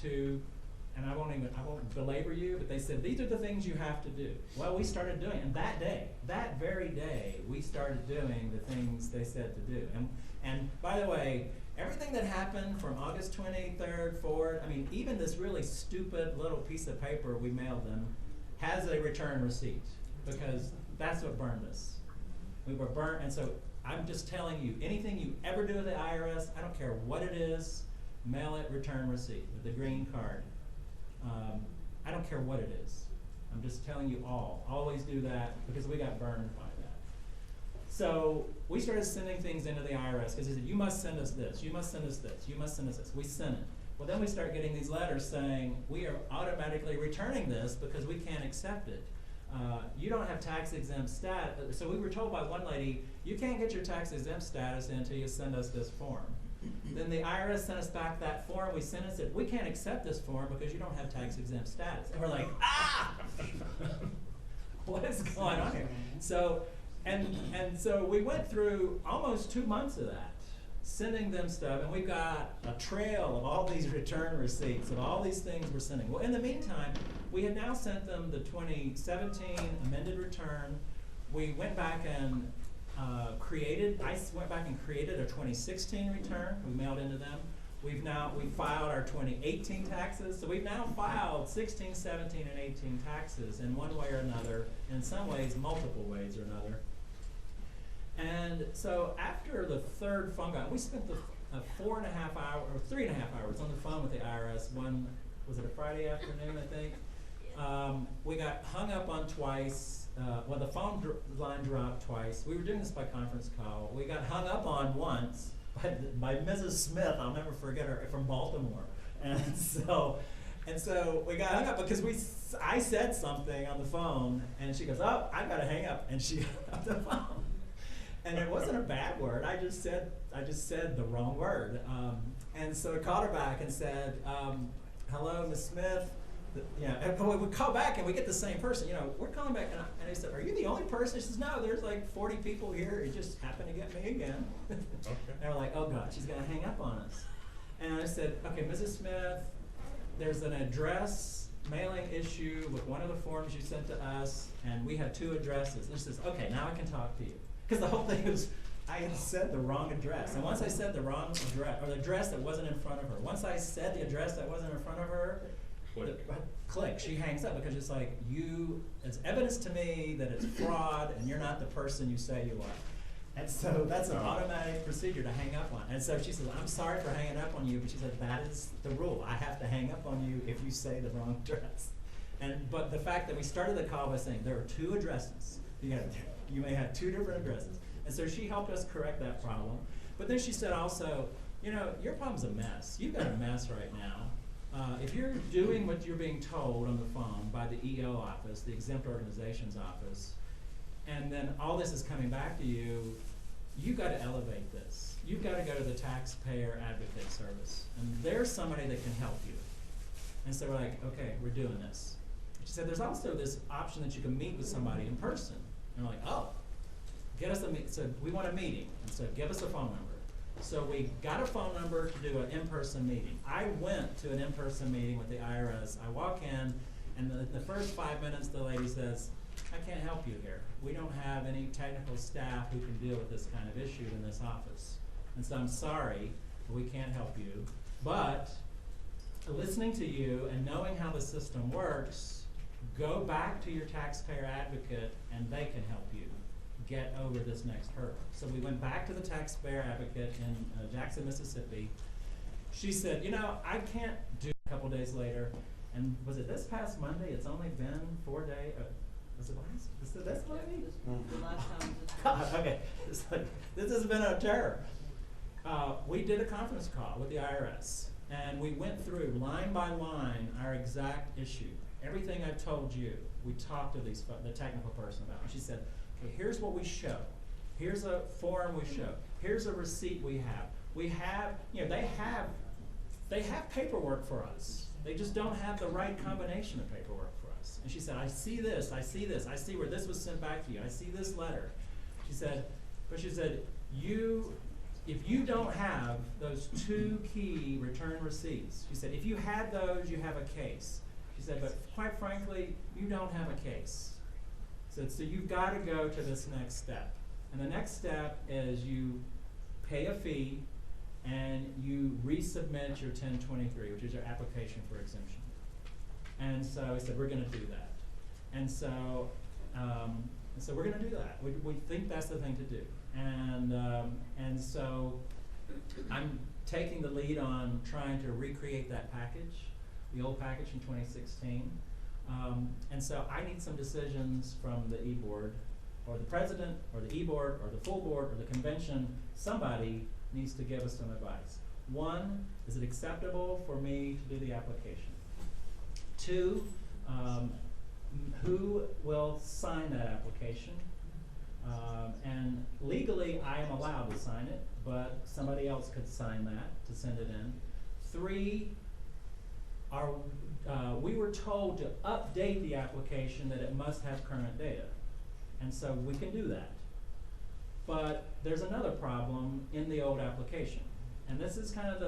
to, and I won't belabor you, but they said, these are the things you have to do. Well, we started doing it, and that very day, we started doing the things they said to do. And by the way, everything that happened from August 23rd forward, I mean, even this really stupid little piece of paper we mailed them has a return receipt, because that's what burned us. We were burnt, and so I'm just telling you, anything you ever do with the IRS, I don't care what it is, mail it, return receipt with the green card. I don't care what it is. I'm just telling you always do that, because we got burned by that. So we started sending things into the IRS, because they said, you must send us this, you must send us this, you must send us this. We sent it. Well, then we start getting these letters saying, we are automatically returning this because we can't accept it. You don't have tax exempt status. So we were told by one lady, you can't get your tax exempt status until you send us this form. Then the IRS sent us back that form. We sent it and said, we can't accept this form because you don't have tax exempt status. And we're like, ah! What is going on here? So, and so we went through almost 2 months of that, sending them stuff, and we've got a trail of all these return receipts of all these things we're sending. Well, in the meantime, we had now sent them the 2017 amended return. We went back and I went back and created a 2016 return. We mailed into them. We filed our 2018 taxes. So we've now filed 16, 17, and 18 taxes in one way or another, in some ways, multiple ways or another. And so after the third phone call, we spent the 4.5 hours, or 3.5 hours on the phone with the IRS. One, was it a Friday afternoon, I think? We got hung up on twice. Well, the phone line dropped twice. We were doing this by conference call. We got hung up on once by Mrs. Smith. I'll never forget her, from Baltimore. And so we got hung up because I said something on the phone, and she goes, "Oh, I gotta hang up," and she hung up the phone. And it wasn't a bad word. I just said the wrong word. And so I called her back and said, "Hello, Ms. Smith." Yeah, and we call back and we get the same person. You know, we're calling back, and I said, "Are you the only person?" She says, "No, there's like 40 people here. It just happened to get me again." Okay. And we're like, "Oh God, she's gonna hang up on us." And I said, "Okay, Mrs. Smith, there's an address mailing issue with one of the forms you sent to us, and we have 2 addresses." And she says, "Okay, now I can talk to you." Because the whole thing was, I had said the wrong address. And once I said the wrong address, or the address that wasn't in front of her, once I said the address that wasn't in front of her, click, she hangs up, because it's like, it's evidence to me that it's fraud and you're not the person you say you are. And so that's an automatic procedure to hang up on. And so she says, "I'm sorry for hanging up on you," but she said, "That is the rule. I have to hang up on you if you say the wrong address." But the fact that we started the call by saying there are 2 addresses. You may have 2 different addresses. And so she helped us correct that problem. But then she said also, "You know, your problem's a mess. You've got a mess right now. If you're doing what you're being told on the phone by the EO office, the Exempt Organizations office, and then all this is coming back to you, you've got to elevate this. You've got to go to the Taxpayer Advocate Service, and there's somebody that can help you." And so we're like, "Okay, we're doing this." She said, "There's also this option that you can meet with somebody in person." And we're like, "Oh, get us a meet." So we want a meeting, and so give us a phone number. So we got a phone number to do an in-person meeting. I went to an in-person meeting with the IRS. I walk in, and the first 5 minutes, the lady says, "I can't help you here. We don't have any technical staff who can deal with this kind of issue in this office. And so I'm sorry, but we can't help you. But listening to you and knowing how the system works, go back to your taxpayer advocate and they can help you get over this next hurdle." So we went back to the taxpayer advocate in Jackson, Mississippi. She said, "You know, I can't do it." A couple days later, and was it this past Monday? It's only been 4 days. Was it last? Is it this Monday? The last time. God, okay. It's like, this has been a terror. We did a conference call with the IRS, and we went through line by line our exact issue. Everything I've told you, we talked to the technical person about. And she said, "Okay, here's what we show. Here's a form we show. Here's a receipt we have. We have, you know, they have paperwork for us. They just don't have the right combination of paperwork for us." And she said, "I see this, I see this, I see where this was sent back to you. I see this letter." She said, if you don't have those 2 key return receipts, she said, if you had those, you have a case. She said, but quite frankly, you don't have a case. So you've got to go to this next step. And the next step is you pay a fee and you resubmit your 1023, which is your application for exemption. And so I said, we're going to do that. And so we're going to do that. We think that's the thing to do. And so I'm taking the lead on trying to recreate that package, the old package from 2016. And so I need some decisions from the e-board, or the president, or the e-board, or the full board, or the convention. Somebody needs to give us some advice. 1, is it acceptable for me to do the application? 2, who will sign that application? And legally, I am allowed to sign it, but somebody else could sign that to send it in. 3, we were told to update the application that it must have current data. And so we can do that. But there's another problem in the old application. And this is kind of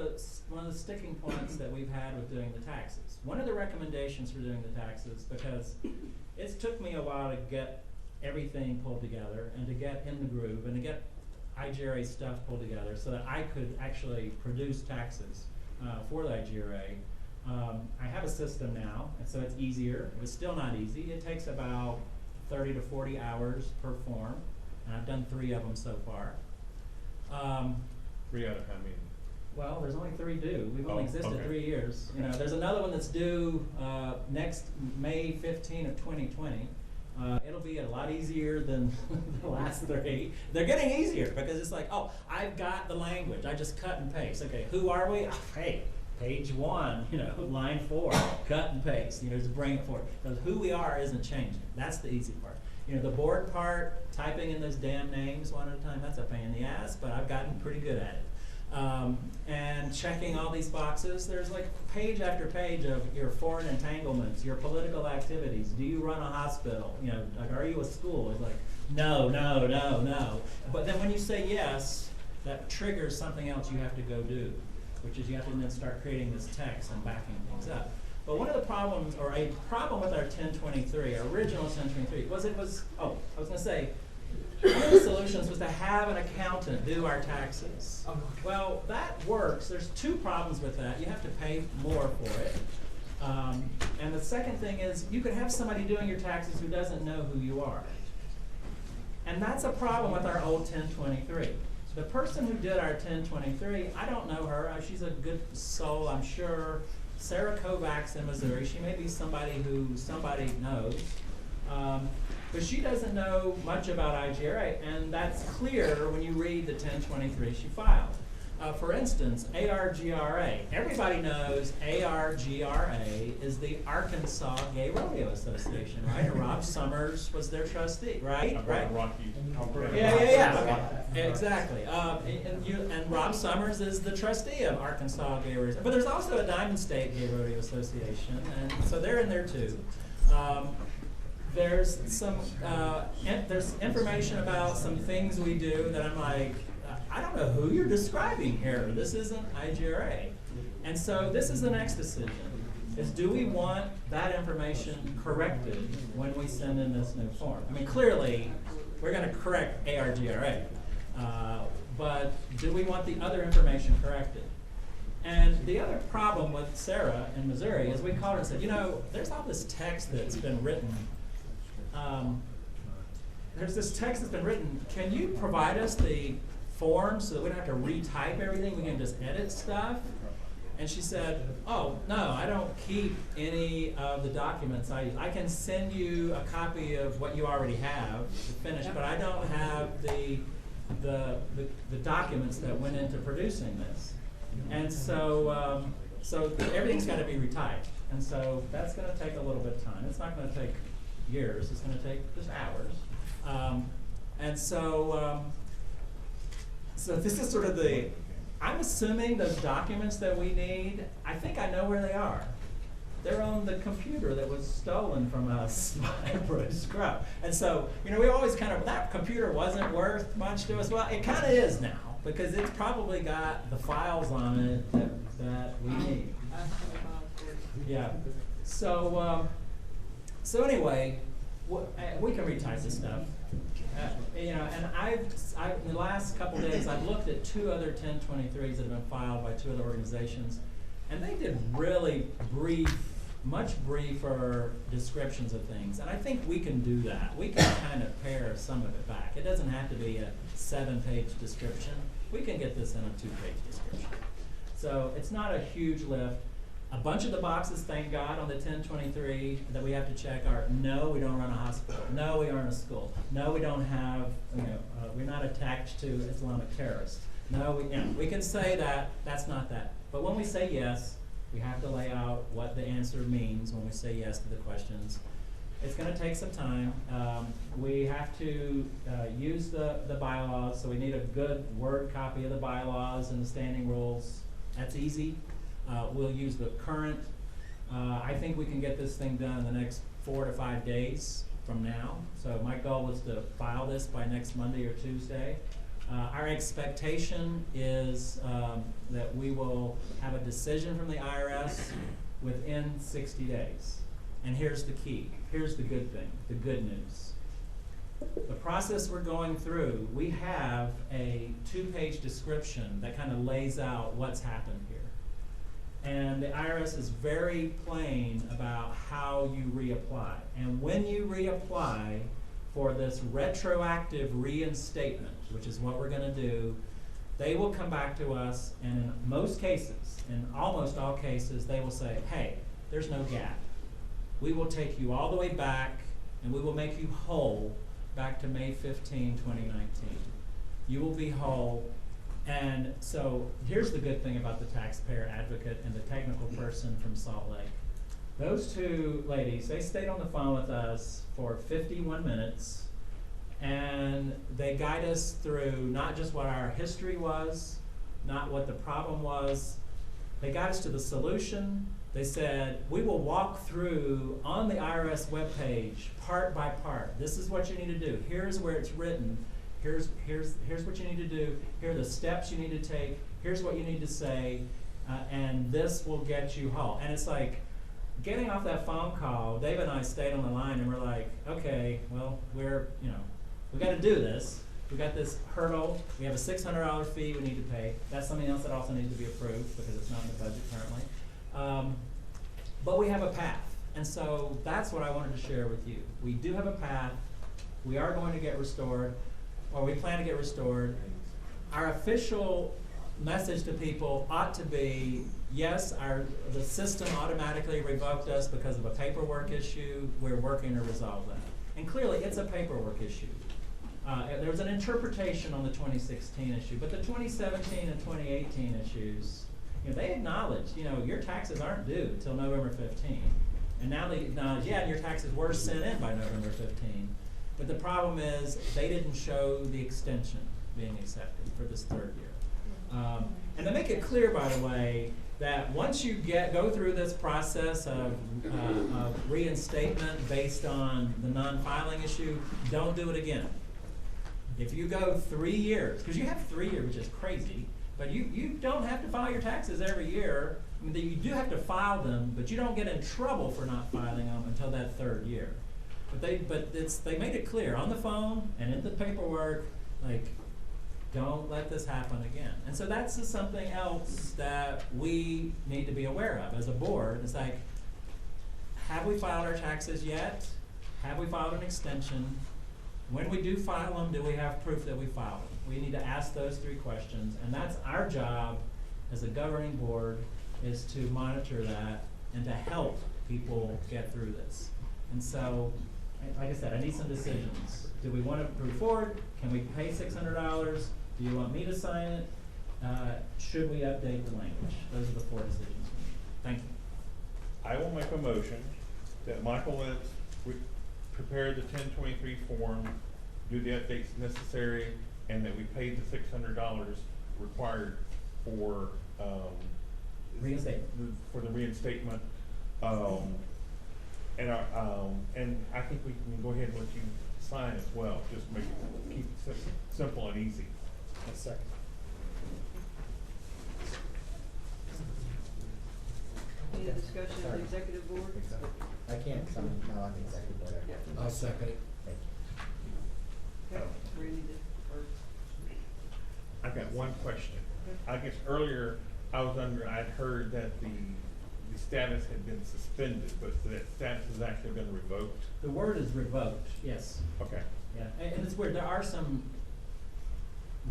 one of the sticking points that we've had with doing the taxes. One of the recommendations for doing the taxes, because it took me a while to get everything pulled together and to get in the groove and to get IGRA stuff pulled together so that I could actually produce taxes for the IGRA. I have a system now, and so it's easier. It's still not easy. It takes about 30 to 40 hours per form, and I've done 3 of them so far. 3 out of how many? Well, there's only 3 due. We've only existed okay. 3 years. You know, there's another one that's due next May 15 of 2020. It'll be a lot easier than the last 3. They're getting easier because it's like, oh, I've got the language. I just cut and paste. Okay, who are we? Oh, hey, page 1, you know, line 4, cut and paste. You know, just bring it forward. Because who we are isn't changing. That's the easy part. You know, the board part, typing in those damn names one at a time, that's a pain in the ass, but I've gotten pretty good at it. And checking all these boxes, there's like page after page of your foreign entanglements, your political activities. Do you run a hospital? You know, like, are you a school? It's like, no, no, no, no. But then when you say yes, that triggers something else you have to go do, which is you have to then start creating this text and backing things up. But one of the problems, or a problem with our 1023, our original 1023, one of the solutions was to have an accountant do our taxes. Well, that works. There's 2 problems with that. You have to pay more for it. And the second thing is you could have somebody doing your taxes who doesn't know who you are. And that's a problem with our old 1023. The person who did our 1023, I don't know her. She's a good soul, I'm sure. Sarah Kovacs in Missouri. She may be somebody who somebody knows. But she doesn't know much about IGRA, and that's clear when you read the 1023 she filed. For instance, ARGRA. Everybody knows ARGRA is the Arkansas Gay Rodeo Association, right? And Rob Summers was their trustee, right? Right? Yeah. Okay. Exactly. And Rob Summers is the trustee of Arkansas Gay Rodeo. But there's also a Diamond State Gay Rodeo Association, and so they're in there too. There's some there's information about some things we do that I'm like, I don't know who you're describing here. This isn't IGRA. And so this is the next decision, is do we want that information corrected when we send in this new form? I mean, clearly, we're going to correct ARGRA, but do we want the other information corrected? And the other problem with Sarah in Missouri is we called her and said, you know, there's all this text that's been written. There's this text that's been written. Can you provide us the form so that we don't have to retype everything? We can just edit stuff. And she said, oh, no, I don't keep any of the documents I use. I can send you a copy of what you already have finished, but I don't have the documents that went into producing this. And so, so everything's got to be retyped. And so that's going to take a little bit of time. It's not going to take years. It's going to take just hours. And so, so this is sort of the, I'm assuming those documents that we need, I think I know where they are. They're on the computer that was stolen from us by Bruce Scrub. And so, you know, we always kind of, that computer wasn't worth much to us. Well, it kind of is now. because it's probably got the files on it that we need. Yeah. So anyway, we can retype this stuff. You know, and in the last couple days, I've looked at 2 other 1023s that have been filed by 2 other organizations, and they did really much briefer descriptions of things. And I think we can do that. We can kind of pare some of it back. It doesn't have to be a 7-page description. We can get this in a 2-page description. So it's not a huge lift. A bunch of the boxes, thank God, on the 1023 that we have to check are: no, we don't run a hospital. No, we aren't a school. No, we don't have, we're not attached to Islamic terrorists. No, we can say that. That's not that. But when we say yes, we have to lay out what the answer means when we say yes to the questions. It's going to take some time. We have to use the bylaws, so we need a good Word copy of the bylaws and the standing rules. That's easy. We'll use the current. I think we can get this thing done in the next 4 to 5 days from now. So my goal is to file this by next Monday or Tuesday. Our expectation is that we will have a decision from the IRS within 60 days. And here's the key. Here's the good thing, the good news. The process we're going through, we have a 2-page description that kind of lays out what's happened here. And the IRS is very plain about how you reapply. And when you reapply for this retroactive reinstatement, which is what we're going to do, they will come back to us, and in most cases, in almost all cases, they will say, hey, there's no gap. We will take you all the way back, and we will make you whole back to May 15, 2019. You will be whole. And so here's the good thing about the taxpayer advocate and the technical person from Salt Lake. Those 2 ladies, they stayed on the phone with us for 51 minutes, and they guide us through not just what our history was, not what the problem was. They got us to the solution. They said, we will walk through on the IRS webpage part by part. This is what you need to do. Here's where it's written. Here's what you need to do. Here are the steps you need to take. Here's what you need to say, and this will get you whole. And it's like getting off that phone call. Dave and I stayed on the line, and we're like, okay, well, we got to do this. We got this hurdle. We have a $600 fee we need to pay. That's something else that also needs to be approved because it's not in the budget currently. But we have a path, and so that's what I wanted to share with you. We do have a path. We are going to get restored. Or we plan to get restored. Our official message to people ought to be, yes, the system automatically revoked us because of a paperwork issue. We're working to resolve that. And clearly, it's a paperwork issue. There was an interpretation on the 2016 issue, but the 2017 and 2018 issues, they acknowledge, your taxes aren't due until November 15. And now they acknowledge, yeah, your taxes were sent in by November 15. But the problem is they didn't show the extension being accepted for this 3rd year. And they make it clear, by the way, that once you go through this process of reinstatement based on the non-filing issue, don't do it again. If you go 3 years, because you have 3 years, which is crazy, but you don't have to file your taxes every year. I mean, you do have to file them, but you don't get in trouble for not filing them until that 3rd year. But they made it clear on the phone and in the paperwork, like, don't let this happen again. And so that's just something else that we need to be aware of as a board. It's like, have we filed our taxes yet? Have we filed an extension? When we do file them, do we have proof that we filed them? We need to ask those 3 questions, and that's our job as a governing board, is to monitor that and to help people get through this. And so, like I said, I need some decisions. Do we want to move forward? Can we pay $600? Do you want me to sign it? Should we update the language? Those are the 4 decisions we need. Thank you. I will make a motion that Michael has prepared the 1023 form, do the updates necessary, and that we paid the $600 required for Reinstatement. For the reinstatement. And I think we can go ahead and let you sign as well. Just keep it simple and easy. A second. Any discussion of the Sorry. executive board? I can't, so I'm not on the executive board. Yeah. I'll second it. Thank you. Okay, Randy did first. I've got one question. Okay. I guess earlier, I'd heard that the status had been suspended, but that status has actually been revoked. The word is revoked, yes. Okay. Yeah, and it's weird, there are some,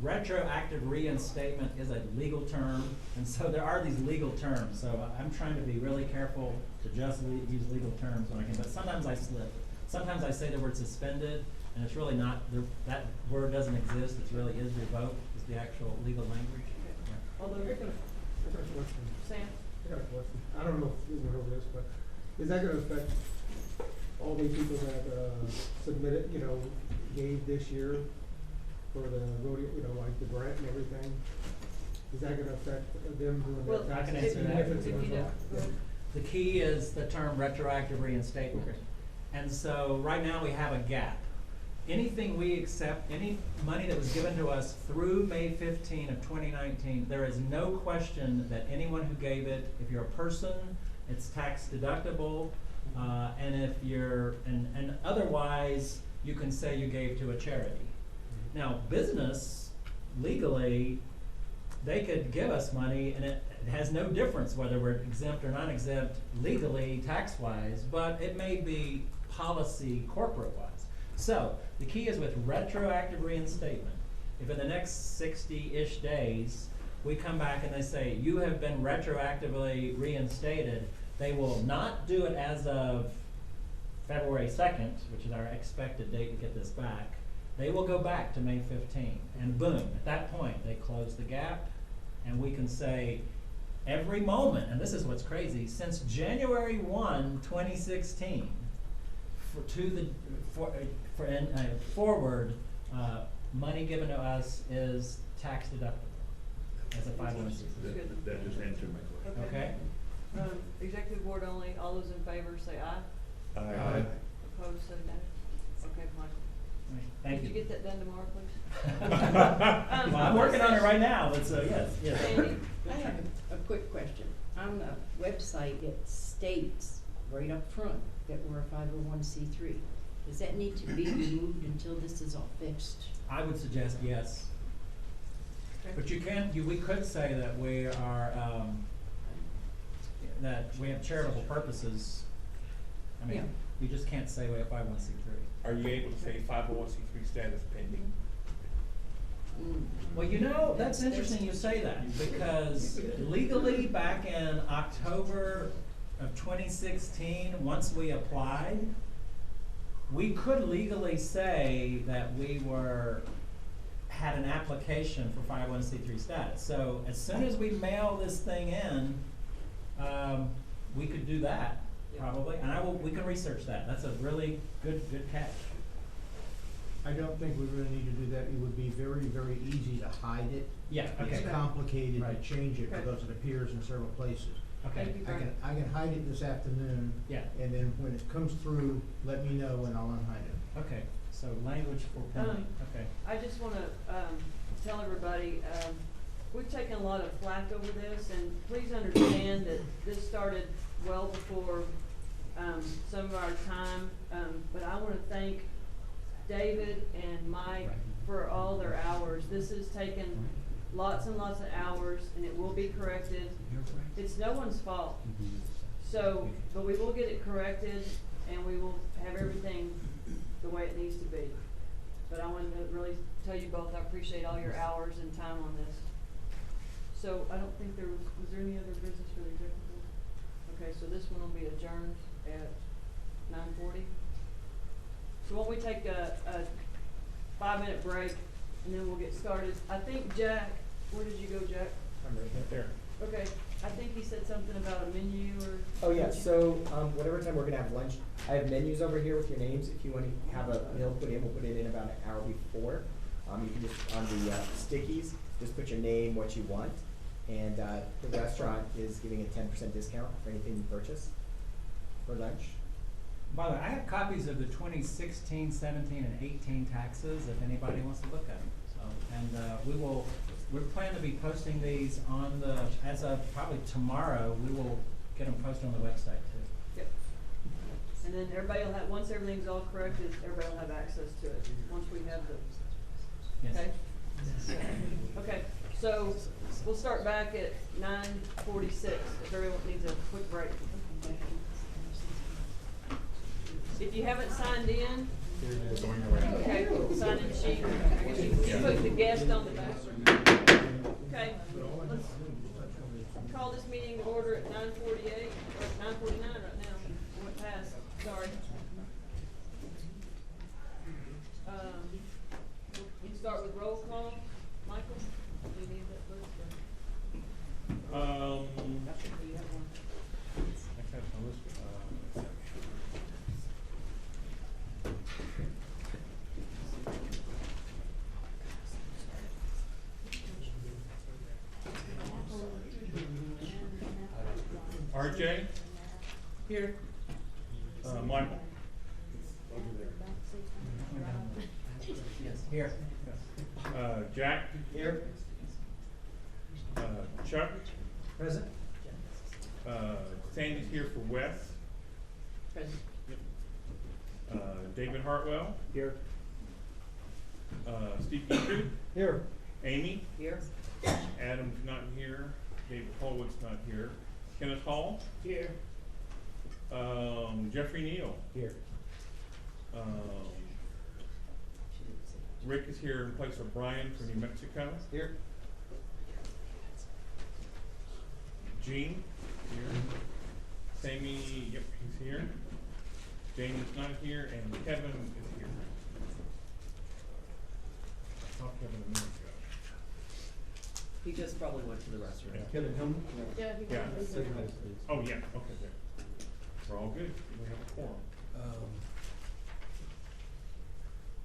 retroactive reinstatement is a legal term, and so there are these legal terms, so I'm trying to be really careful to just use legal terms when I can, but sometimes I slip. Sometimes I say the word suspended, and it's really not, that word doesn't exist, it really is revoked, is the actual legal language. Yeah. Although, I got a question. Sam? I got a question. I don't know if you went over this, but is that gonna affect all the people that, submitted, gave this year for the rodeo, like the grant and everything? Is that gonna affect them doing Well, their I can taxes? answer even that. if it's If a you don't, revolt? go ahead. The key is the term retroactive reinstatement. Okay. And so right now we have a gap. Anything we accept, any money that was given to us through May 15 of 2019, there is no question that anyone who gave it, if you're a person, it's tax deductible, and if you're, and otherwise, you can say you gave to a charity. Now, business, legally, they could give us money and it has no difference whether we're exempt or non-exempt legally, tax-wise, but it may be policy corporate-wise. So, the key is with retroactive reinstatement. If in the next 60-ish days, we come back and they say, you have been retroactively reinstated, they will not do it as of February 2nd, which is our expected date to get this back. They will go back to May 15, and boom, at that point, they close the gap, and we can say, every moment, and this is what's crazy, since January 1, 2016, forward, money given to us is tax deductible as a 501c3. That just answered my question. Okay? Executive board only, all those in favor say aye. Aye. Opposed, say no. Okay, Michael. Thank Did you. you get that done tomorrow, please? Well, I'm working on it right now, but so yes, yes. Sandy? I have a quick question. On the website, it states right up front that we're a 501c3. Does that need to be removed until this is all fixed? I would suggest yes. Okay. But you can, we could say that we are, that we have charitable purposes. I mean, Yeah. you just can't say we have 501c3. Are you able to say 501c3 status pending? Well, you know, that's interesting you say that, because legally, back in October of 2016, once we applied, we could legally say that we had an application for 501c3 status. So as soon as we mail this thing in, we could do that, probably, and we can research that. That's a really good catch. I don't think we really need to do that. It would be very, very easy to hide it. Yeah, okay. It's complicated Right. to change it Okay. because it appears in several places. Okay, Thank you, I Brian. can hide it this afternoon. Yeah. And then when it comes through, let me know and I'll unhide it. okay, so language for pending, okay. I just wanna, tell everybody, we've taken a lot of flack over this, and please understand that this started well before, some of our time, but I wanna thank David and Mike for all their hours. This has taken lots and lots of hours, and it will be corrected. It's no one's fault. So, but we will get it corrected, and we will have everything the way it needs to be. But I wanted to really tell you both, I appreciate all your hours and time on this. So I don't think was there any other business for the executive board? Okay, so this one will be adjourned at 9:40. So why don't we take a 5-minute break, and then we'll get started. I think Jack, where did you go, Jack? I'm right there. Okay, I think he said something about a menu or. Oh, yeah, so, whatever time we're gonna have lunch, I have menus over here with your names. If you wanna have a meal put in, we'll put it in about an hour before. You can just, on the, stickies, just put your name, what you want. And, the restaurant is giving a 10% discount for anything you purchase for lunch. By the way, I have copies of the 2016, 17, and 18 taxes if anybody wants to look at them. So, and we're planning to be posting these on as of probably tomorrow, we will get them posted on the website too. Yep. And then everybody will have, once everything's all corrected, everybody will have access to it, once we have the, Yes. okay? Okay, so we'll start back at 9:46, if everyone needs a quick break. If you haven't signed in, Going around. okay, sign in sheet, I guess you can put the guest on the back. Okay, let's call this meeting to order at 9:48, or 9:49 right now, it went past, sorry. We can start with roll call, Michael, do you need that first, or do you have one? I have my list, RJ? Here. Michael? Here. Jack? Here. Chuck? Present. Sandy's here for Wes. Present. David Hartwell? Here. Steve Guthrie? Here. Amy? Here. Adam's not here. David Holwood's not here. Kenneth Hall? Here. Jeffrey Neal? Here. Rick is here in place of Brian for New Mexico. Here. Gene? Here. Sammy, yep, he's here. James is not here, and Kevin is here. I talked to Kevin a minute ago. He just probably went to the restroom. Yeah. Kevin Hillman? Yeah, he Yeah. was there. Oh, yeah, okay, there. We're all good. We have a quorum.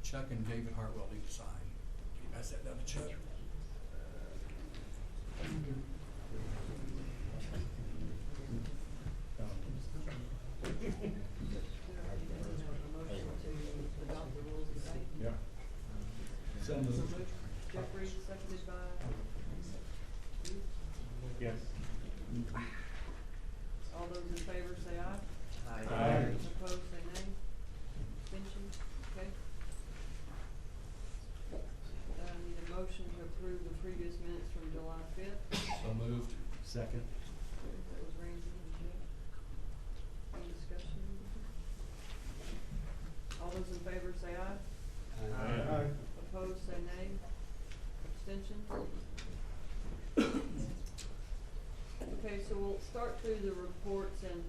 Chuck and David Hartwell need to sign. Can you pass that down to Chuck? Yeah. So moved. Jeffrey, seconded by. Yes. All those in favor say aye. Aye. Opposed, say nay. Abstention, okay. Need a motion to approve the previous minutes from July 5th. So moved. Second. That was Randy and Jeff. Any discussion? All those in favor say aye. Aye. Opposed, say nay. Abstention? Okay, so we'll start through the reports, and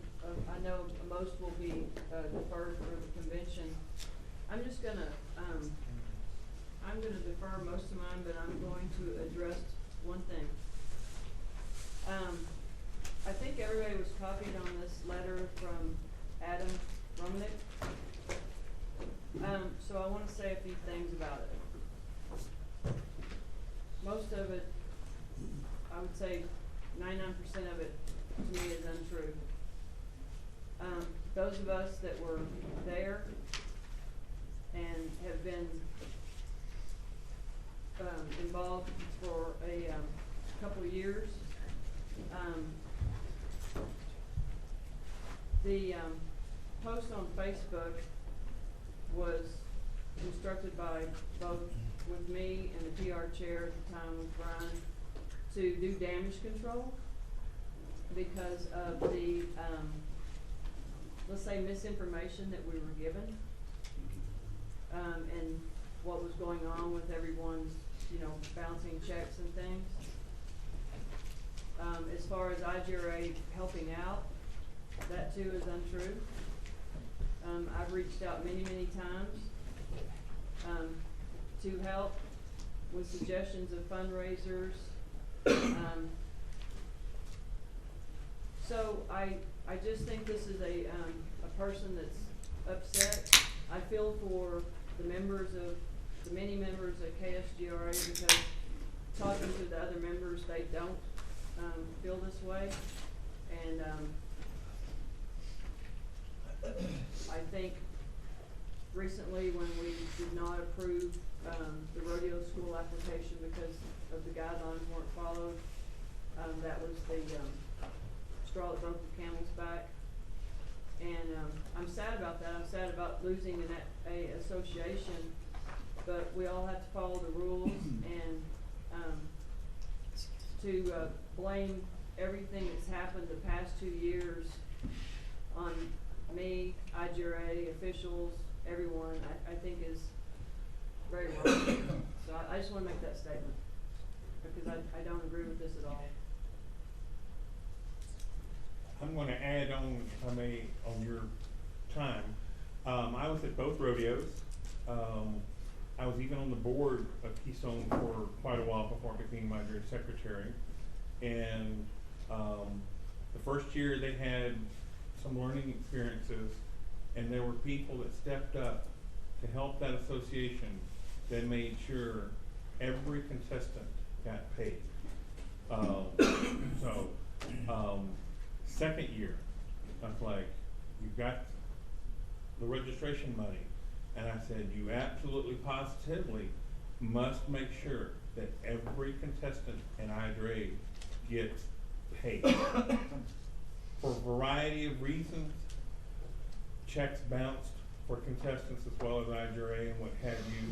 I know most will be deferred for the convention. I'm just gonna, I'm gonna defer most of mine, but I'm going to address one thing. I think everybody was copied on this letter from Adam Romanek. So I wanna say a few things about it. Most of it, I would say 99% of it to me is untrue. Those of us that were there and have been involved for a couple of years, the post on Facebook was constructed by both with me and the PR chair at the time with Brian to do damage control because of the, let's say, misinformation that we were given, and what was going on with everyone's, bouncing checks and things. As far as IGRA helping out, that too is untrue. I've reached out many, many times, to help with suggestions of fundraisers. So I just think this is a person that's upset. I feel for the many members at KSGRA, because talking to the other members, they don't feel this way. And I think recently when we did not approve the rodeo school application because of the guidelines weren't followed, that was the straw that broke the camel's back. And, I'm sad about that, I'm sad about losing a association, but we all have to follow the rules and, to blame everything that's happened the past 2 years on me, IGRA, officials, everyone, I think is very wrong. So I just wanna make that statement, because I don't agree with this at all. I'm gonna add on, if I may, on your time. I was at both rodeos. I was even on the board of Keystone for quite a while before I became my secretary. And the first year they had some learning experiences, and there were people that stepped up to help that association that made sure every contestant got paid. Second year, I was like, you've got the registration money. And I said, you absolutely positively must make sure that every contestant in IGRA gets paid. For a variety of reasons, checks bounced for contestants as well as IGRA and what have you,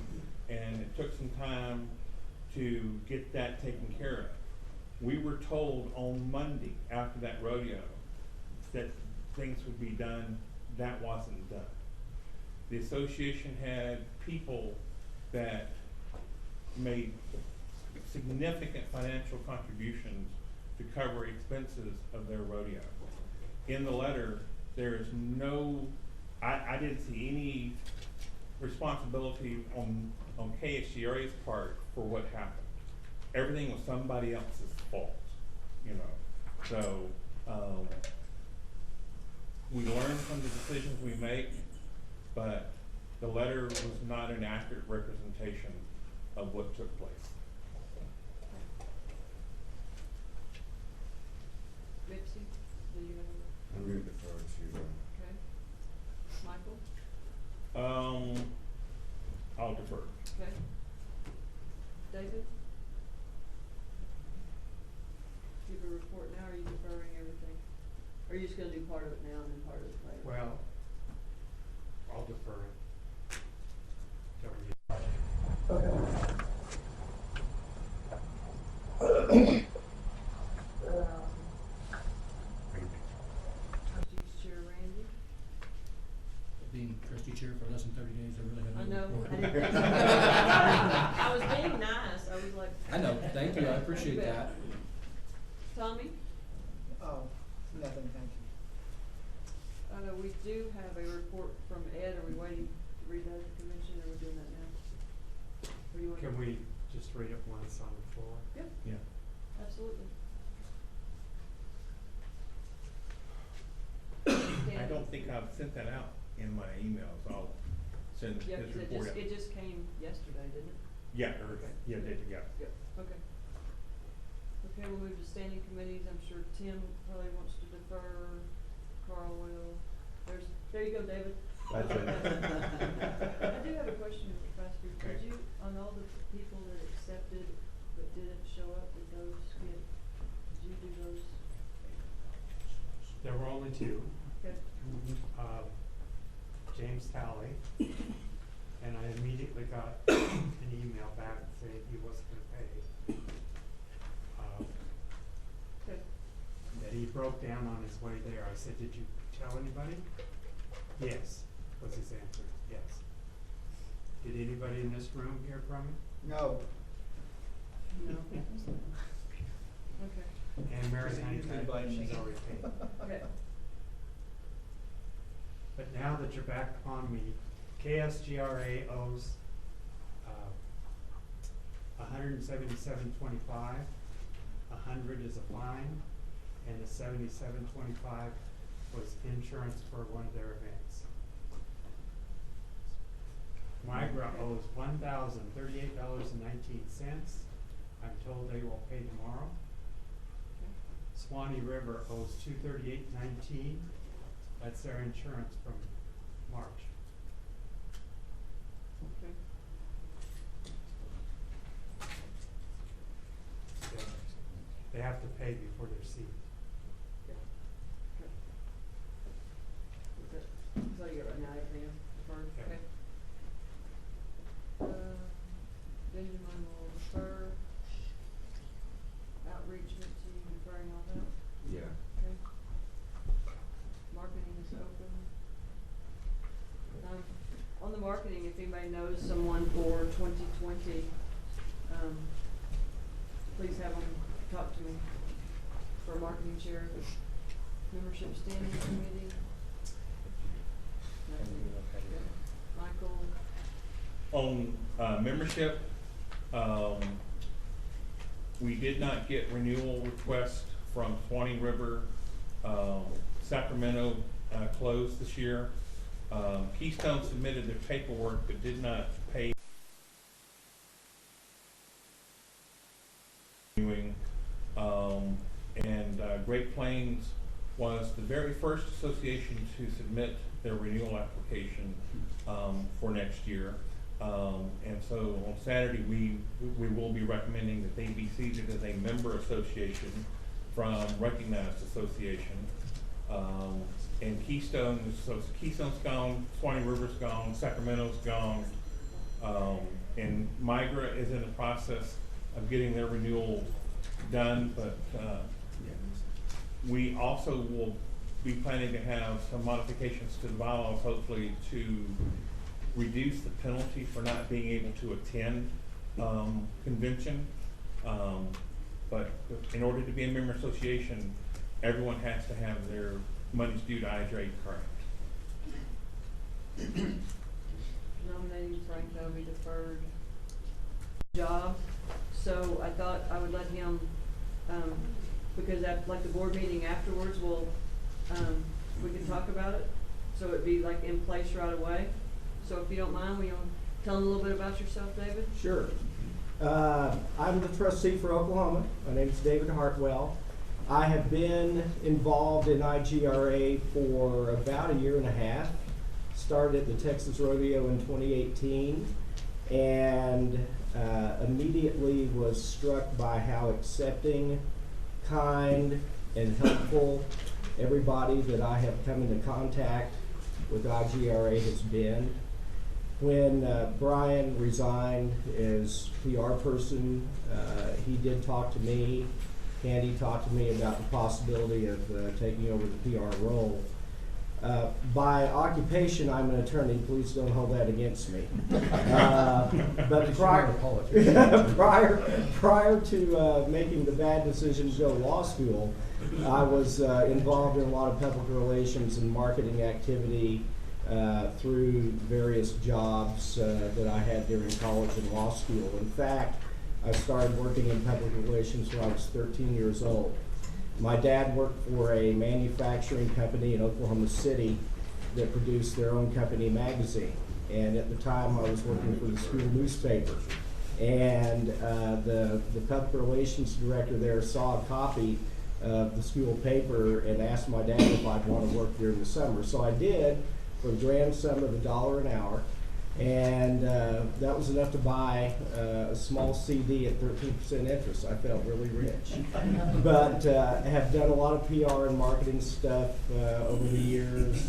and it took some time to get that taken care of. We were told on Monday after that rodeo that things would be done. That wasn't done. The association had people that made significant financial contributions to cover expenses of their rodeo. In the letter, there is no, I didn't see any responsibility on KSGRA's part for what happened. Everything was somebody else's fault, you know. So, we learn from the decisions we make, but the letter was not an accurate representation of what took place. Mipsy, do you have? I'm going to defer to you. Okay. Michael? I'll defer. Okay. David? Give a report now, or are you deferring everything? Or are you just gonna do part of it now and then part of it later? Well, I'll defer it. Trustees Chair Randy? Being trustee chair for less than 30 days, I really I have no know. report. I was being nice, I was like. I know, thank you, I appreciate that. Tommy? Oh, nothing, thank you. We do have a report from Ed, are we waiting to read that at the convention, or are we doing that now? Or you want? Can we just read it once on the floor? Yeah, Yeah. absolutely. I don't think I've sent that out in my emails. I'll send Yeah, this 'cause report out. it just came yesterday, didn't it? Yeah, yeah, yeah. Yep, okay. Okay, we'll move to standing committees, I'm sure Tim probably wants to defer, Carl will, there you go, David. That's it. I do have a question, Mr. Pastor, Okay. did you, on all the people that accepted but didn't show up, did those did you do those? There were only two. Okay, James Talley, and I immediately got an email back saying he wasn't gonna pay. okay, That he broke down on his way there. I said, did you tell anybody? Yes, was his answer, yes. Did anybody in this room hear from him? No. no. Okay, And Mary Because it Ann usually said by she's me. already paid. okay, But now that you're back on me, KSGRA owes, $177.25. 100 is a fine, and the $77.25 was insurance for one of their events. Migra owes $1,038.19. I'm told they will pay tomorrow. Swanee River owes $238.19. That's their insurance from March. okay. They have to pay before they're seized. be deferred, Yeah. okay. Benjamin will defer. Outreach, Mitzi, deferring all that, Yeah. okay. Marketing is open. On the marketing, if anybody knows someone for 2020, please have them talk to me for a marketing chair. Membership standing committee. Michael, On membership, we did not get renewal requests from Swanee River. Sacramento closed this year. Keystone submitted their paperwork but did not pay. And Great Plains was the very first association to submit their renewal application for next year. And so on Saturday, we will be recommending that they be seated as a member association from recognized association. And Keystone, so Keystone's gone, Swanee River's gone, Sacramento's gone, and Migra is in the process of getting their renewal done, but we also will be planning to have some modifications to the bylaws, hopefully, to reduce the penalty for not being able to attend convention. But in order to be a member association, everyone has to have their monies due to IJ correct. nominating Frank, that'll be deferred. Job, so I thought I would let him, because at, like, the board meeting afterwards, we can talk about it, so it'd be like in place right away. So if you don't mind, will you tell them a little bit about yourself, David? Sure. I'm the trustee for Oklahoma. My name is David Hartwell. I have been involved in IGRA for about a year and a half. Started at the Texas Rodeo in 2018 and immediately was struck by how accepting, kind, and helpful everybody that I have come into contact with IGRA has been. When Brian resigned as PR person, he did talk to me. Candy talked to me about the possibility of taking over the PR role. By occupation, I'm an attorney. Please don't hold that against me. But prior to making the bad decision to go to law school, I was involved in a lot of public relations and marketing activity through various jobs that I had during college and law school. In fact, I started working in public relations when I was 13 years old. My dad worked for a manufacturing company in Oklahoma City that produced their own company magazine. And at the time, I was working for the school newspaper. And the public relations director there saw a copy of the school paper and asked my dad if I'd want to work during the summer. So I did, for the grand sum of $1 an hour. And that was enough to buy a small CD at 13% interest. I felt really rich. But have done a lot of PR and marketing stuff over the years.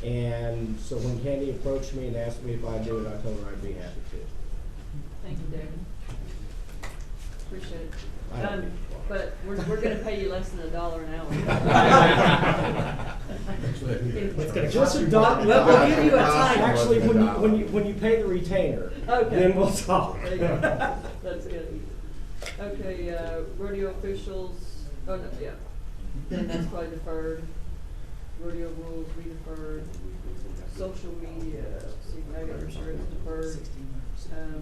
And so when Candy approached me and asked me if I'd do it, I told her I'd be happy to. Thank you, David. Appreciate it. I don't need But we're gonna pay you less than $1 an hour. Just a dot. We'll give you a time. Actually, when you pay the retainer, Okay. then we'll talk. There you go. That's good. Okay, rodeo officials, oh no, yeah, then that's probably deferred. Rodeo rules, we deferred. Social media, see, I got sure it's deferred.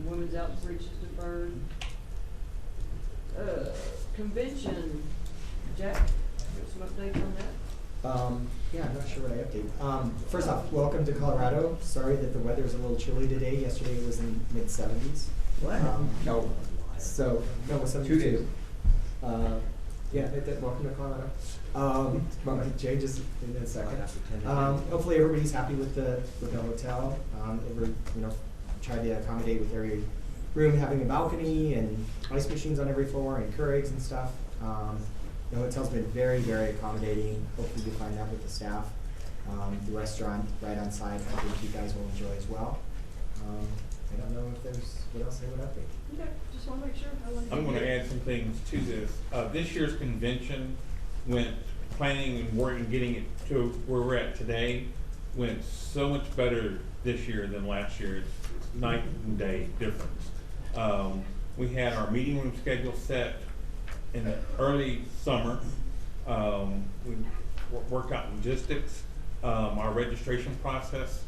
Women's outreach is deferred. Convention, Jack, some updates on that? Yeah, I'm not sure what I update. First off, welcome to Colorado. Sorry that the weather is a little chilly today. Yesterday it was in mid-70s. What? No. So, no, it was 72. 2 days. Welcome to Colorado. It changes in a second. Hopefully everybody's happy with the hotel. Tried to accommodate with every room having a balcony and ice machines on every floor and Keurigs and stuff. The hotel's been very, very accommodating. Hopefully you find that with the staff. The restaurant right on site, I think you guys will enjoy as well. I don't know if there's, what else I would update. Okay, just wanna make sure, I wanna. I'm gonna add some things to this. This year's convention went, planning and working, getting it to where we're at today, went so much better this year than last year. It's night and day difference. We had our meeting room schedule set in the early summer. We worked out logistics, our registration process.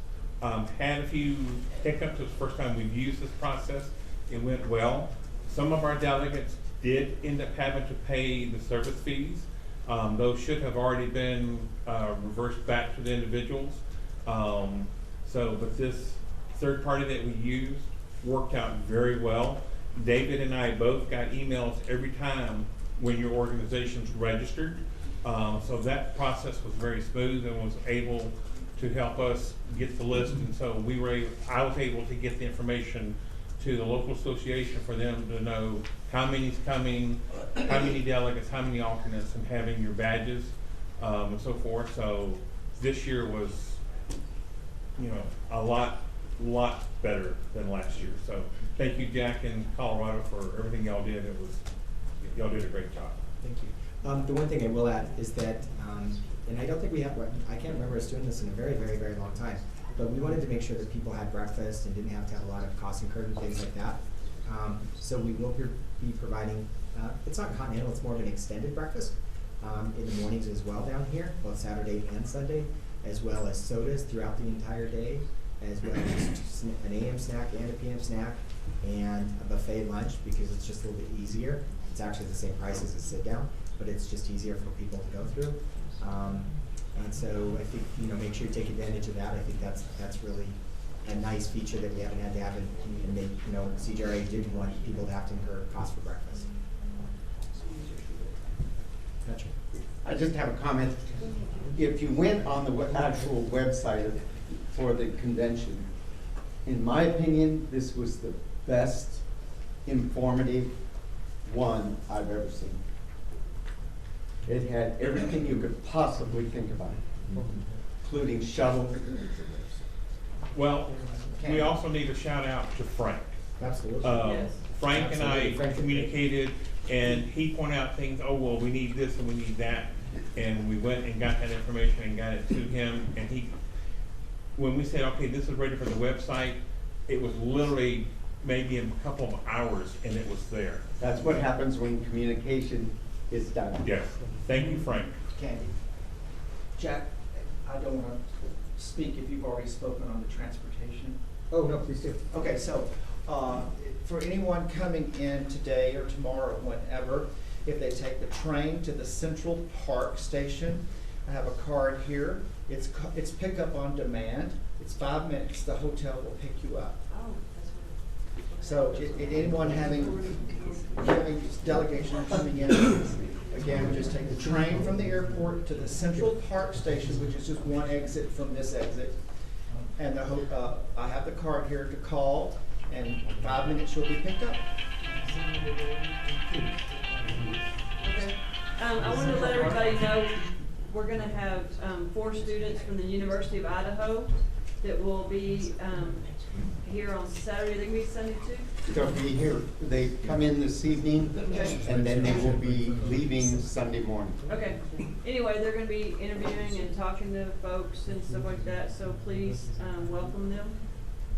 Had a few hiccups. It was the first time we've used this process. It went well. Some of our delegates did end up having to pay the service fees. Those should have already been reversed back to the individuals. But this third party that we used worked out very well. David and I both got emails every time when your organization's registered. So that process was very smooth and was able to help us get the list. And so I was able to get the information to the local association for them to know how many's coming, how many delegates, how many alternates, and having your badges, and so forth. So this year was, a lot better than last year. So thank you, Jack and Colorado, for everything y'all did. Y'all did a great job. Thank you. The one thing I will add is that, and I don't think we have, I can't remember us doing this in a very, very, very long time, but we wanted to make sure that people had breakfast and didn't have to have a lot of costs incurred and things like that. So we will be providing, it's not continental, it's more of an extended breakfast in the mornings as well down here, both Saturday and Sunday, as well as sodas throughout the entire day, as well as an AM snack and a PM snack, and a buffet lunch, because it's just a little bit easier. It's actually the same price as a sit down, but it's just easier for people to go through. And so I think, make sure you take advantage of that. I think that's really a nice feature that we haven't had to have, and make, CJRA didn't want people to have to incur costs for breakfast. Gotcha. I just have a comment. If you went on the actual website for the convention, in my opinion, this was the best informative one I've ever seen. It had everything you could possibly think about, including shuttle. Well, we also need a shout out to Frank. Absolutely. Yes. Frank and I Absolutely. Frank communicated, and he pointed out things, we need this and we need that. And we went and got that information and got it to him. And when we said, okay, this is ready for the website, it was literally maybe in a couple of hours and it was there. That's what happens when communication is done. Yes. Thank you, Frank. Candy. Jack, I don't want to speak if you've already spoken on the transportation. Oh, no, please do. Okay, so, for anyone coming in today or tomorrow, whenever, if they take the train to the Central Park station, I have a card here. It's pickup on demand. It's 5 minutes. The hotel will pick you up. Oh, that's So, anyone having delegation coming in, again, we just take the train from the airport to the Central Park station, which is just one exit from this exit. And I have the card here to call, and 5 minutes you'll be picked up. Okay. I wanted to let everybody know, we're gonna have, 4 students from the University of Idaho that will be, here on Saturday. They can be Sunday too? They'll be here. They come in this evening, Okay. and then they will be leaving Sunday morning. Okay. Anyway, they're gonna be interviewing and talking to folks and stuff like that, so please, welcome them.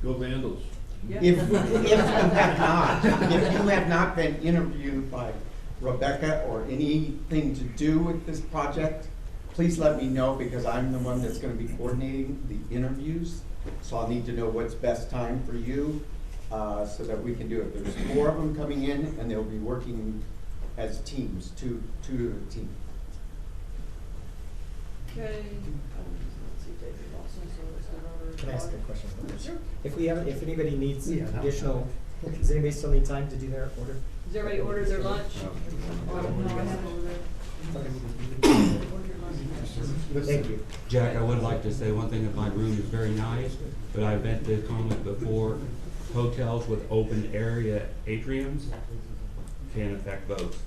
Go Vandals. Yeah. If you have not been interviewed by Rebecca or anything to do with this project, please let me know, because I'm the one that's gonna be coordinating the interviews. So I'll need to know what's best time for you, so that we can do it. There's 4 of them coming in, and they'll be working as teams, two to a team. Okay. Let's see, David Lawson, so it's another. Can I ask a question? Sure. If anybody needs Yeah, no. additional, does anybody still need time to do their order? Does everybody order their lunch? Oh, no, I have it over there. Order your lunch. Thank you. Jack, I would like to say one thing, that my room is very nice, but I've made the comment before, hotels with open area atriums can affect votes.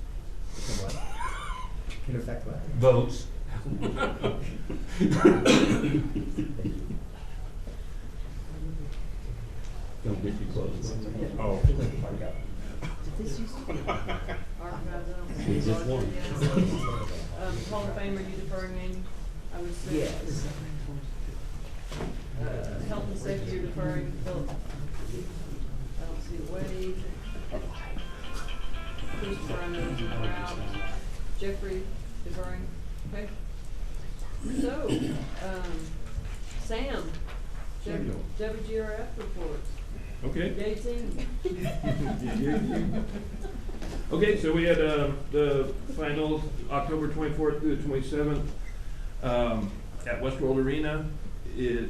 Can affect what? Votes, Don't get too close. Oh. It's just one. Hall of Fame, are you deferring any? I would assume. Yes. Health and safety, you're deferring, Philip? I don't see the Wade. Christopher, I know you're out. Jeffrey, deferring, okay? So, Sam, WGRF reports. Okay. 18. Okay, so we had the finals October 24th through the 27th at Westworld Arena. It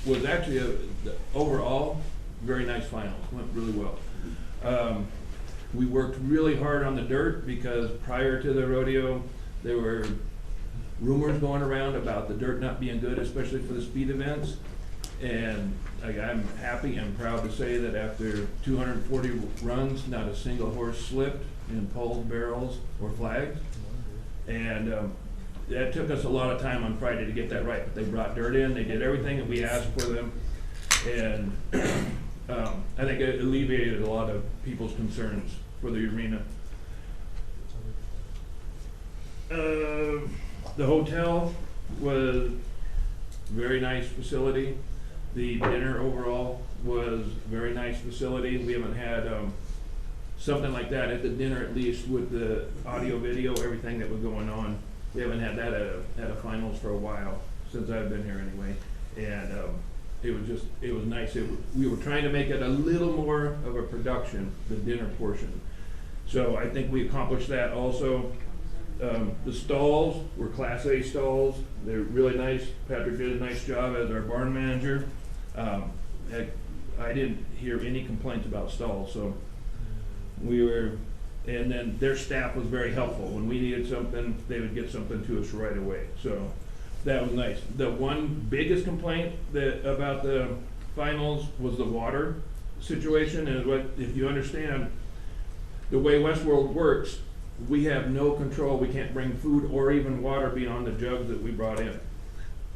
was actually overall very nice finals. Went really well. We worked really hard on the dirt because prior to the rodeo, there were rumors going around about the dirt not being good, especially for the speed events. And I'm happy and proud to say that after 240 runs, not a single horse slipped in poles, barrels, or flags. And that took us a lot of time on Friday to get that right. But they brought dirt in, they did everything that we asked for them. And I think it alleviated a lot of people's concerns for the arena. The hotel was a very nice facility. The dinner overall was a very nice facility. We haven't had something like that at the dinner, at least with the audio, video, everything that was going on. We haven't had that at a finals for a while, since I've been here anyway. And it was nice. We were trying to make it a little more of a production, the dinner portion. So I think we accomplished that also. The stalls were Class A stalls. They're really nice. Patrick did a nice job as our barn manager. I didn't hear any complaints about stalls, so and then their staff was very helpful. When we needed something, they would get something to us right away. So that was nice. The one biggest complaint about the finals was the water situation. And if you understand the way Westworld works, we have no control. We can't bring food or even water beyond the jugs that we brought in.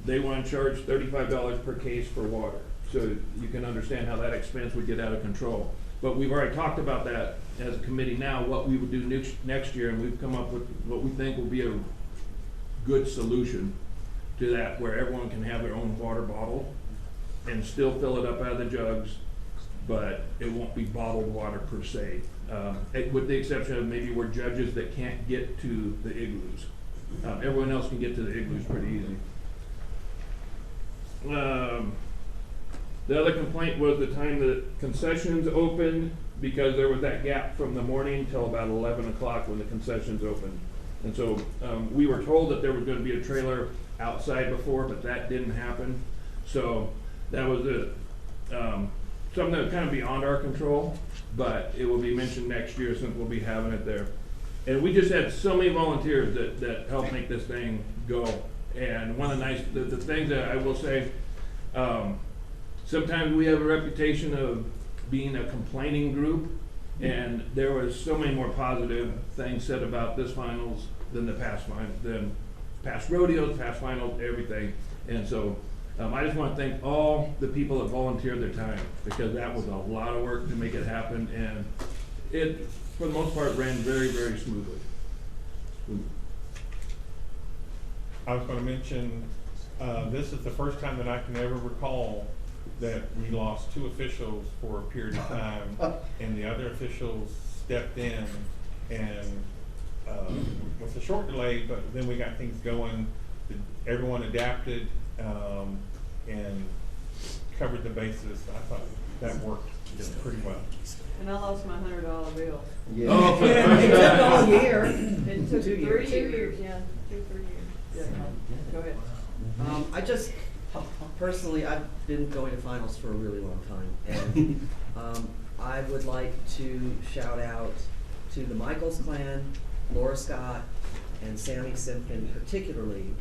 They want to charge $35 per case for water. So you can understand how that expense would get out of control. But we've already talked about that as a committee now, what we would do next year, and we've come up with what we think will be a good solution to that, where everyone can have their own water bottle and still fill it up out of the jugs, but it won't be bottled water per se. With the exception of maybe where judges that can't get to the igloos. Everyone else can get to the igloos pretty easy. The other complaint was the time that concessions opened, because there was that gap from the morning till about 11 o'clock when the concessions opened. And so we were told that there was going to be a trailer outside before, but that didn't happen. So that was something that was kind of beyond our control, but it will be mentioned next year since we'll be having it there. And we just had so many volunteers that helped make this thing go. And one of the things that I will say, sometimes we have a reputation of being a complaining group, and there was so many more positive things said about this finals than the past rodeos, past finals, everything. And so I just want to thank all the people that volunteered their time, because that was a lot of work to make it happen, and it, for the most part, ran very, very smoothly. I was going to mention, this is the first time that I can ever recall that we lost 2 officials for a period of time, and the other officials stepped in, and with a short delay, but then we got things going. Everyone adapted and covered the bases. I thought that worked pretty well. And I lost my $100 bill. Yeah. Oh, for the It first took a time. whole year. It took 2 3 years. years, yeah, 2-3 years. Yeah, go ahead. I just, personally, I've been going to finals for a really long time, and I would like to shout out to the Michaels clan, Laura Scott, and Sammy Simpkin particularly,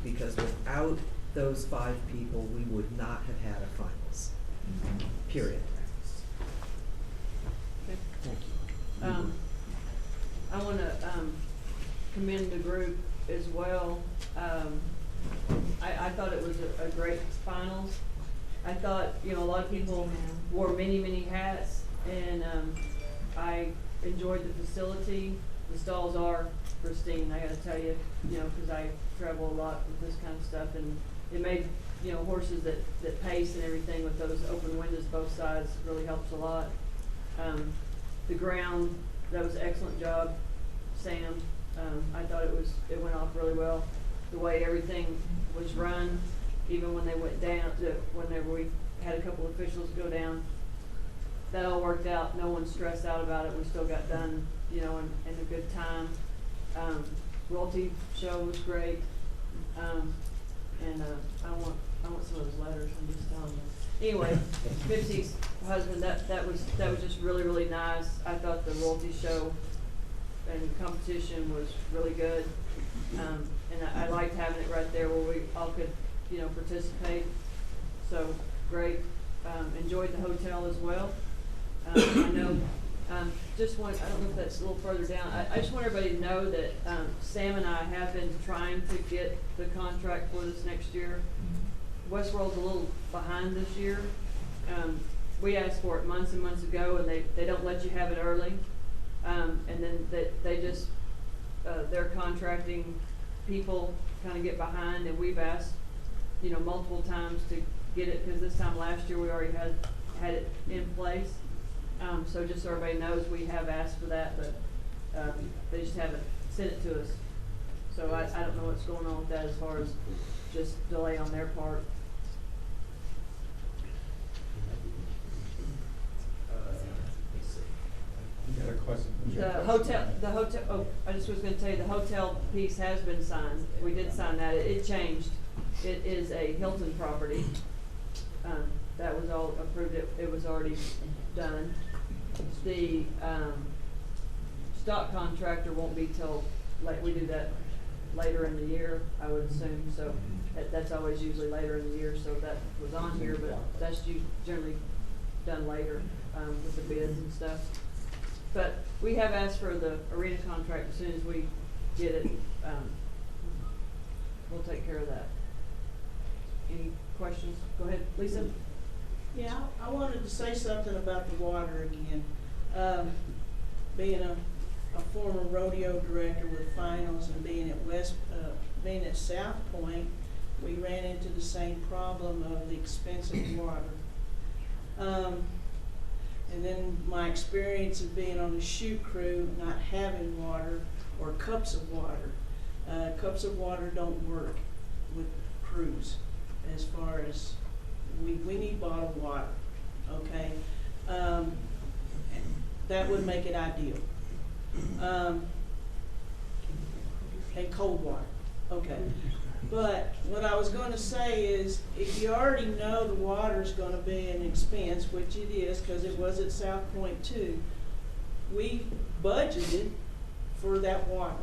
because without those 5 people, we would not have had a finals, period. Okay. I want to commend the group as well. I thought it was a great finals. I thought, you know, a lot of people wore many, many hats, and I enjoyed the facility. The stalls are pristine, I gotta tell you, you know, because I travel a lot with this kind of stuff, and it made, you know, horses that pace and everything with those open windows both sides really helps a lot. The ground, that was an excellent job, Sam. I thought it went off really well. The way everything was run, even when they went down, whenever we had a couple officials go down, that all worked out. No one stressed out about it. We still got done, you know, in a good time. Royalty show was great. And I want some of those letters, I'm just telling you. Anyway, Pipsy's husband, that was just really, really nice. I thought the royalty show and competition was really good. And I liked having it right there where we all could, you know, participate. So great. Enjoyed the hotel as well. I know, I don't know if that's a little further down. I just want everybody to know that Sam and I have been trying to get the contract for this next year. Westworld's a little behind this year. We asked for it months and months ago, and they don't let you have it early. And then they just, their contracting people kind of get behind, and we've asked, you know, multiple times to get it, because this time last year we already had it in place. So just so everybody knows, we have asked for that, but they just haven't sent it to us. So I don't know what's going on with that as far as just delay on their part. You got a question? The hotel, oh, I just was gonna tell you, the hotel piece has been signed. We did sign that. It changed. It is a Hilton property. That was all approved. It was already done. The stock contractor won't be till, like, we do that later in the year, I would assume. So that's always usually later in the year. So that was on here, but that's generally done later with the bids and stuff. But we have asked for the arena contract. As soon as we get it, we'll take care of that. Any questions? Go ahead, Lisa. Yeah, I wanted to say something about the water again. Being a former rodeo director with finals and being at South Point, we ran into the same problem of the expensive water. And then my experience of being on the shoot crew, not having water or cups of water. Cups of water don't work with crews as far as we need bottled water, okay? That would make it ideal. And cold water, okay. But what I was going to say is, if you already know the water's going to be an expense, which it is because it was at South Point too, we budgeted for that water.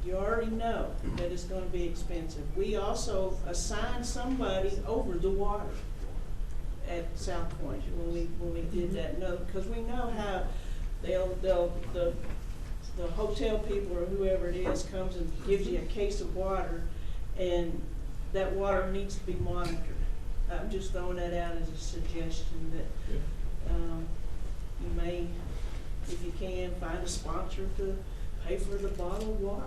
You already know that it's going to be expensive. We also assigned somebody over the water at South Point when we did that note, because we know how the hotel people or whoever it is comes and gives you a case of water, and that water needs to be monitored. I'm just throwing that out as a suggestion that you may, if you can, find a sponsor to pay for the bottled water.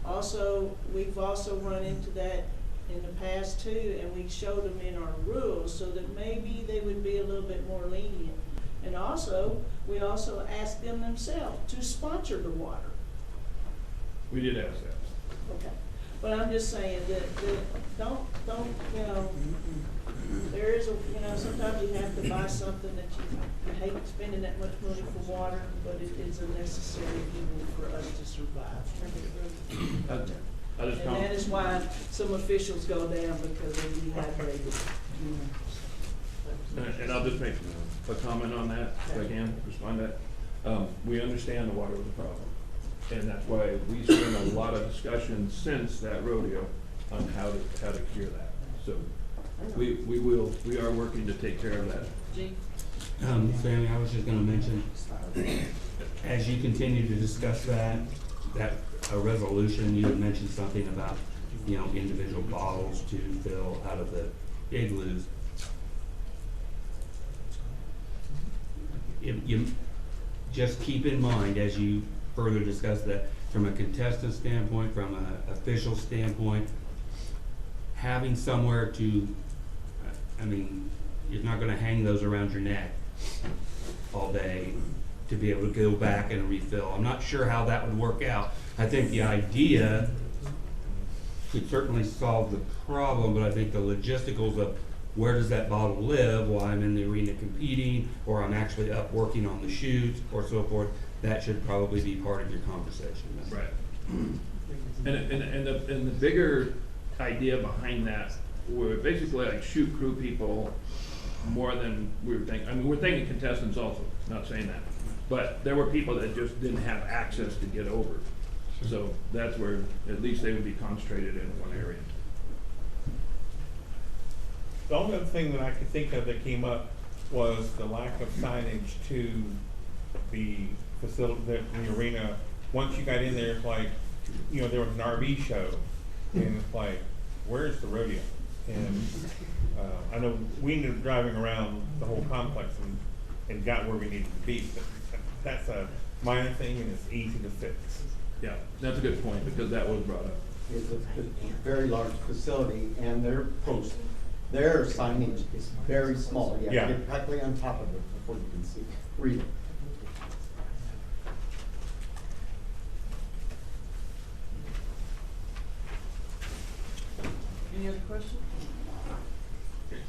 Also, we've also run into that in the past too, and we showed them in our rules so that maybe they would be a little bit more lenient. And also, we also asked them themselves to sponsor the water. We did ask that. Okay. But I'm just saying that don't, you know, there is sometimes you have to buy something that you hate spending that much money for water, but it is a necessary evil for us to survive. And that is why some officials go down, because they're dehydrated. And I'll just make a comment on that, if I can respond to that. We understand the water was a problem. And that's why we spent a lot of discussion since that rodeo on how to cure that. So we are working to take care of that. Sammy, I was just gonna mention, as you continue to discuss that a resolution, you had mentioned something about, you know, individual bottles to fill out of the igloos. You just keep in mind as you further discuss that, from a contestant standpoint, from an official standpoint, having somewhere to, I mean, you're not gonna hang those around your neck all day to be able to go back and refill. I'm not sure how that would work out. I think the idea could certainly solve the problem, but I think the logisticals of where does that bottle live while I'm in the arena competing, or I'm actually up working on the shoots, or so forth, that should probably be part of your conversation. Right. And the bigger idea behind that, were basically like shoot crew people more than we were thinking. I mean, we're thinking contestants also, not saying that. But there were people that just didn't have access to get over. So that's where at least they would be concentrated in one area. The only other thing that I could think of that came up was the lack of signage to the facility, the arena. Once you got in there, it's like, you know, there was an RV show, and it's like, where's the rodeo? And I know we ended up driving around the whole complex and got where we needed to be. But that's a minor thing, and it's easy to fix. Yeah, that's a good point, because that was brought up. It's a very large facility, and their signage is very small. You have to get practically on top of it before you can see, read it. Any other questions?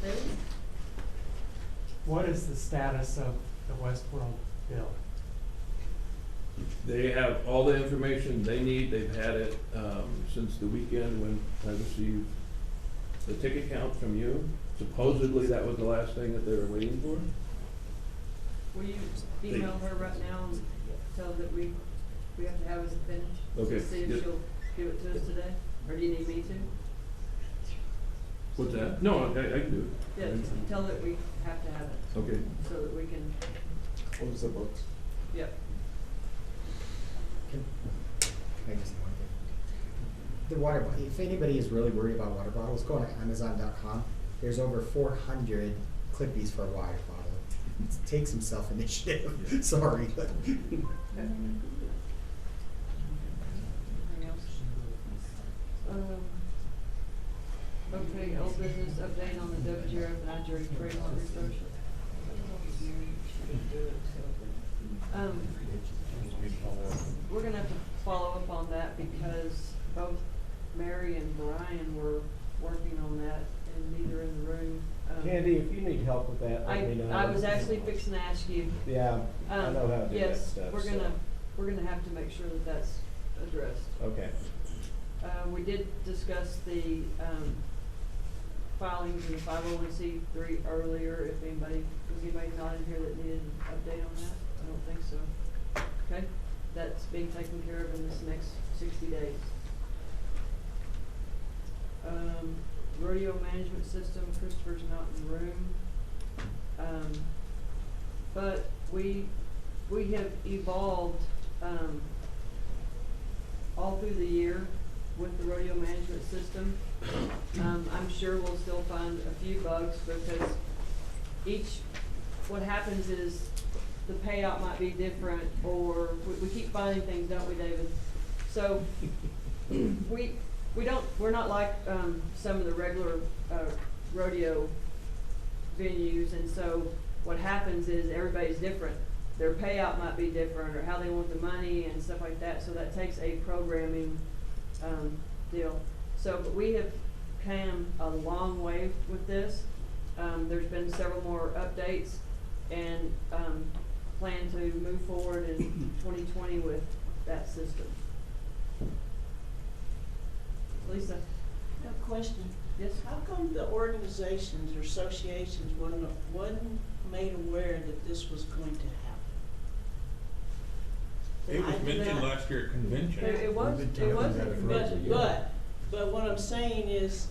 David? What is the status of the Westworld bill? They have all the information they need. They've had it since the weekend when I received the ticket count from you. Supposedly that was the last thing that they were waiting for. Will you email her right now and tell her that we have to have it finished? Okay. See if Yep. she'll give it to us today, or do you need me to? What's that? No, I can do it. Yeah, just tell her that we have to have it. Okay. So that we can, Close the books. yep. Can I just say one thing? The water bottle, if anybody is really worried about water bottles, go on Amazon.com. There's over 400 Clippies for a water bottle. Take some self-initiative. Sorry. But Anything else? Okay, old business update on the WGRF and Nigeria trademark research. We're gonna have to follow up on that because both Mary and Brian were working on that and neither in the room. Candy, if you need help with that, let me know. I was actually fixing to ask you. Yeah, I know how to do that stuff. Yes, we're gonna have to make sure that that's addressed. Okay. We did discuss the, filings in the 501c3 earlier, if anybody, was anybody not in here that needed an update on that? I don't think so. Okay, that's being taken care of in this next 60 days. Rodeo management system, Christopher's not in the room. But we have evolved, all through the year with the rodeo management system. I'm sure we'll still find a few bugs because what happens is the payout might be different, or we keep finding things, don't we, David? So we're not like some of the regular rodeo venues, and so what happens is everybody's different. Their payout might be different, or how they want the money and stuff like that, so that takes a programming deal. So, but we have come a long way with this. There's been several more updates, and plan to move forward in 2020 with that system. Lisa? I have a question. Yes? How come the organizations or associations wasn't made aware that this was going to happen? It was I did mentioned not- last year at convention. It was at convention. But what I'm saying is,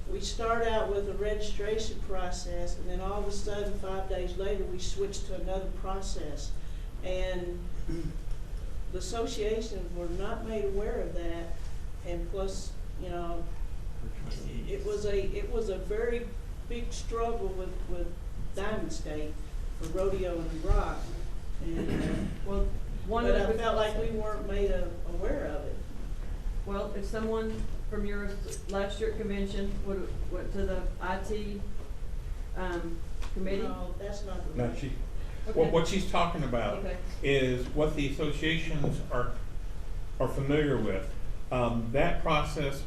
we start out with a registration process, and then all of a sudden, 5 days later, we switch to another process. And the associations were not made aware of that, and plus, you know, it was a very big struggle with Diamond State for rodeo and rock, and, Well, one but of I the. felt like we weren't made aware of it. Well, if someone from your last year convention went to the IT, committee. No, that's not the. No, right. Okay. what she's talking about Okay. is what the associations are familiar with. That process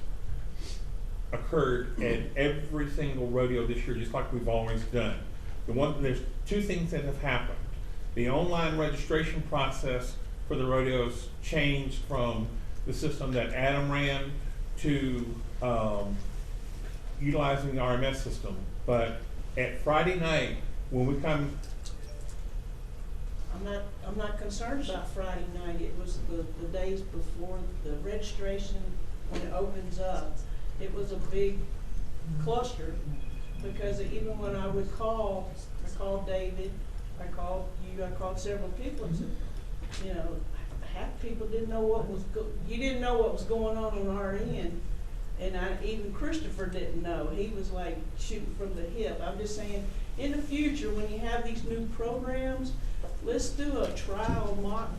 occurred at every single rodeo this year, just like we've always done. There's two things that have happened. The online registration process for the rodeos changed from the system that Adam ran to utilizing the RMS system. But at Friday night, when we come, I'm not concerned about Friday night. It was the days before the registration, when it opens up. It was a big cluster, because even when I would call, I called David, I called you, I called several people, and said, you know, half people didn't know you didn't know what was going on our end. And even Christopher didn't know. He was like shooting from the hip. I'm just saying, in the future, when you have these new programs, let's do a trial mock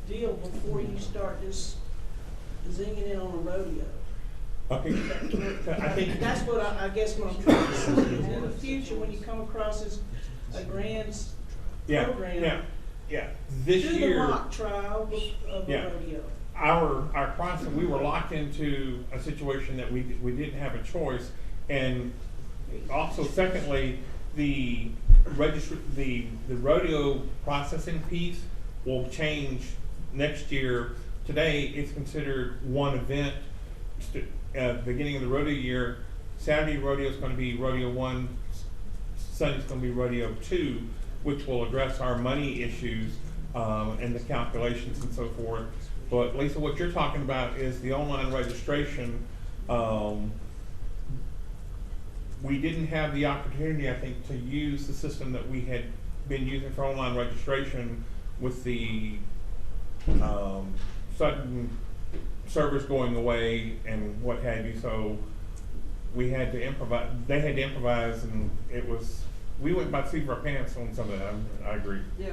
deal before you start just zinging in on a rodeo. okay, I think That's what I guess what I'm trying to say is, in the future, when you come across a grand program, this do year. the mock trial of a Yeah. rodeo. Our process, we were locked into a situation that we didn't have a choice, and also secondly, the rodeo processing piece will change next year. Today, it's considered one event. Beginning of the rodeo year, Saturday rodeo is going to be rodeo 1, Sunday's going to be rodeo 2, which will address our money issues and the calculations and so forth. But Lisa, what you're talking about is the online registration. We didn't have the opportunity, I think, to use the system that we had been using for online registration with the sudden servers going away and what have you. So we had to improvise. They had to improvise, and we went by the seat of our pants on some of that. I agree. Yeah,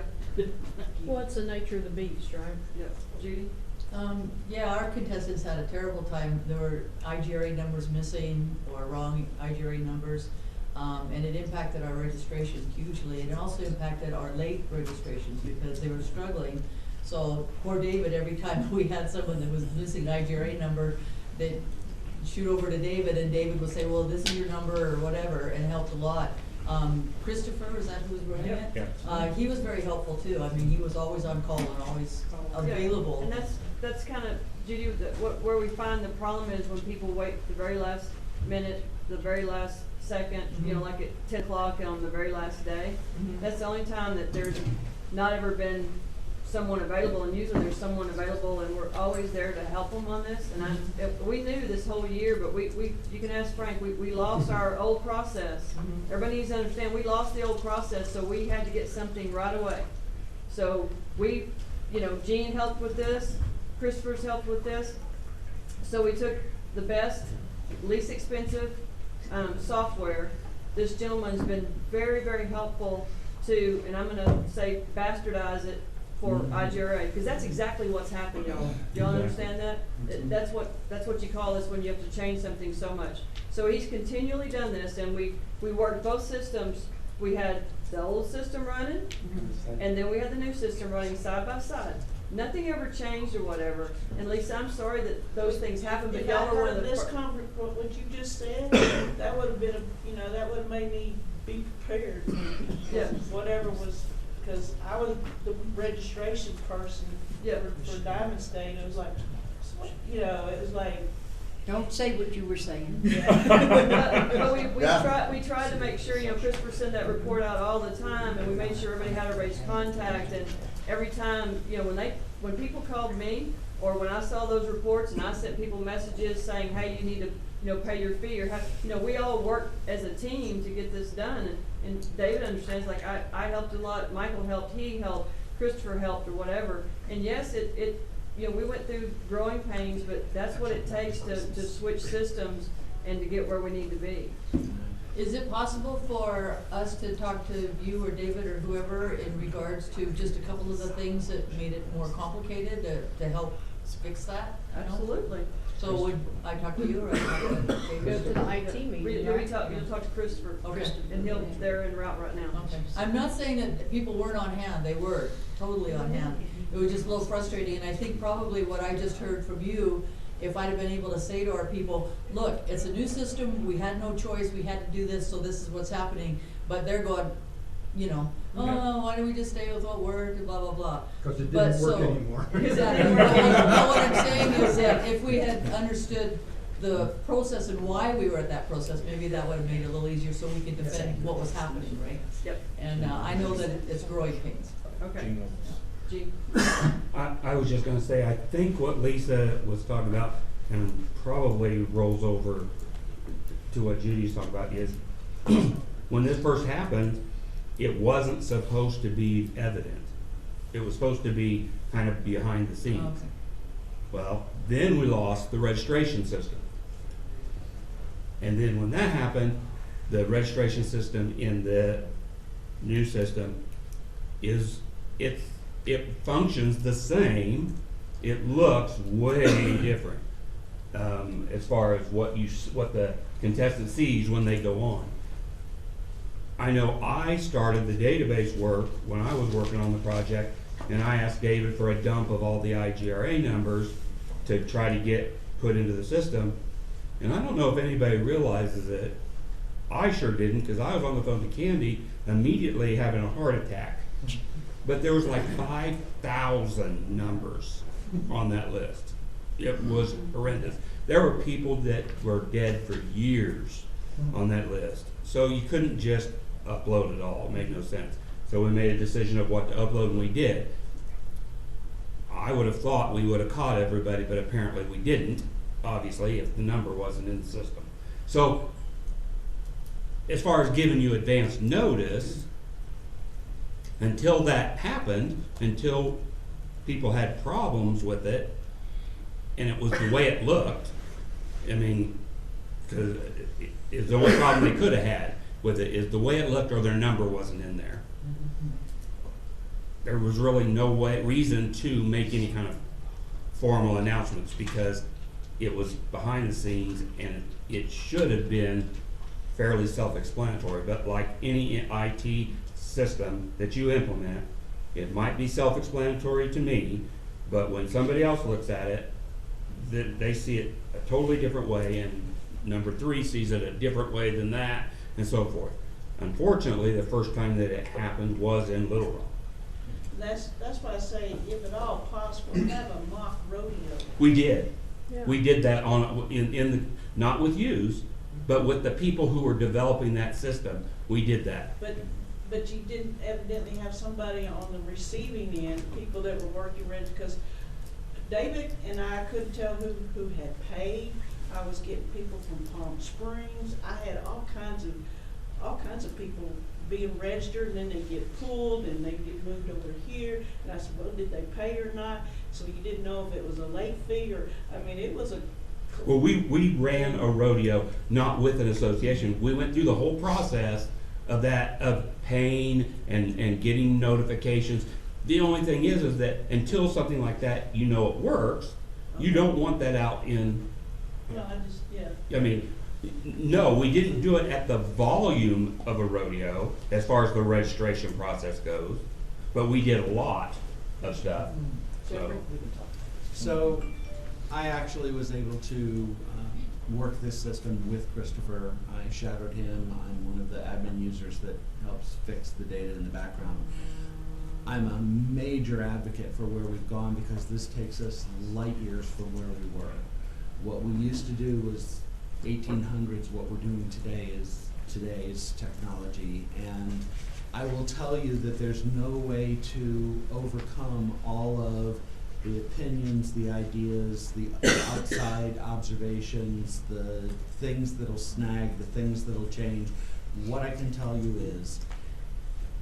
Well, it's the nature of the beast, right? yeah. Judy? Yeah, our contestants had a terrible time. There were IGRA numbers missing or wrong IGRA numbers, and it impacted our registration hugely. It also impacted our late registrations because they were struggling. So poor David, every time we had someone that was missing an IGRA number, they'd shoot over to David, and David would say, well, this is your number or whatever, and it helped a lot. Christopher, is that who was running it? Yeah. He was very helpful too. I mean, he was always on call and always available. Yeah, and that's kind of, Judy, where we find the problem is when people wait the very last minute, the very last second, you know, like at 10 o'clock on the very last day. That's the only time that there's not ever been someone available, and usually there's someone available, and we're always there to help them on this. And we knew this whole year, but you can ask Frank, we lost our old process. Everybody needs to understand, we lost the old process, so we had to get something right away. So Gene helped with this, Christopher's helped with this. So we took the best, least expensive software. This gentleman's been very, very helpful to, and I'm gonna say bastardize it for IGRA, because that's exactly what's happened, y'all. Do y'all understand that? That's what you call this when you have to change something so much. So he's continually done this, and we worked both systems. We had the old system running, and then we had the new system running side by side. Nothing ever changed or whatever. And Lisa, I'm sorry that those things happened, but If y'all I were one of heard the this conference, what you just said, that would have been, that would have made me be prepared. Yeah. Whatever was, because I was the registration person Yeah. for Diamond State. It was like, it was like. Don't say what you were saying. But we tried to make sure, Christopher sent that report out all the time, and we made sure everybody had everybody's contact, and every time, when people called me, or when I saw those reports and I sent people messages saying, hey, you need to, pay your fee, or we all worked as a team to get this done, and David understands, like, I helped a lot, Michael helped, he helped, Christopher helped, or whatever, and yes, you know, we went through growing pains, but that's what it takes to switch systems and to get where we need to be. Is it possible for us to talk to you or David or whoever in regards to just a couple of the things that made it more complicated to help fix that? You know? Absolutely. So would I talk to you or I talk to David? Go to the IT meeting, You'll right? talk to Christopher, Okay. and they're en route right now. Okay. I'm not saying that people weren't on hand, they were totally on hand. It was just a little frustrating, and I think probably what I just heard from you, if I'd have been able to say to our people, look, it's a new system, we had no choice, we had to do this, so this is what's happening, but they're going, you know, oh, why don't we just stay with what worked, and blah, blah, blah. Cause it But didn't work so- anymore. Exactly. But what I'm saying is that if we had understood the process and why we were at that process, maybe that would have made it a little easier so we could defend what was happening, right? Yep. And I know that it's growing pains. Okay. Gene? I was just gonna say, I think what Lisa was talking about, and probably rolls over to what Judy's talking about, is when this first happened, it wasn't supposed to be evident. It was supposed to be kind of behind the scenes. Okay. Well, then we lost the registration system. And then when that happened, the registration system in the new system it functions the same. It looks way different as far as what the contestant sees when they go on. I know I started the database work when I was working on the project, and I asked David for a dump of all the IGRA numbers to try to get put into the system. And I don't know if anybody realizes it. I sure didn't, because I was on the phone to Candy immediately having a heart attack. But there was like 5,000 numbers on that list. It was horrendous. There were people that were dead for years on that list. So you couldn't just upload it all. It made no sense. So we made a decision of what to upload, and we did. I would have thought we would have caught everybody, but apparently we didn't, obviously, if the number wasn't in the system. So as far as giving you advance notice, until that happened, until people had problems with it, and it was the way it looked, I mean, because it's the only problem they could have had with it is the way it looked or their number wasn't in there. There was really no reason to make any kind of formal announcements because it was behind the scenes and it should have been fairly self-explanatory. But like any IT system that you implement, it might be self-explanatory to me, but when somebody else looks at it, they see it a totally different way, and number 3 sees it a different way than that, and so forth. Unfortunately, the first time that it happened was in Little Rock. That's why I say, if at all possible, have a mock rodeo. We did. Yeah. We did that in the, not with yous, but with the people who were developing that system. We did that. But you didn't evidently have somebody on the receiving end, people that were working rent, because David and I couldn't tell who had paid. I was getting people from Palm Springs. I had all kinds of people being registered, and then they get pulled and they get moved over here. And I said, well, did they pay or not? So you didn't know if it was a late fee or, I mean, it was a. Well, we ran a rodeo, not with an association. We went through the whole process of that, of paying and getting notifications. The only thing is that until something like that, you know it works, you don't want that out in. No, I just, yeah. I mean, no, we didn't do it at the volume of a rodeo as far as the registration process goes, but we did a lot of stuff. So I actually was able to work this system with Christopher. I shadowed him. I'm one of the admin users that helps fix the data in the background. I'm a major advocate for where we've gone because this takes us light years from where we were. What we used to do was 1800s. What we're doing today is today's technology. And I will tell you that there's no way to overcome all of the opinions, the ideas, the outside observations, the things that'll snag, the things that'll change. What I can tell you is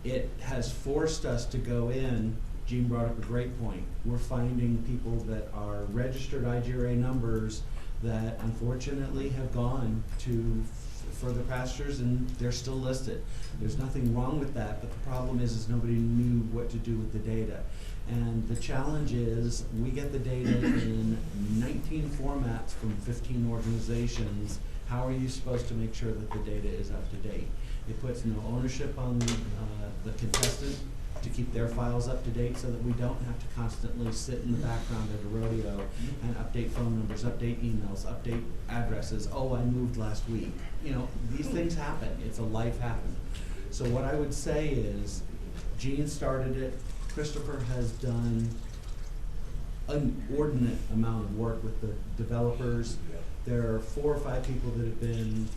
it has forced us to go in Gene brought up a great point. We're finding people that are registered IGRA numbers that unfortunately have gone to further pastures and they're still listed. There's nothing wrong with that, but the problem is nobody knew what to do with the data. And the challenge is we get the data in 19 formats from 15 organizations. How are you supposed to make sure that the data is up to date? It puts no ownership on the contestant to keep their files up to date so that we don't have to constantly sit in the background at a rodeo and update phone numbers, update emails, update addresses. Oh, I moved last week. You know, these things happen. It's a life happen. So what I would say is, Gene started it. Christopher has done an inordinate amount of work with the developers. There are 4 or 5 people that have been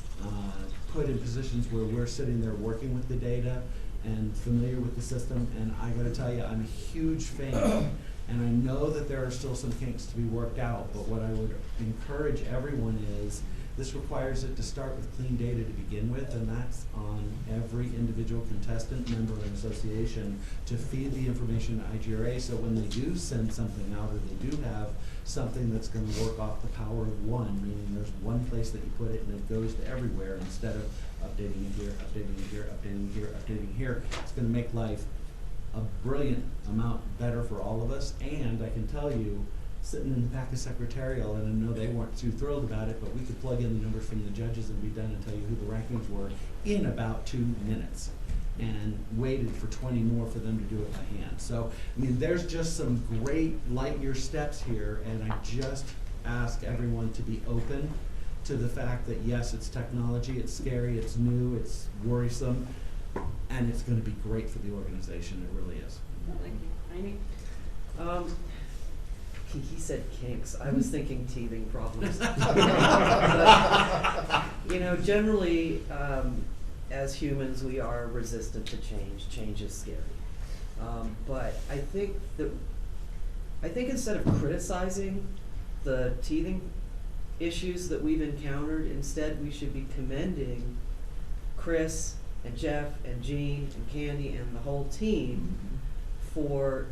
put in positions where we're sitting there working with the data and familiar with the system, and I gotta tell you, I'm a huge fan. And I know that there are still some kinks to be worked out, but what I would encourage everyone is, this requires it to start with clean data to begin with, and that's on every individual contestant, member, and association to feed the information to IGRA, so when they do send something out, or they do have something that's gonna work off the power of one, meaning there's one place that you put it and it goes to everywhere instead of updating it here, updating it here, updating it here, updating here. It's gonna make life a brilliant amount better for all of us, and I can tell you, sitting in the back of secretarial, and I know they weren't too thrilled about it, but we could plug in the numbers from the judges and be done and tell you who the rankings were in about 2 minutes, and waited for 20 more for them to do it by hand. So, I mean, there's just some great light year steps here, and I just ask everyone to be open to the fact that yes, it's technology, it's scary, it's new, it's worrisome, and it's gonna be great for the organization, it really is. Thank you. Amy? He said kinks. I was thinking teething problems. You know, generally, as humans, we are resistant to change. Change is scary. But I think instead of criticizing the teething issues that we've encountered, instead we should be commending Chris and Jeff and Gene and Candy and the whole team for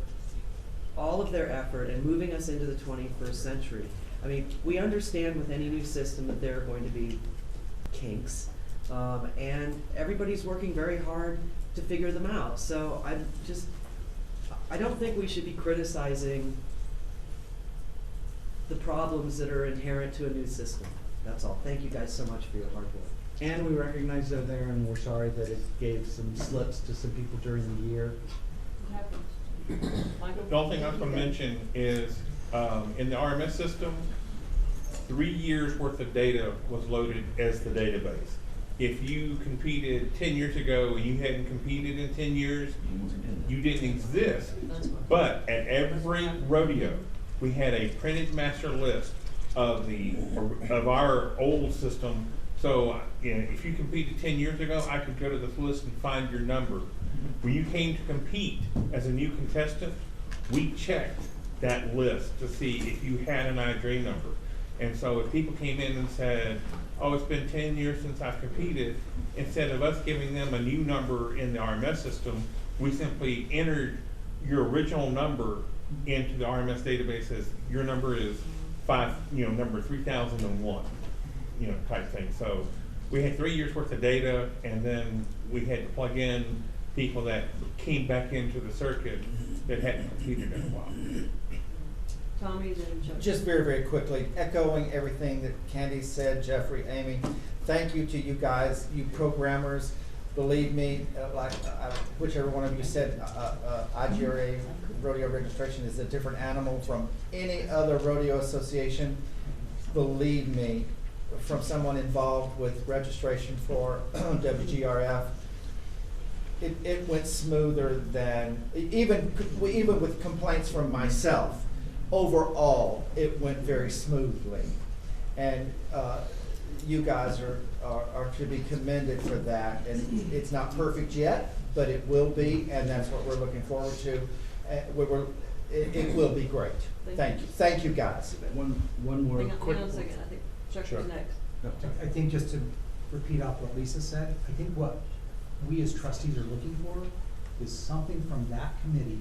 all of their effort and moving us into the 21st century. I mean, we understand with any new system that there are going to be kinks, and everybody's working very hard to figure them out. So I don't think we should be criticizing the problems that are inherent to a new system. That's all. Thank you guys so much for your hard work. And we recognize they're there, and we're sorry that it gave some slips to some people during the year. What happens? Michael? The only thing I was gonna mention is, in the RMS system, 3 years worth of data was loaded as the database. If you competed 10 years ago and you hadn't competed in 10 years, you didn't exist. But at every rodeo, we had a printed master list of our old system. So if you competed 10 years ago, I could go to this list and find your number. When you came to compete as a new contestant, we checked that list to see if you had an IGRA number. And so if people came in and said, oh, it's been 10 years since I've competed, instead of us giving them a new number in the RMS system, we simply entered your original number into the RMS database as your number is number 3001, type thing. So we had 3 years worth of data, and then we had to plug in people that came back into the circuit that hadn't competed in a while. Tommy, then Chuck. Just very, very quickly, echoing everything that Candy said, Jeffrey, Amy, thank you to you guys, you programmers. Believe me, whichever one of you said, IGRA rodeo registration is a different animal from any other rodeo association. Believe me, from someone involved with registration for WGRF, it went smoother than, even with complaints from myself. Overall, it went very smoothly. And you guys are to be commended for that. And it's not perfect yet, but it will be, and that's what we're looking forward to. It will be great. Thank you. Thank you, guys. One more quick. Hang on a second. I think Chuck is next. I think just to repeat off what Lisa said, I think what we as trustees are looking for is something from that committee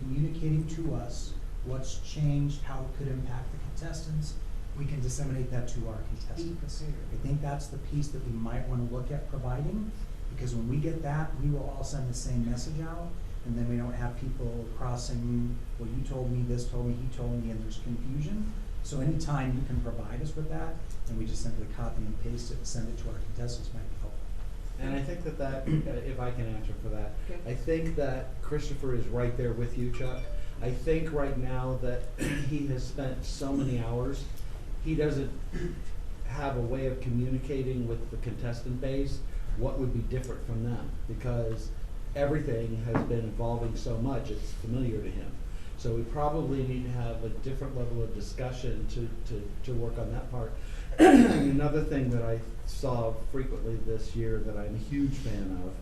communicating to us what's changed, how it could impact the contestants. We can disseminate that to our contestants. I think that's the piece that we might want to look at providing, because when we get that, we will all send the same message out, and then we don't have people crossing, well, you told me, this told me, he told me, and there's confusion. So anytime you can provide us with that, and we just simply copy and paste it and send it to our contestants might be helpful. And I think that, if I can answer for that, I think that Christopher is right there with you, Chuck. I think right now that he has spent so many hours, he doesn't have a way of communicating with the contestant base what would be different from them, because everything has been evolving so much, it's familiar to him. So we probably need to have a different level of discussion to work on that part. Another thing that I saw frequently this year that I'm a huge fan of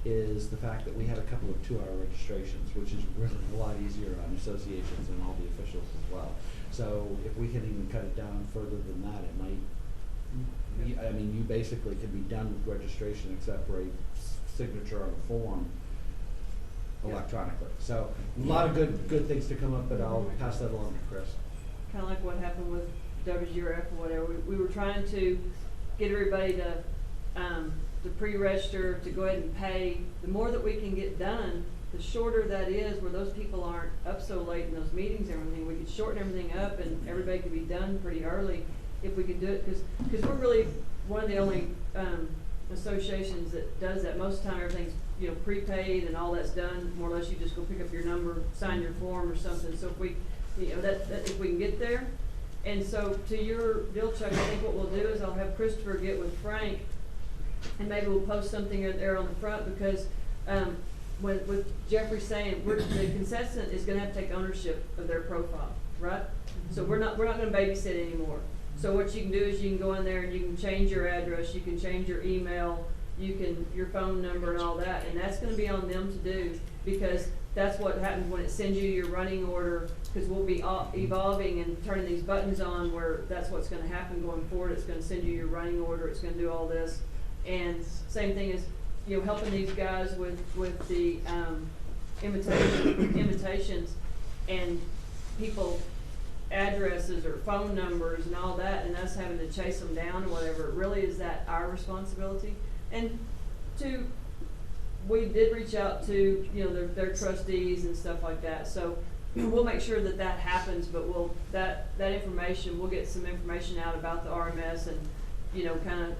is the fact that we had a couple of 2-hour registrations, which is really a lot easier on associations and all the officials as well. So if we can even cut it down further than that, it might, I mean, you basically can be done with registration except for a signature on a form electronically. So a lot of good things to come up, but I'll pass that along to Chris. Kind of like what happened with WGRF or whatever. We were trying to get everybody to pre-register, to go ahead and pay. The more that we can get done, the shorter that is, where those people aren't up so late in those meetings and everything. We could shorten everything up and everybody could be done pretty early if we could do it, because we're really one of the only associations that does that. Most of the time everything's, you know, prepaid and all that's done. More or less you just go pick up your number, sign your form or something. So if we, you know, that if we can get there. And so to your deal, Chuck, I think what we'll do is I'll have Christopher get with Frank, and maybe we'll post something there on the front, because with Jeffrey saying the contestant is going to have to take ownership of their profile, right? So we're not going to babysit anymore. So what you can do is you can go in there and you can change your address, you can change your email, your phone number and all that, and that's going to be on them to do, because that's what happens when it sends you your running order, because we'll be evolving and turning these buttons on where that's what's going to happen going forward. It's going to send you your running order, it's going to do all this. And same thing is, you know, helping these guys with the invitations and people addresses or phone numbers and all that, and us having to chase them down or whatever. Really, is that our responsibility? And we did reach out to, you know, their trustees and stuff like that. So we'll make sure that happens, but that information, we'll get some information out about the RMS and, you know, kind of,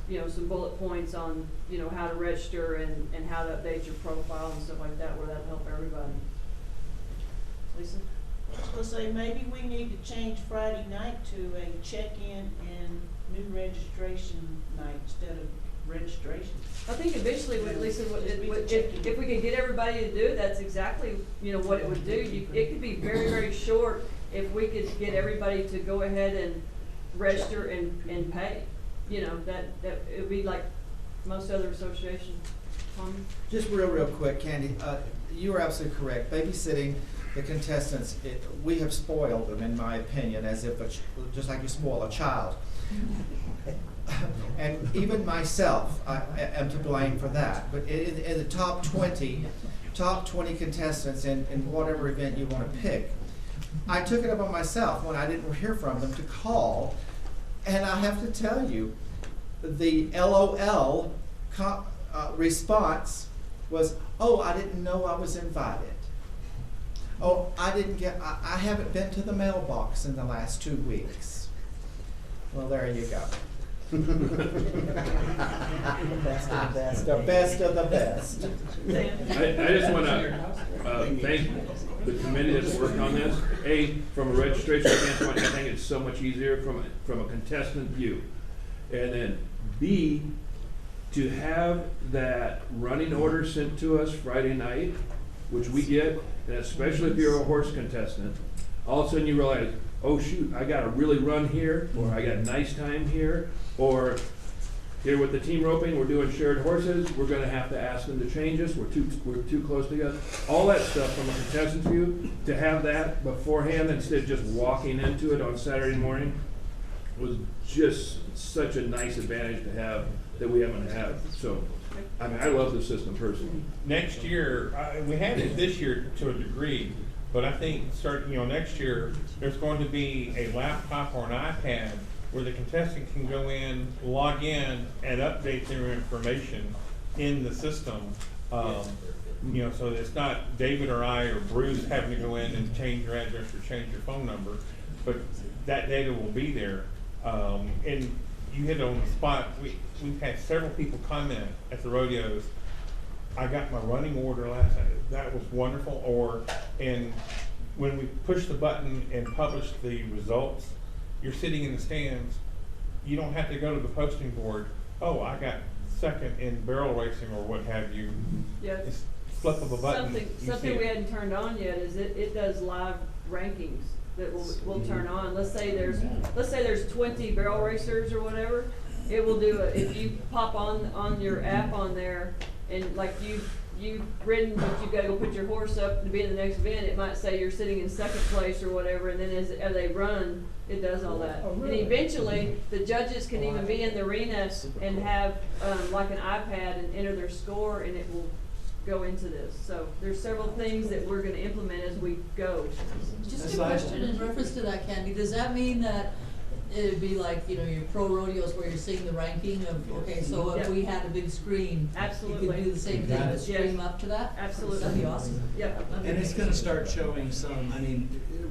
you know, some bullet points on, you know, how to register and how to update your profile and stuff like that, where that'll help everybody. Lisa? I was gonna say, maybe we need to change Friday night to a check-in and new registration night instead of registration. I think eventually, Lisa, if we could get everybody to do it, that's exactly, you know, what it would do. It could be very, very short if we could get everybody to go ahead and register and pay. You know, that it would be like most other associations. Just real quick, Candy, you are absolutely correct. Babysitting the contestants, we have spoiled them, in my opinion, as if just like you spoil a child. And even myself, I am to blame for that. But in the top 20 contestants in whatever event you want to pick, I took it upon myself when I didn't hear from them to call. And I have to tell you, the LOL response was, "Oh, I didn't know I was invited. Oh, I haven't been to the mailbox in the last 2 weeks." Well, there you go. The best of the best. I just want to thank the committee that's worked on this. From a registration standpoint, I think it's so much easier from a contestant view. And then B, to have that running order sent to us Friday night, which we get, and especially if you're a horse contestant, all of a sudden you realize, oh shoot, I got to really run here, or I got nice time here, or here with the team roping, we're doing shared horses, we're going to have to ask them to change us, we're too close together. All that stuff from a contestant's view, to have that beforehand instead of just walking into it on Saturday morning, was just such a nice advantage to have that we haven't had. So, I mean, I love the system personally. Next year, we had it this year to a degree, But I think starting, next year, there's going to be a laptop or an iPad where the contestant can go in, log in, and update their information in the system. So it's not David or I or Bruce having to go in and change your address or change your phone number, but that data will be there. And you hit it on the spot. We've had several people comment at the rodeos, I got my running order last night. That was wonderful. And when we push the button and publish the results, you're sitting in the stands. You don't have to go to the posting board. Oh, I got second in barrel racing or what have you. Yeah. It's flip of a button. Something we hadn't turned on yet is it does live rankings that we'll turn on. Let's say there's 20 barrel racers or whatever. It will do it if you pop on your app on there and like you've ridden, but you've got to go put your horse up to be in the next event. It might say you're sitting in second place or whatever, and then as they run, it does all that. Oh, really? And eventually, the judges can even be in the arena and have like an iPad and enter their score, and it will go into this. So there's several things that we're going to implement as we go. Just a question in reference to that, Candy. Does that mean that it'd be like, your pro rodeos where you're seeing the ranking of, okay, so if we had a big screen, absolutely, you could do the same thing, but stream yes. up to that? Absolutely. That'd be awesome. Yep. And it's gonna start showing some,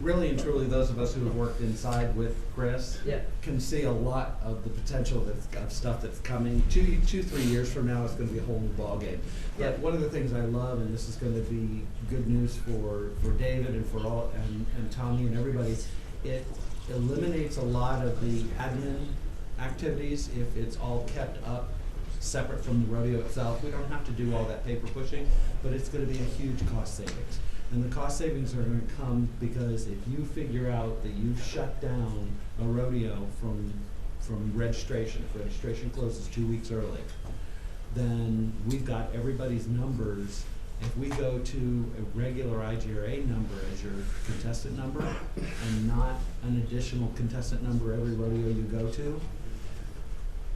really and truly, those of us who have worked inside with Chris can see a lot of the potential of stuff that's coming. 2-3 years from now, it's gonna be a whole new ballgame. But one of the things I love, and this is gonna be good news for David and for all, and Tommy and everybody, it eliminates a lot of the admin activities if it's all kept up separate from the rodeo itself. We don't have to do all that paper pushing, but it's going to be a huge cost savings. And the cost savings are going to come because if you figure out that you've shut down a rodeo from registration, if registration closes 2 weeks early, then we've got everybody's numbers. If we go to a regular IGRA number as your contestant number and not an additional contestant number every rodeo you go to,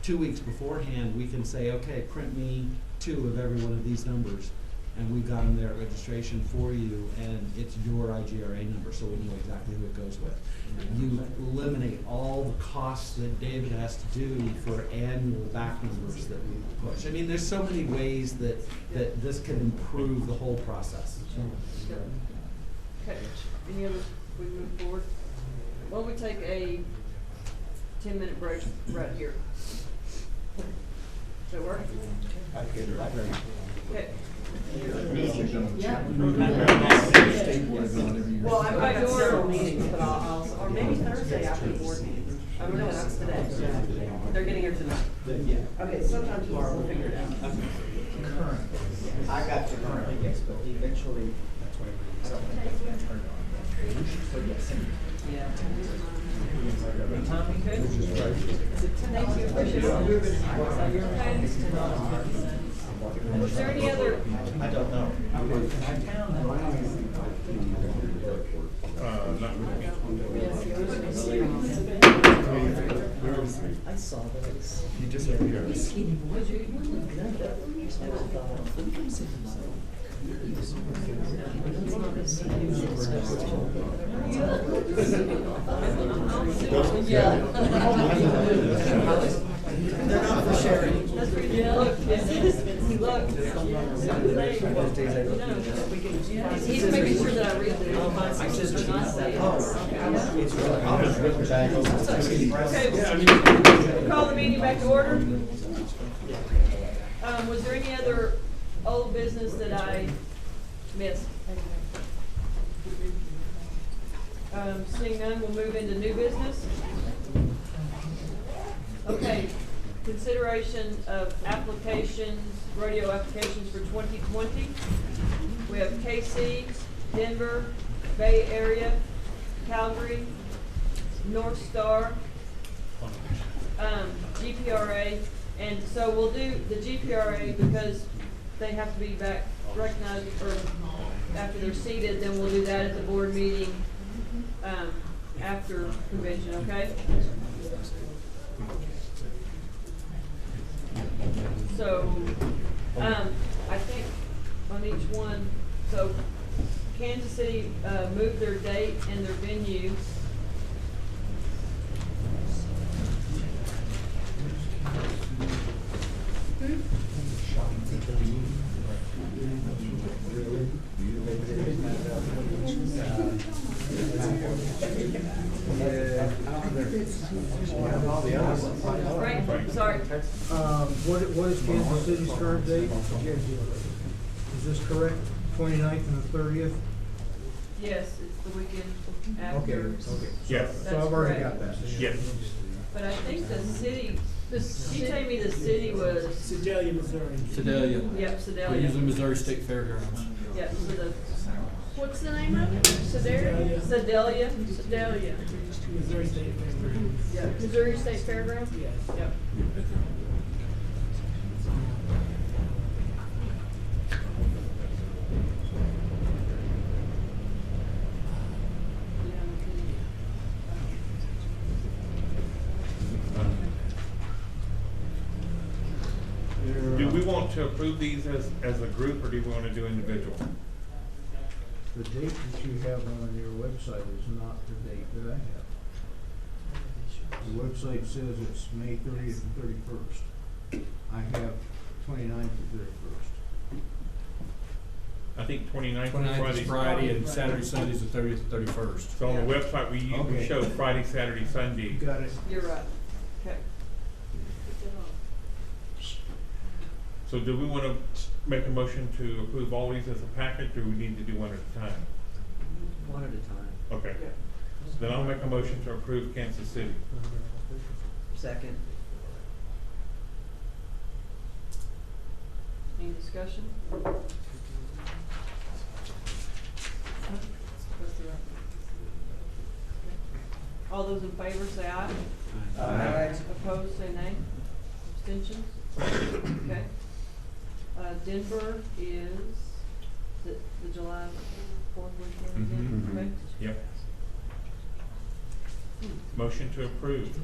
2 weeks beforehand we can say, okay, print me 2 of every one of these numbers, and we've got them there at registration for you, and it's your IGRA number, so we know exactly who it goes with. You eliminate all the costs that David has to do for annual back numbers that we push. There's so many ways that this can improve the whole process. Okay. Any other? We move forward. Why don't we take a 10-minute break right here? Does that work? Okay. Yeah. Well, I've got several meetings, but or maybe Thursday after the board meeting. I don't know, that's today. They're getting here tonight. Okay, sometime tomorrow, we'll figure it out. Current. I got the current, yes, but eventually, I don't think that's gonna turn on. So yes. Yeah. Tommy, good? Thank you. Appreciate it. Was there any other? I don't know. Not I saw those. You just have here. You skinny boys, you're looking They're not for sharing. That's pretty good. Look, he's making sure that I read the constitution. It's really, I was written back. Okay, call the meeting back to order. Was there any other old business that I missed? Seeing none, we'll move into new business. Okay, consideration of applications, rodeo applications for 2020. We have KC, Denver, Bay Area, Calgary, North Star, GPRA, and so we'll do the GPRA because they have to be back recognized or after they're seated, then we'll do that at the board meeting after convention, okay? So, I think on each one, so Kansas City, moved their date and their venue. Frank, sorry. What is Kansas City's current date? Is this correct? 29th and the 30th? Yes, it's the weekend Okay, after. okay. Yes. So I've already got that. Yes. But I think the city, she told me the city was, Sedalia, Missouri. Sedalia. yep, We're Sedalia. using Missouri State Fairgrounds. Yep, so the, What's the name of it? Sedalia. Sedalia. Sedalia. Missouri State Fairgrounds. Yep. Missouri State Fairgrounds? Yes. Yep. Do we want to approve these as a group, or do we want to do individual? The date that you have on your website is not the date that I have. The website says it's May 30th and 31st. I have 29th and 31st. I think 29th is 29th Friday. is Friday and Saturday, Sunday's the 30th and 31st. So on the website, we Okay. show Friday, Saturday, Sunday. Got it. You're right. Okay. So do we want to make a motion to approve all these as a package, or we need to do one at a time? One at a time. Okay. Then I'll make a motion to approve Kansas City. Second. Any discussion? All those in favor say aye. Aye. Opposed, say nay. Abstentions? Okay. Denver is the July 4th weekend again, Mhm. correct? Yep. Motion to approve.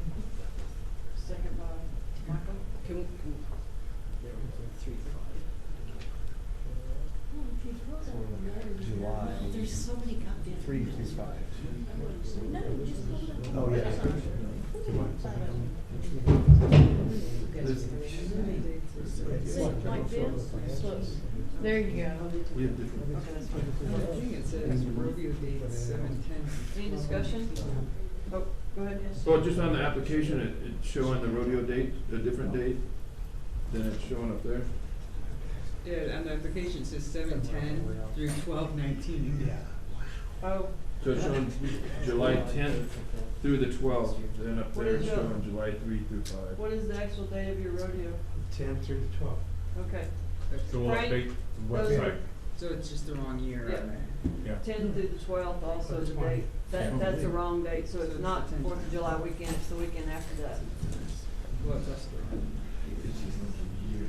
Second by Michael. July. There's so many goddamn. 325. No, just hold on. Oh, yeah. Like this? Look, there you go. We have different. Okay, that's fine. It says rodeo date 7/10. Any discussion? Oh, go ahead. Well, just on the application, it's showing the rodeo date, a different date than it's showing up there. Yeah, on the application it says 7/10 through 12/19. Oh, So it's showing July 10th through the 12th, then up What there is it's your- showing July 3 through 5. what is the actual date of your rodeo? 10 through the 12. Okay. So we'll Frank, update the those website. are- So it's just the wrong year Yeah. on there. Yeah. 10 through the 12th also the date. That's the wrong date, so it's not 4th of July weekend, it's the weekend after that. Well, that's the wrong.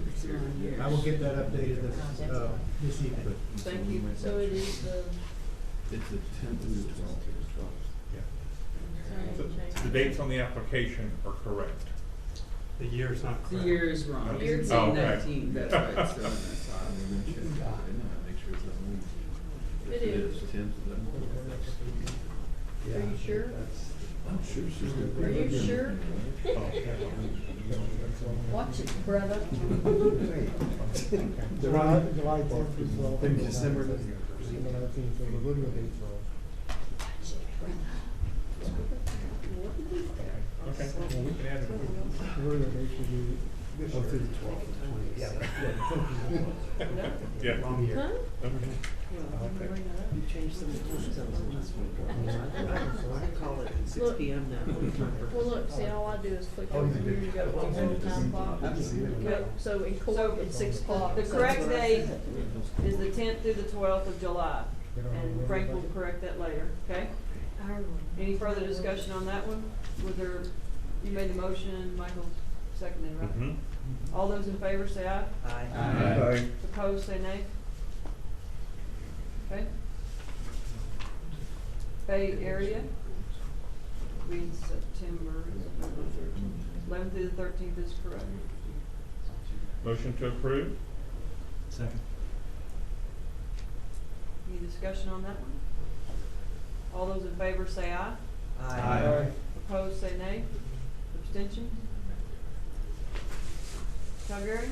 It's the wrong year. I will get that updated this evening. Thank you. So it is the, It's the 10th through the 12th. So the dates on the application are correct. The year's not The correct. year is wrong. The year It's is wrong. 19, that's why it's still on the top. it is. Are you sure? I'm sure she's gonna. Are you sure? Oh. Watch it, brother. July 10th through 12. Maybe December. December 19th, so the rodeo date's wrong. Okay, well, we can add it. The rodeo date should be this year. through the 12th and 20th. Yeah. Wrong year. Huh? Okay. You changed some of the time zones on this one. I call it 6 p.m. now. Well, look, see, all I do is click Oh, over you here, did. you go Oh, to the time clock. Okay. So in So court, it's 6 o'clock. The so- correct date is the 10th through the 12th of July, and Frank will correct that later, okay? Any further discussion on that one? Was there, you made the motion, Michael seconded, right? Mhm. All those in favor say aye. Aye. Aye. Opposed, say nay. Okay? Bay Area, means September 11th through the 13th is correct. Motion to approve? Second. Any discussion on that one? All those in favor say aye. Aye. Opposed, say nay. Abstention? Calgary?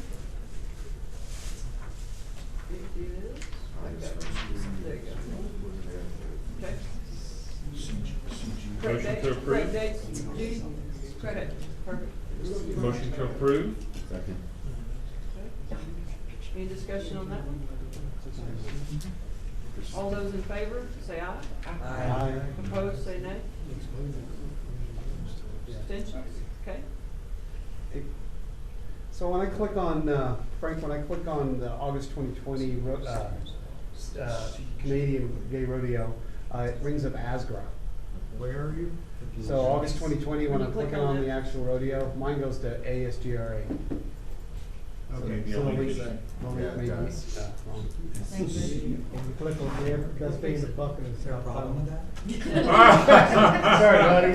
It is, there you go. Okay. Correct Motion date- to approve. Correct dates, Judy? Correct, perfect. Motion to approve. Second. Okay. Any discussion on that one? All those in favor, say aye. Aye. Opposed, say nay. Abstentions? Okay. So when I click on, Frank, when I click on the August 2020 Canadian Gay Rodeo, it brings up ASGRA. Where are you? So August 2020, when When you I'm click clicking on on that- the actual rodeo, mine goes to ASGRA. Okay. So the link Yeah, may it be does. wrong. And you click on there, best thing in the bucket is. Is there a problem with Sorry,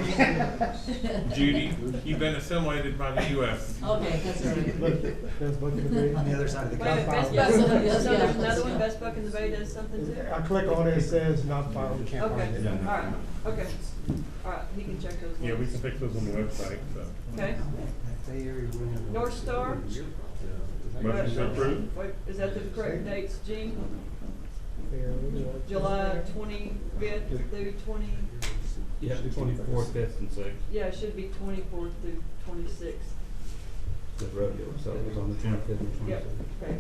Judy, you've been assimilated by the US. Okay, that's all right. Best buck in the bay. On the other side of the Wait a minute, Best Yeah, Buck, so- so yes, there's yeah. another one, Best Buck in the Bay does something too? I click on it, it says not found. Can't Okay, find it. alright, okay, alright, he can check those Yeah, we links. can fix those on the website, so. Okay, Bay Area Rodeo. North Star? Motion to approve. Wait, is that the correct dates, Gene? There, July 25th through 20, Yeah, the 24th, 5th, and 6th, yeah, it should be 24th through 26th. the rodeo, so it was on the 25th and 26th. Yep, okay.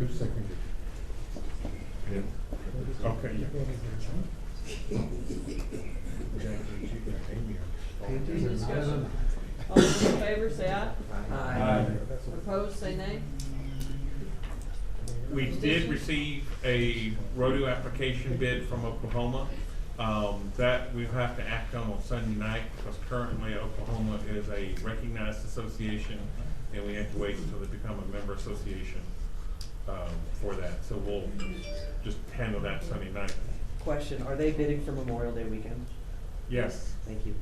Who seconded? Yeah. Okay, yeah. Painters are not Discussion. enough. All those in favor, say aye. Aye. Opposed, say nay. We did receive a rodeo application bid from Oklahoma. That we have to act on Sunday night, because currently Oklahoma is a recognized association, and we have to wait until they become a member association, for that. So we'll just handle that Sunday night. Question, are they bidding for Memorial Day weekend? Yes. Thank you.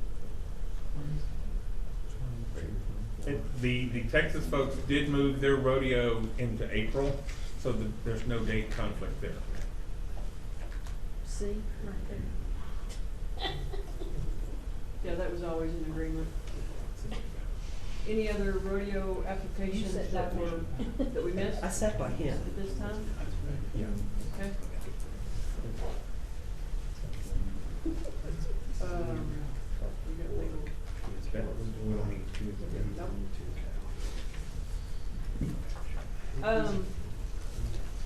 The Texas folks did move their rodeo into April, so there's no date conflict there. See, right there. Yeah, that was always an agreement. Any other rodeo applications that were, that we missed I sat by him. at this time? Yeah. Okay. We got legal.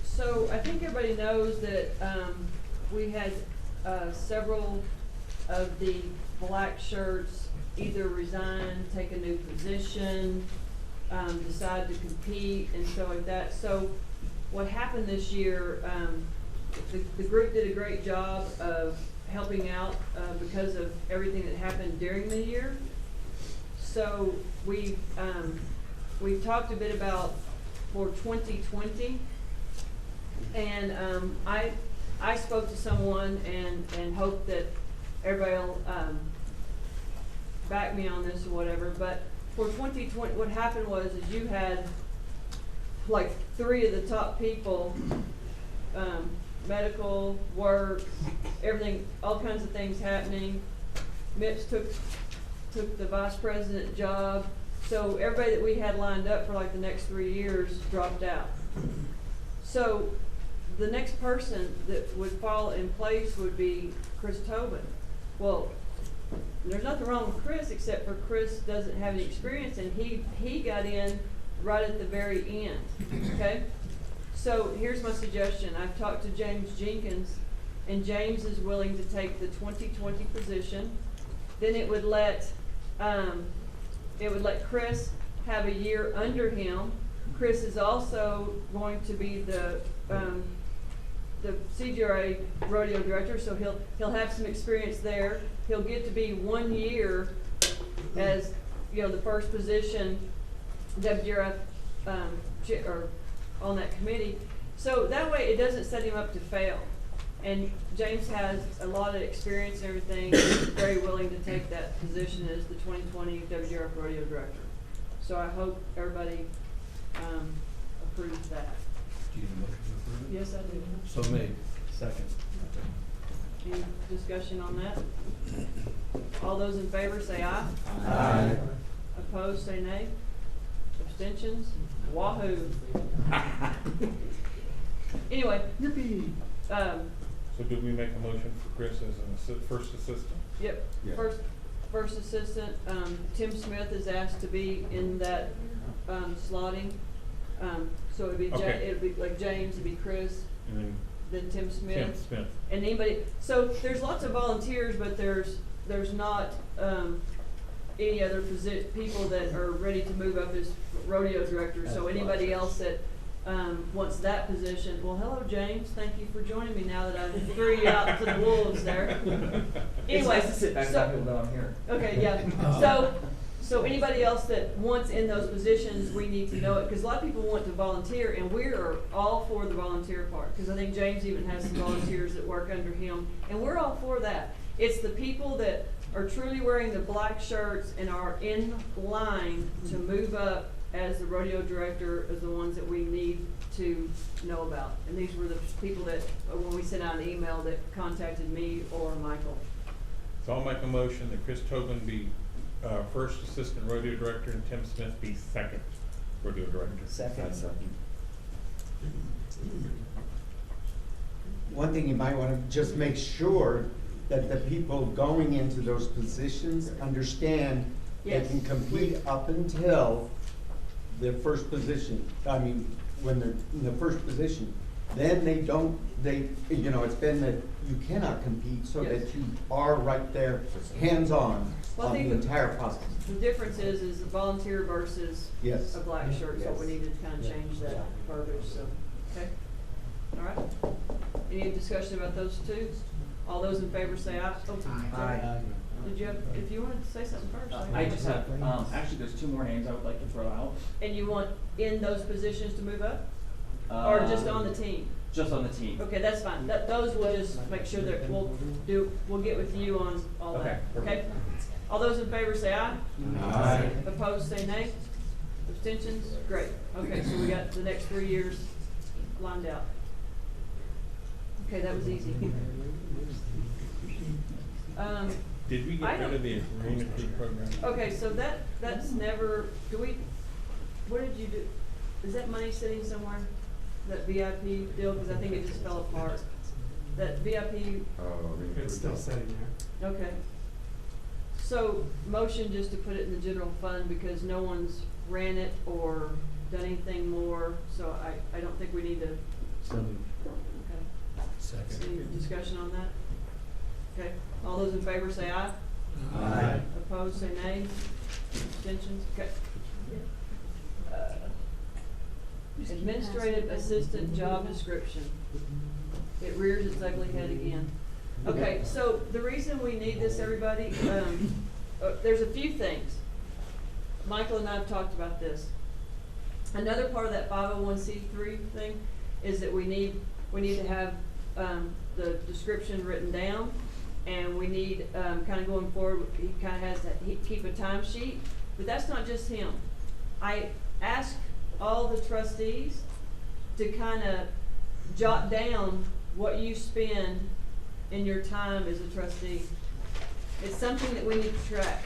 So I think everybody knows that, we had, several of the black shirts either resign, take a new position, decide to compete and stuff like that. So what happened this year, the group did a great job of helping out, because of everything that happened during the year. So we've talked a bit about for 2020, and I spoke to someone and hope that everybody will back me on this or whatever. But for 2020, what happened was is you had like 3 of the top people, medical, work, everything, all kinds of things happening. Mitch took the vice president job. So everybody that we had lined up for like the next 3 years dropped out. So the next person that would fall in place would be Chris Tobin. Well, there's nothing wrong with Chris, except for Chris doesn't have any experience, and he got in right at the very end, okay? So here's my suggestion. I've talked to James Jenkins, and James is willing to take the 2020 position. Then it would let Chris have a year under him. Chris is also going to be the CGRA rodeo director, so he'll have some experience there. He'll get to be 1 year as, you know, the first position WGRF or on that committee. So that way it doesn't set him up to fail. And James has a lot of experience and everything, and he's very willing to take that position as the 2020 WGRF rodeo director. So I hope everybody approves that. Do you have a motion to approve it? Yes, I do. So made. Second. Any discussion on that? All those in favor say aye. Aye. Opposed, say nay. Abstentions? Wahoo. Anyway, So did we make a motion for Chris as an first assistant? yep, Yeah. first assistant, Tim Smith is asked to be in that, slotting. So it'd be Okay. it'd be like James, it'd be Chris, And then Tim Smith. Tim Smith. And anybody, so there's lots of volunteers, but there's not, any other people that are ready to move up as rodeo director. So anybody else that, wants that position, well, hello, James, thank you for joining me now that I threw you out to the wolves there. It's Anyway, nice to sit back and so- let people know I'm here. Okay, yeah. So anybody else that wants in those positions, we need to know it, because a lot of people want to volunteer, and we are all for the volunteer part, because I think James even has some volunteers that work under him, and we're all for that. It's the people that are truly wearing the black shirts and are in line to move up as the rodeo director is the ones that we need to know about. And these were the people that, when we sent out an email, that contacted me or Michael. So I'll make a motion that Chris Tobin be first assistant rodeo director and Tim Smith be second rodeo director. Second. One thing you might want to just make sure that the people going into those positions understand they Yes. can compete up until their first position. I mean, when they're in the first position, then it's been that you cannot compete, so Yes. that you are right there, hands-on, Well, I on think the entire process. The difference is a volunteer versus Yes. a black shirt, so Yes. we need to kind of change that verbiage, so, okay? All right? Any discussion about those two? All those in favor say aye. Oh, Aye. Did you have, if you wanted to say something first? I just have, actually, there's two more names I would like to throw out. And you want in those positions to move up? Or just on the team? Just on the team. Okay, that's fine. Those we'll just make sure that we'll get with you on all that, okay? All those in favor say aye. Aye. Opposed, say nay. Abstentions? Great. Okay, so we got the next 3 years lined out. Okay, that was easy. Did we get rid of the arena crew program? Okay, so that's never, what did you do? Is that money sitting somewhere? That VIP deal, because I think it just fell apart. That VIP, It's still sitting there. okay. So, motion just to put it in the general fund because no one's ran it or done anything more, so I don't think we need to. Okay. Second. Any discussion on that? Okay, all those in favor say aye. Aye. Opposed, say nay. Abstentions, okay. Administrative assistant job description. It rears its ugly head again. Okay, so the reason we need this, everybody, there's a few things. Michael and I have talked about this. Another part of that 501c3 thing is that we need to have the description written down, and we need, kind of going forward, he kind of has to keep a timesheet, but that's not just him. I asked all the trustees to kind of jot down what you spend in your time as a trustee. It's something that we need to track.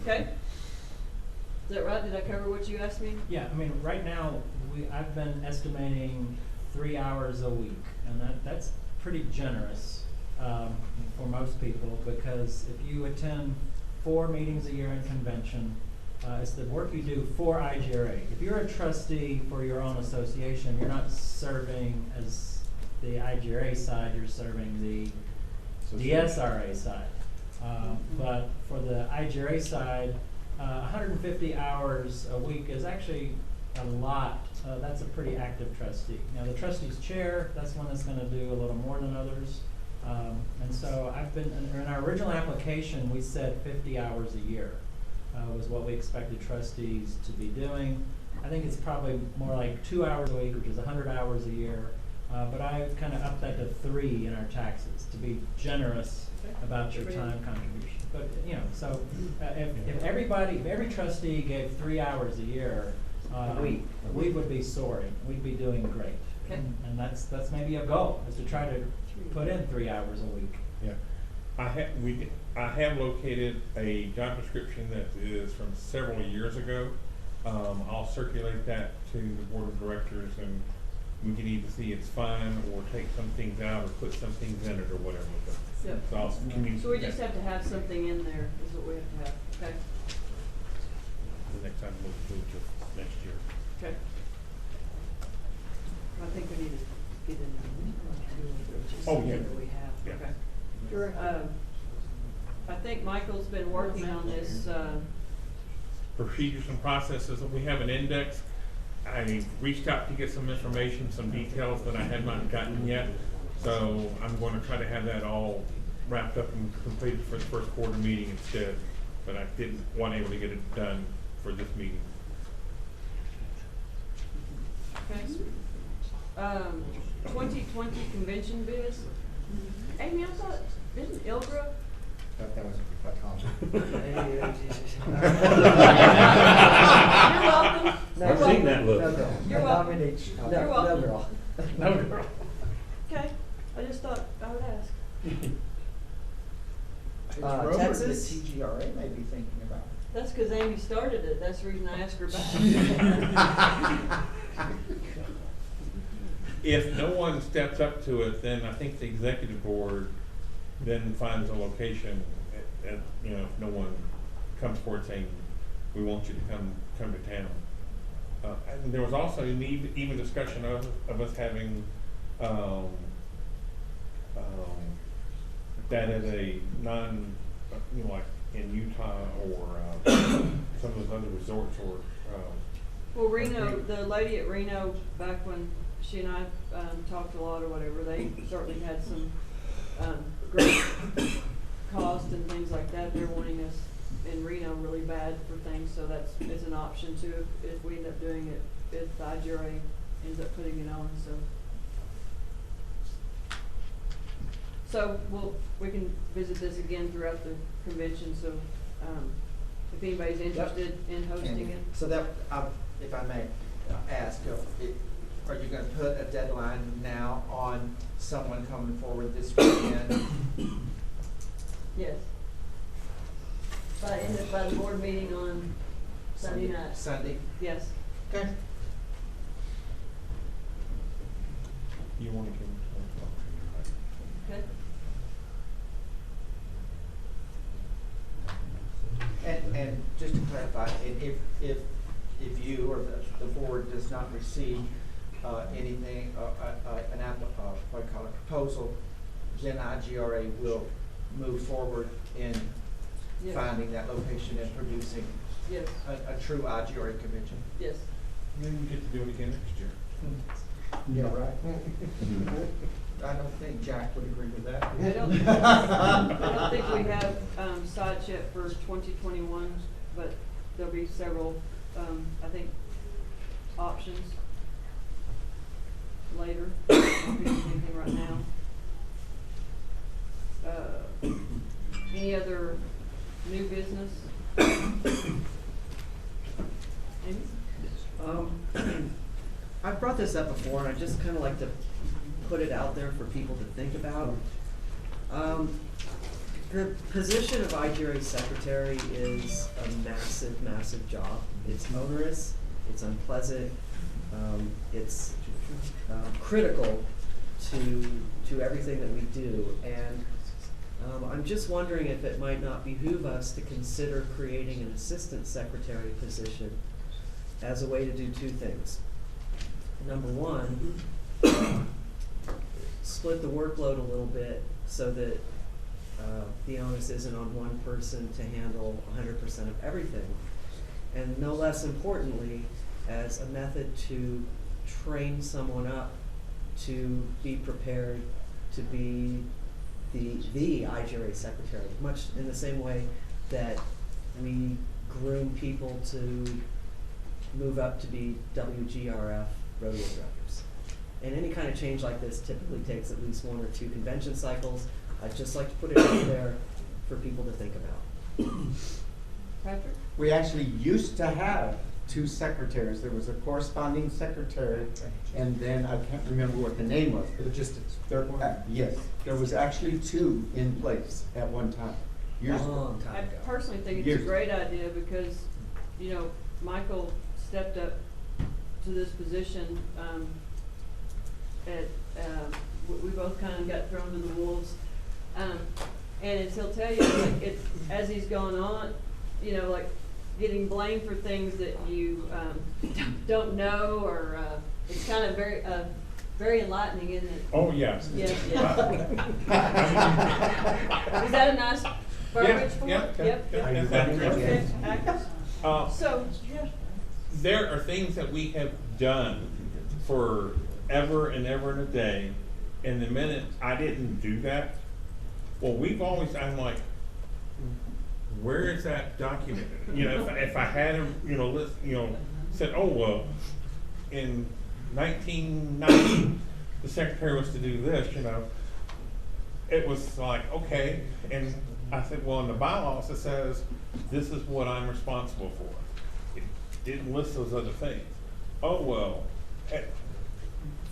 Okay? Is that right? Did I cover what you asked me? Yeah, I mean, right now, I've been estimating 3 hours a week, and that's pretty generous for most people, because if you attend 4 meetings a year in convention, it's the work you do for IGRA. If you're a trustee for your own association, you're not serving as the IGRA side, you're serving the SRA side. But for the IGRA side, 150 hours a week is actually a lot. That's a pretty active trustee. Now, the trustee's chair, that's one that's going to do a little more than others. And so in our original application, we said 50 hours a year was what we expected trustees to be doing. I think it's probably more like 2 hours a week, which is 100 hours a year. But I've kind of upped that to 3 in our taxes to be generous about your time contribution. But, so if every trustee gave 3 hours a year, we would be soaring, we'd be doing great. Okay. And that's maybe a goal, is to try to put in 3 hours a week. Yeah, I have located a job description that is from several years ago. I'll circulate that to the board of directors, and we can either see it's fine or take some things out or put some things in it or whatever. Yep. So I'll communicate So we just that. have to have something in there, is what we have to have, okay? The next time we'll do it to next year. Okay. I think we need to get in Oh, yeah. that we have, Yeah. okay. Correct. I think Michael's been working on this, Procedures and processes, we have an index. I reached out to get some information, some details that I had not gotten yet. So I'm going to try to have that all wrapped up and completed for the first quarter meeting instead. But I wasn't able to get it done for this meeting. okay. 2020 convention bids. Amy, I thought, didn't Ilgra? That was quite common. You're welcome. I've seen that look. No, girl. You're I welcome. nominate, You're no welcome. girl. No, girl. Okay, I just thought I would ask. It's rumored that Texas? TGRA may be thinking about it. That's because Amy started it, that's the reason I asked her back. If no one steps up to it, then I think the executive board then finds a location. You know, if no one comes forward saying, we want you to come to town. And there was also even discussion of us having that as a like in Utah or some of those other resorts or. Well, Reno, the lady at Reno, back when she and I talked a lot or whatever, they certainly had some great cost and things like that. They're wanting us in Reno really bad for things, so it's an option too if we end up doing it, if the IGRA ends up putting it on, so we can visit this again throughout the convention, so if anybody's interested in hosting it. So that, if I may ask, are you gonna put a deadline now on someone coming forward this weekend? Yes. By the board meeting on Sunday night. Sunday? Yes. Okay. You want to Okay. And just to clarify, if you or the board does not receive anything, what do you call it, proposal, then IGRA will move forward in Yes. finding that location and producing Yes. a true IGRA convention. Yes. Then you get to do it again next year. Yeah, right. I don't think Jack would agree with that. I don't think we have sites yet for 2021, but there'll be several, I think, options later. I don't think of anything right now. Any other new business? Amy? I've brought this up before, and I just kind of like to put it out there for people to think about. The position of IGRA secretary is a massive, massive job. It's onerous, it's unpleasant, it's critical to everything that we do. And I'm just wondering if it might not behoove us to consider creating an assistant secretary position as a way to do two things. Number one, split the workload a little bit so that the onus isn't on one person to handle 100% of everything. And no less importantly, as a method to train someone up to be prepared to be the IGRA secretary, much in the same way that we groom people to move up to be WGRF rodeo directors. And any kind of change like this typically takes at least 1 or 2 convention cycles. I'd just like to put it out there for people to think about. Patrick? We actually used to have two secretaries. There was a corresponding secretary, and then I can't remember what the name was. Logistics. Yes, there was actually two in place at one time, years ago. Long I time ago. personally think it's Years. a great idea because, you know, Michael stepped up to this position, we both kind of got thrown to the wolves. And as he'll tell you, like, as he's gone on, you know, like, getting blamed for things that you, don't know, or, it's kind of very enlightening, isn't it? Oh, yes. Yes, yes. Is that a nice verbiage for it? Yep. Okay, actors. So, yeah. There are things that we have done for ever and ever and a day, and the minute I didn't do that, well, I'm like, where is that documented? You know, if I had a, you know, list, you know, said, oh, well, in 1990, the secretary was to do this, you know, it was like, okay, and I said, well, in the bylaws, it says, this is what I'm responsible for. It didn't list those other things. Oh, well,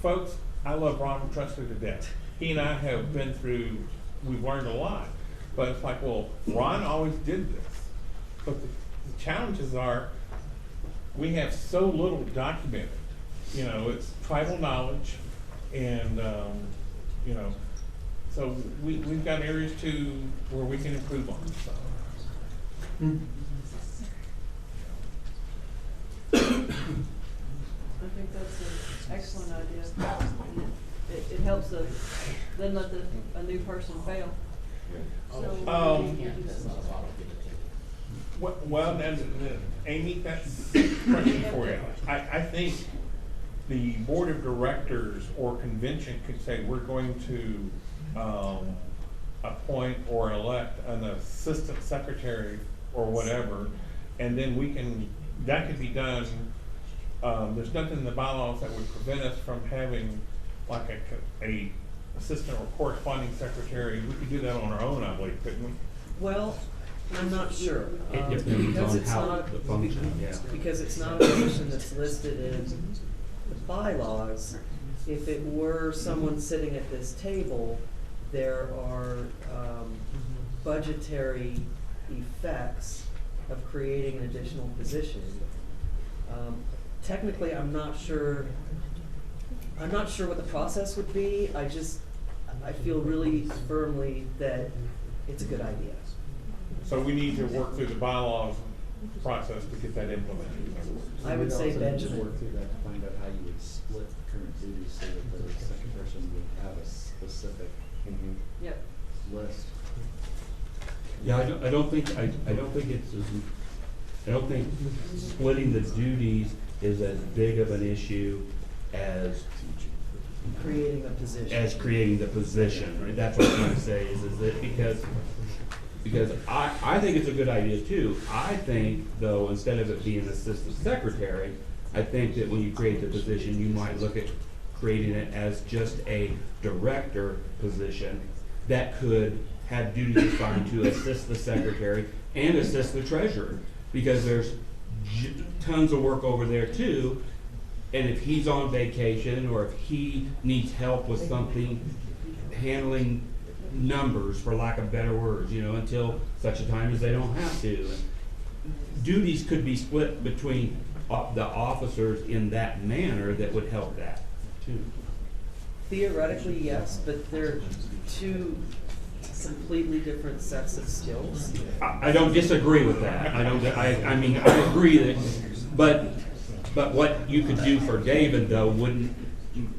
folks, I love Ron Trusser to death. He and I have been through, we've learned a lot, but it's like, well, Ron always did this. But the challenges are, we have so little documented. You know, it's tribal knowledge, and, you know, so we've got areas too where we can improve on, so. I think that's an excellent idea. It helps then let a new person fail. So, Well, Amy, that's a question for you. I think the board of directors or convention could say, we're going to appoint or elect an assistant secretary or whatever, and then that could be done. There's nothing in the bylaws that would prevent us from having like a assistant or corresponding secretary. We could do that on our own, I believe, couldn't we? Well, I'm not sure. It depends Because on it's how not, the function, yeah. because it's not a position that's listed in the bylaws. If it were someone sitting at this table, there are, budgetary effects of creating an additional position. Technically, I'm not sure what the process would be. I feel really firmly that it's a good idea. So we need to work through the bylaws process to get that implemented. I would say We'd also need to Benjamin. work through that to find out how you would split the current duties so that the second person would have a specific Yep. list. Yeah, I don't think splitting the duties is as big of an issue as Creating a position. creating the position, right? That's what I'm trying to say, is that because I think it's a good idea too. I think, though, instead of it being assistant secretary, I think that when you create the position, you might look at creating it as just a director position that could have duties assigned to assist the secretary and assist the treasurer, because there's tons of work over there too. And if he's on vacation, or if he needs help with something, handling numbers, for lack of better words, you know, until such a time as they don't have to. Duties could be split between the officers in that manner that would help that too. Theoretically, yes, but they're two completely different sets of skills. I don't disagree with that. I mean, I agree that, but what you could do for David, though,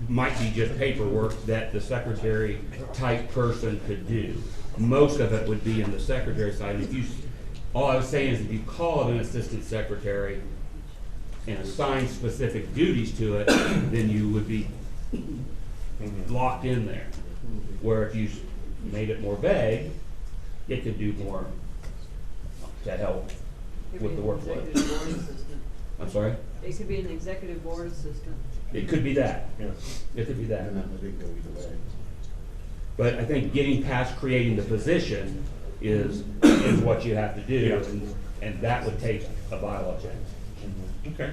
might be just paperwork that the secretary type person could do. Most of it would be in the secretary side. All I was saying is if you call it an assistant secretary and assign specific duties to it, then you would be locked in there. Where if you made it more vague, it could do more to help with the workload. I'm sorry? It could be an executive board assistant. It could be that. It could be that. But I think getting past creating the position is what you have to do, and that would take a bylaw change. Okay.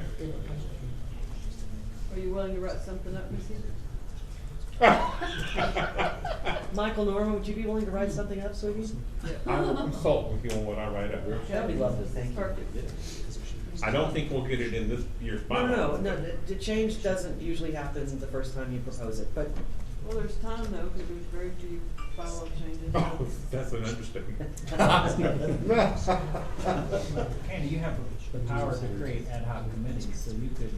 Are you willing to write something up, Missy? Michael Norman, would you be willing to write something up, sweetie? I will consult with you on what I write up. That'd be lovely, thank you. Perfect. I don't think we'll get it in this year's No, bylaw. no, the change doesn't usually happen the first time you propose it, but Well, there's time though, because there's very few bylaw changes. Oh, that's an understatement. Candy, you have the power to create ad hoc committees, so you could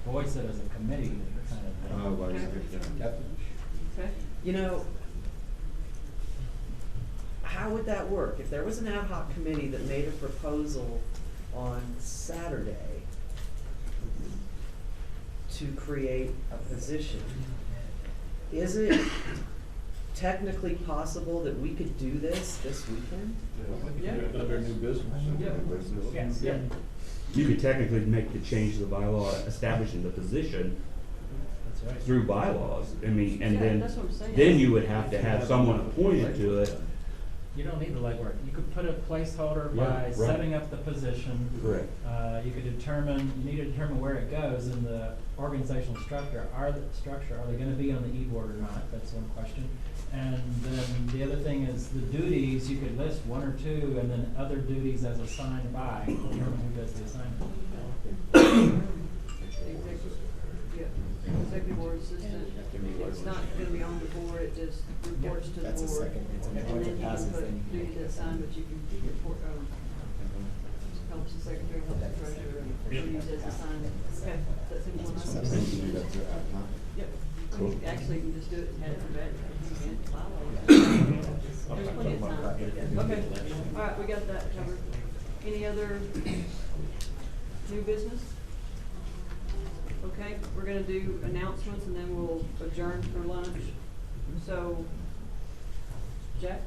voice it as a committee kind of thing. Okay. you know, how would that work? If there was an ad hoc committee that made a proposal on Saturday to create a position, is it technically possible that we could do this weekend? Yeah. Under new business. Yes. Yeah. You could technically make the change to the bylaw establishing the position That's right. through bylaws. I mean, and Yeah, that's what I'm saying. then you would have to have someone appointed to it. You don't need the legwork. You could put a placeholder Yeah, by right. setting up the position. Correct. You could determine, you need to determine where it goes in the organizational structure. Are they gonna be on the e-board or not? That's one question. And then the other thing is the duties, you could list one or two, and then other duties as assigned by, determine who does the assignment. Executive board assistant, it's not gonna be on the board, it just reports to the board. That's a second, it's And an then you can passes put then. duties assigned, but you can report, helps the secretary, helps the treasurer, duties as assigned. Okay, that's simple enough. Yep. Cool. Actually, you can just do it and have it read. There's plenty of time. Okay, all right, we got that covered. Any other new business? Okay, we're gonna do announcements and then we'll adjourn for lunch. So, Jack?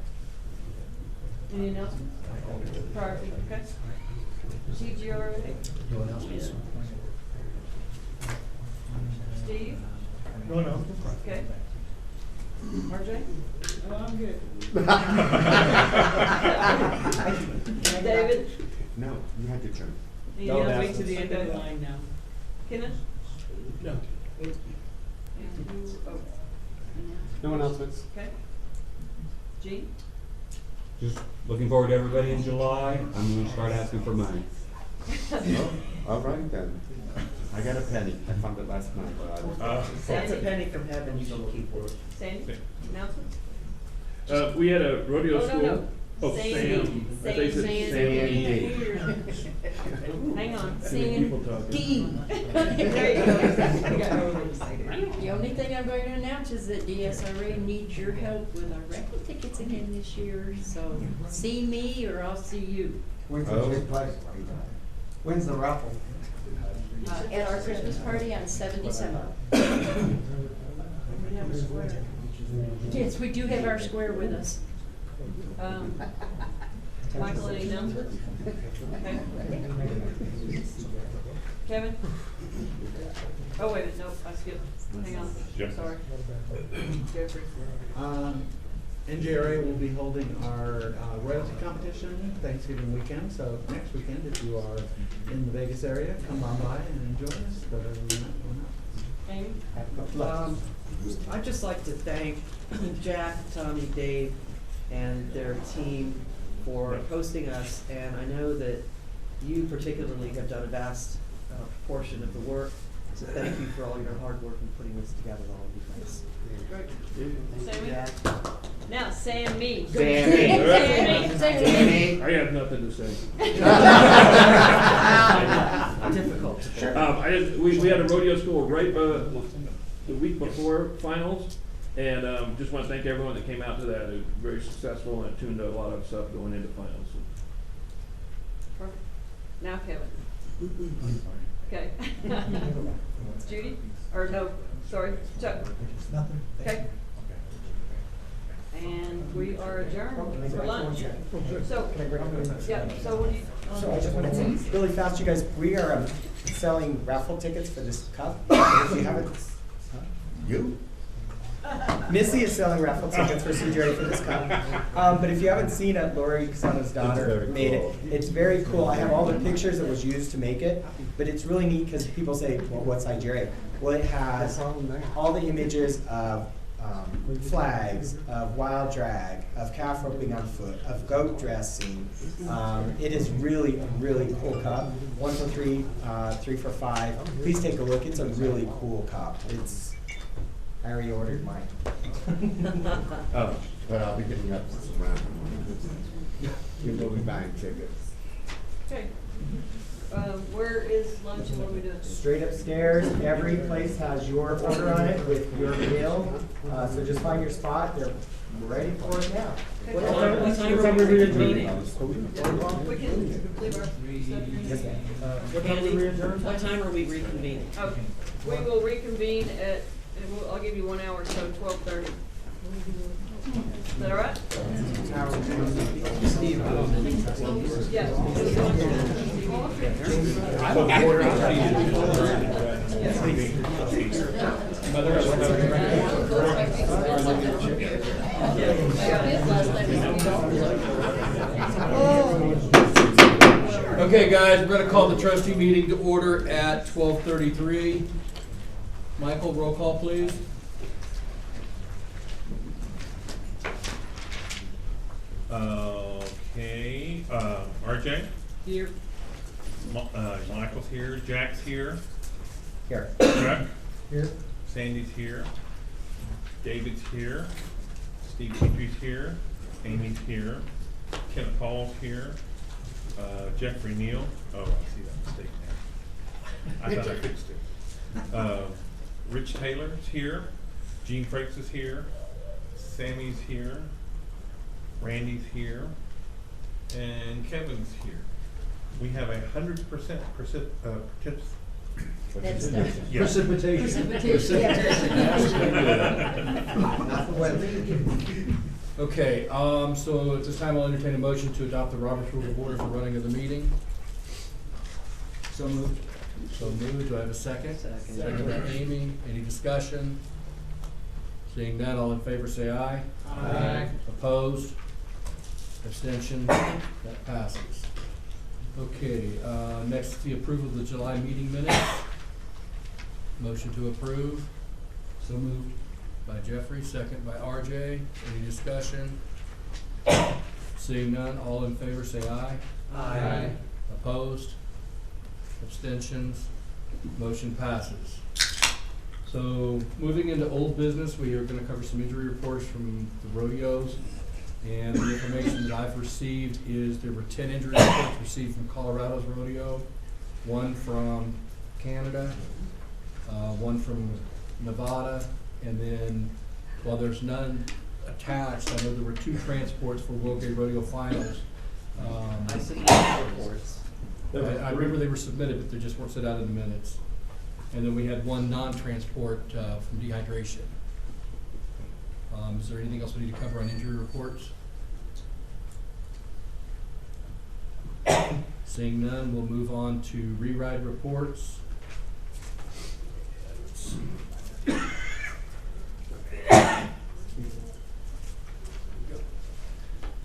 Any announcements? Prior to, okay? CGRA? No announcements. Steve? No announcements. Okay. RJ? Oh, I'm good. David? No, you had your turn. Any No announcements? announcements. To the end of the Okay. line now. Kenneth? No. And you, oh. No announcements. Okay. Gene? Just looking forward to everybody in July. I'm gonna start asking for money. Oh, all right then. I got a penny. I found it last night. That's a penny from heaven, you can keep it. Sandy? Announcements? We had a rodeo Oh, school. no. Oh, Sandy. Sam. I thought you said Sandy. Sandy. Hang on. Too many people talking. There you go. I got overly excited. The only thing I'm going to announce is that DSRA needs your help with our raffle tickets again this year, so see me or I'll see you. When's the big place? When's the raffle? At our Christmas party on 7 December. We have a square. Yes, we do have our square with us. Michael, any announcements? Okay. Kevin? Oh, wait a minute, nope, I skipped. Hang on, Jeffrey. sorry. Jeffrey. NJRA will be holding our royalty competition Thanksgiving weekend, so next weekend, if you are in the Vegas area, come on by and enjoy us, but other than that, we're not. Amy? I'd just like to thank Jack, Tommy, Dave, and their team for hosting us, and I know that you particularly have done a vast portion of the work, so thank you for all your hard work in putting this together, all of you guys. Great. Sammy? Now, Sammy. I have nothing to say. Difficult. We had a rodeo school right, the week before finals, and, just wanna thank everyone that came out to that. It was very successful and it tuned a lot of stuff going into finals. Perfect. Now, Kevin. Okay. Judy? Or no, sorry, Chuck? Nothing. Okay. And we are adjourned for lunch. So, yeah, so what do you? So I just wanted to say really fast, you guys, we are selling raffle tickets for this cup. If you haven't, You? Missy is selling raffle tickets for CJ for this cup. But if you haven't seen it, Lori Casano's daughter made it. It's very cool. I have all the pictures that was used to make it, but it's really neat because people say, well, what's Nigeria? Well, it has all the images of flags, of wild drag, of calf roping on foot, of goat dressing. It is really a really cool cup. 1 for 3, 3 for 5. Please take a look. It's a really cool cup. I already ordered mine. Oh, but I'll be getting up some round. You will be buying tickets. Okay. Where is lunch and what are we doing? Straight upstairs, every place has your order on it with your meal. So just find your spot. They're ready for it now. What time are we reconvening? We can leave our stuff Yes, here. ma'am. What time are we reconvening? Okay. We will reconvene at, I'll give you 1 hour, so 12:30. Is that all right? Yeah. Okay, guys, we're gonna call the trustee meeting to order at 12:33. Michael, roll call, please. Okay, RJ? Here. Michael's here, Jack's here. Here. Chuck? Here. Sandy's here. David's here. Steve Petrie's here. Amy's here. Kenneth Paul's here. Jeffrey Neal. Oh, I see that mistake now. I thought I fixed it. Rich Taylor's here. Gene Frakes is here. Sammy's here. Randy's here. And Kevin's here. We have 100% Precipitation. Okay, so at this time I'll entertain a motion to adopt the Robert's Rules of Order for running of the meeting. So moved. So moved, do I have a second? Second by Amy, any discussion? Seeing none, all in favor say aye. Aye. Opposed? Abstentions? That passes. Okay, next the approval of the July meeting minutes. Motion to approve. So moved. By Jeffrey, second by RJ. Any discussion? Seeing none, all in favor say aye. Aye. Opposed? Abstentions? Motion passes. So, moving into old business, we are gonna cover some injury reports from the rodeos. And the information that I've received is there were 10 injury reports received from Colorado's rodeo, 1 from Canada, 1 from Nevada, and then, while there's none attached, I know there were 2 transports for World Gay Rodeo Finals. I submitted reports. I remember they were submitted, but they just weren't set out in the minutes. And then we had 1 non-transport from dehydration. Is there anything else we need to cover on injury reports? Seeing none, we'll move on to re-ride reports.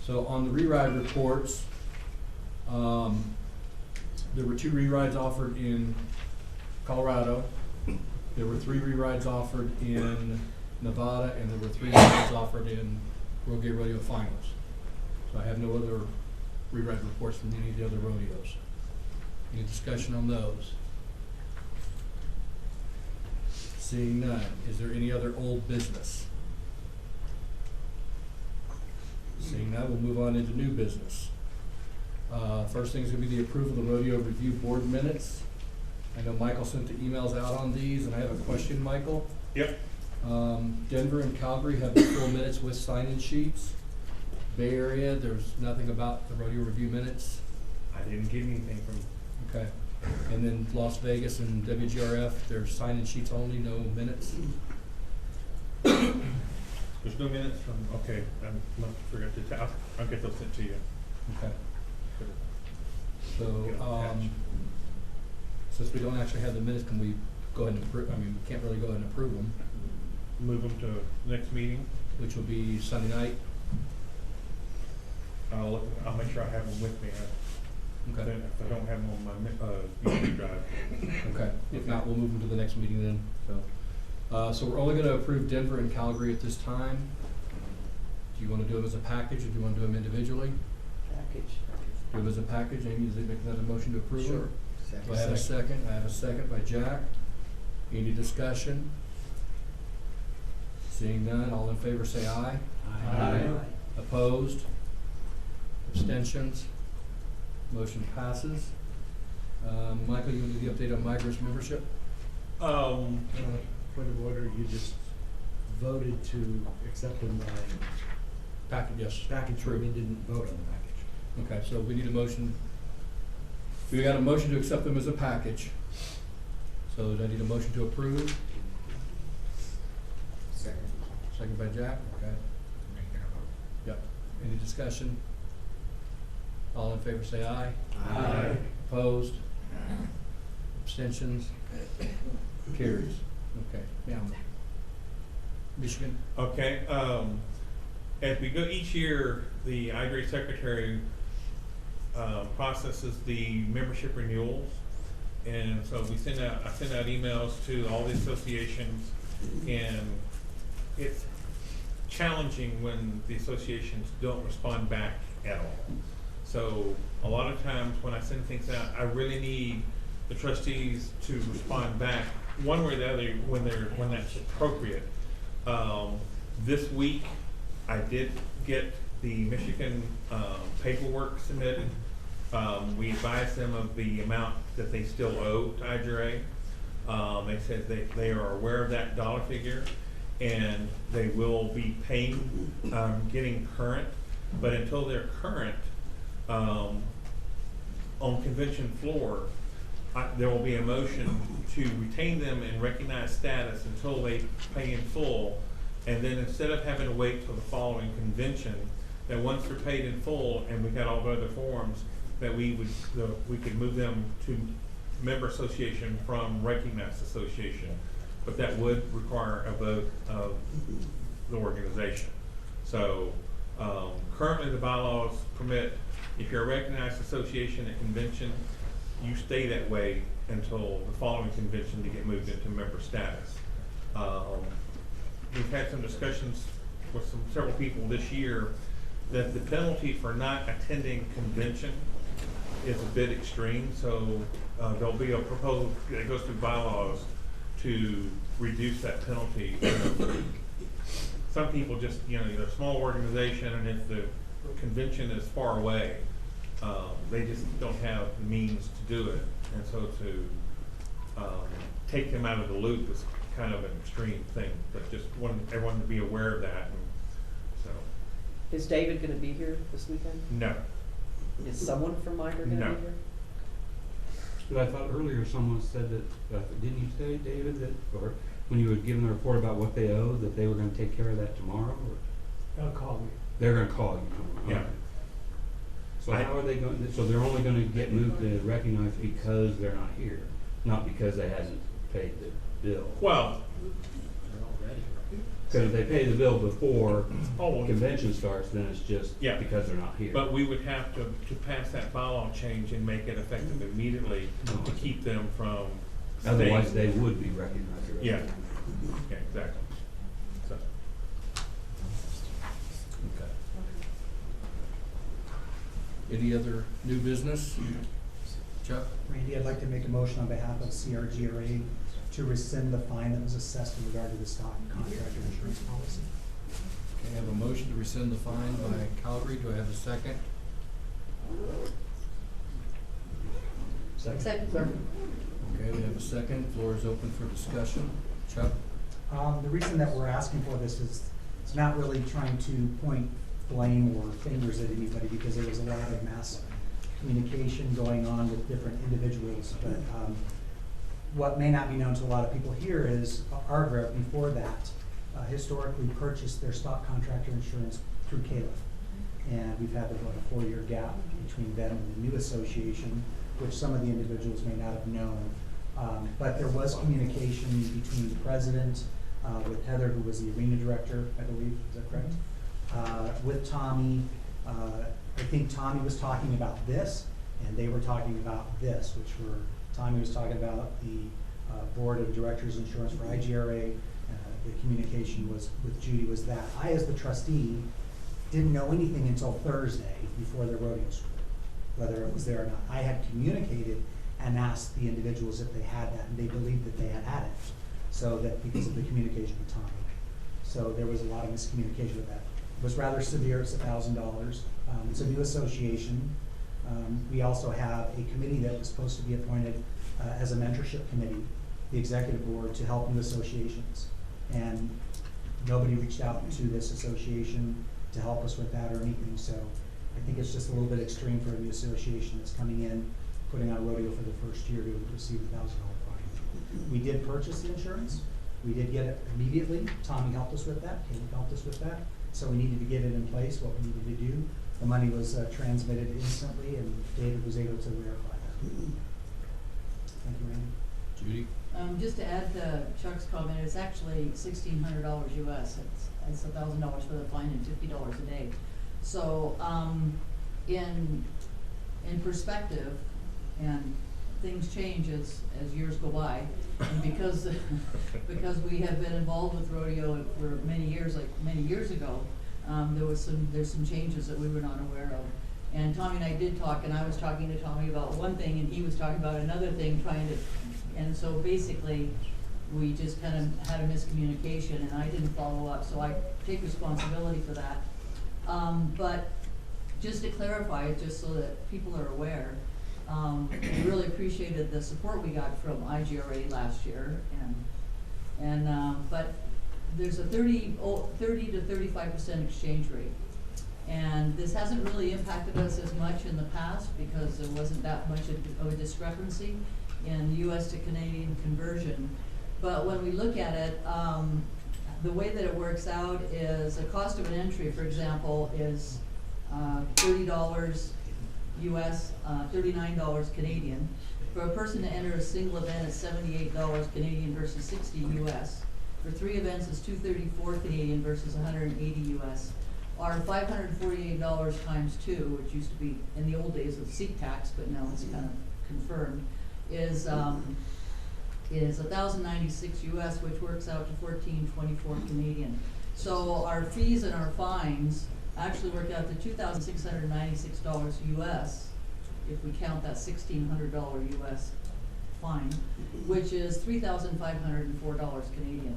So on the re-ride reports, there were 2 re-rides offered in Colorado. There were 3 re-rides offered in Nevada, and there were 3 re-rides offered in World Gay Rodeo Finals. So I have no other re-ride reports from any of the other rodeos. Any discussion on those? Seeing none, is there any other old business? Seeing none, we'll move on into new business. First thing is gonna be the approval of the rodeo review board minutes. I know Michael sent the emails out on these, and I have a question, Michael. Yep. Denver and Calgary have the full minutes with sign-in sheets. Bay Area, there's nothing about the rodeo review minutes. I didn't get anything from. Okay. And then Las Vegas and WGRF, there's sign-in sheets only, no minutes. There's no minutes from, okay, I must forget to tell, I'll get those sent to you. Okay. So, since we don't actually have the minutes, can we go ahead and approve, I mean, we can't really go ahead and approve them. move them to next meeting. which will be Sunday night. I'll make sure I have them with me. Okay. Then if I don't have them on my, USB drive. Okay, if not, we'll move them to the next meeting then, so. So we're only gonna approve Denver and Calgary at this time. Do you wanna do them as a package, or do you wanna do them individually? Package. Do them as a package, Amy, is it making that a motion to approve? Sure. Do I have a second? I have a second by Jack. Any discussion? Seeing none, all in favor say aye. Aye. Opposed? Abstentions? Motion passes. Michael, you want to do the update on migrants membership? Point of order, you just voted to accept them by Package, yes. package, True. we didn't vote on the package. Okay, so we need a motion. We got a motion to accept them as a package. So do I need a motion to approve? Second. Second by Jack, okay. Yep. Any discussion? All in favor say aye. Aye. Opposed? Abstentions? Carries. Okay, now, Michigan? Okay, as we go each year, the IGRA secretary processes the membership renewals. And so I send out emails to all the associations, and it's challenging when the associations don't respond back at all. So a lot of times when I send things out, I really need the trustees to respond back one way or the other when that's appropriate. This week, I did get the Michigan paperwork submitted. We advised them of the amount that they still owe to IGRA. They said they are aware of that dollar figure, and they will be paying, getting current. But until they're current, on convention floor, there will be a motion to retain them and recognize status until they pay in full. And then instead of having to wait till the following convention, that once they're paid in full and we got all the other forms, that we could move them to member association from recognized association. But that would require a vote of the organization. So currently the bylaws permit, if you're a recognized association at convention, you stay that way until the following convention to get moved into member status. We've had some discussions with several people this year that the penalty for not attending convention is a bit extreme. So there'll be a proposal that goes through bylaws to reduce that penalty. Some people just, they're a small organization, and if the convention is far away, they just don't have the means to do it. And so to take them out of the loop is kind of an extreme thing, but just wanted everyone to be aware of that. And so. Is David gonna be here this weekend? No. Is someone from Micro gonna No. be here? But I thought earlier someone said that, didn't you say, David, that, or when you were giving the report about what they owed, that they were gonna take care of that tomorrow, or? They'll call me. They're gonna call you tomorrow? Yeah. Okay. So how are they going, so they're only gonna get moved to recognized because they're not here, not because they hadn't paid the bill? Well, Because if they pay the bill before Oh. convention starts, then it's just Yeah. because they're not here. but we would have to pass that bylaw change and make it effective immediately to keep them from Otherwise, staying. they would be recognized. Yeah, yeah, exactly. So, Okay. Any other new business? Chuck? Randy, I'd like to make a motion on behalf of CRGRA to rescind the fine that was assessed in regard to the stock contractor insurance policy. Okay, I have a motion to rescind the fine by Calgary. Do I have a second? Second. Okay, we have a second. Floor is open for discussion. Chuck? The reason that we're asking for this is, it's not really trying to point blame or fingers at anybody, because there was a lot of mass communication going on with different individuals. But what may not be known to a lot of people here is ARGRA, before that, historically purchased their stock contractor insurance through CALIF. And we've had about a 4-year gap between them and the new association, which some of the individuals may not have known. But there was communication between the president, with Heather, who was the arena director, I believe, is that correct? With Tommy, I think Tommy was talking about this, and they were talking about this, which were, Tommy was talking about the Board of Directors Insurance for IGRA. The communication was with Judy was that. I, as the trustee, didn't know anything until Thursday before the rodeo school, whether it was there or not. I had communicated and asked the individuals if they had that, and they believed that they had it. So that because of the communication with Tommy. So there was a lot of miscommunication with that. It was rather severe, it's $1,000. It's a new association. We also have a committee that was supposed to be appointed as a mentorship committee, the executive board, to help new associations. And nobody reached out to this association to help us with that or anything. So I think it's just a little bit extreme for a new association that's coming in, putting on rodeo for the first year to receive a $1,000 fine. We did purchase the insurance. We did get it immediately. Tommy helped us with that. Caleb helped us with that. So we needed to get it in place, what we needed to do. The money was transmitted instantly, and David was able to verify that. Thank you, Randy. Judy? Just to add to Chuck's comment, it's actually $1,600 US. It's $1,000 for the fine and $50 a day. So in perspective, and things change as years go by, and because we have been involved with rodeo for many years, like many years ago, there's some changes that we were not aware of. And Tommy and I did talk, and I was talking to Tommy about one thing, and he was talking about another thing, and so basically, we just kind of had a miscommunication, and I didn't follow up, so I take responsibility for that. But just to clarify, just so that people are aware, we really appreciated the support we got from IGRA last year, but there's a 30 to 35% exchange rate. And this hasn't really impacted us as much in the past because there wasn't that much of a discrepancy in US to Canadian conversion. But when we look at it, the way that it works out is the cost of an entry, for example, is $30 US, $39 Canadian. For a person to enter a single event, it's $78 Canadian versus 60 US. For 3 events, it's $234 Canadian versus 180 US. Our $548 times 2, which used to be in the old days of seat tax, but now it's kind of confirmed, is $1,096 US, which works out to $1,424 Canadian. So our fees and our fines actually work out to $2,696 US, if we count that $1,600 US fine, which is $3,504 Canadian.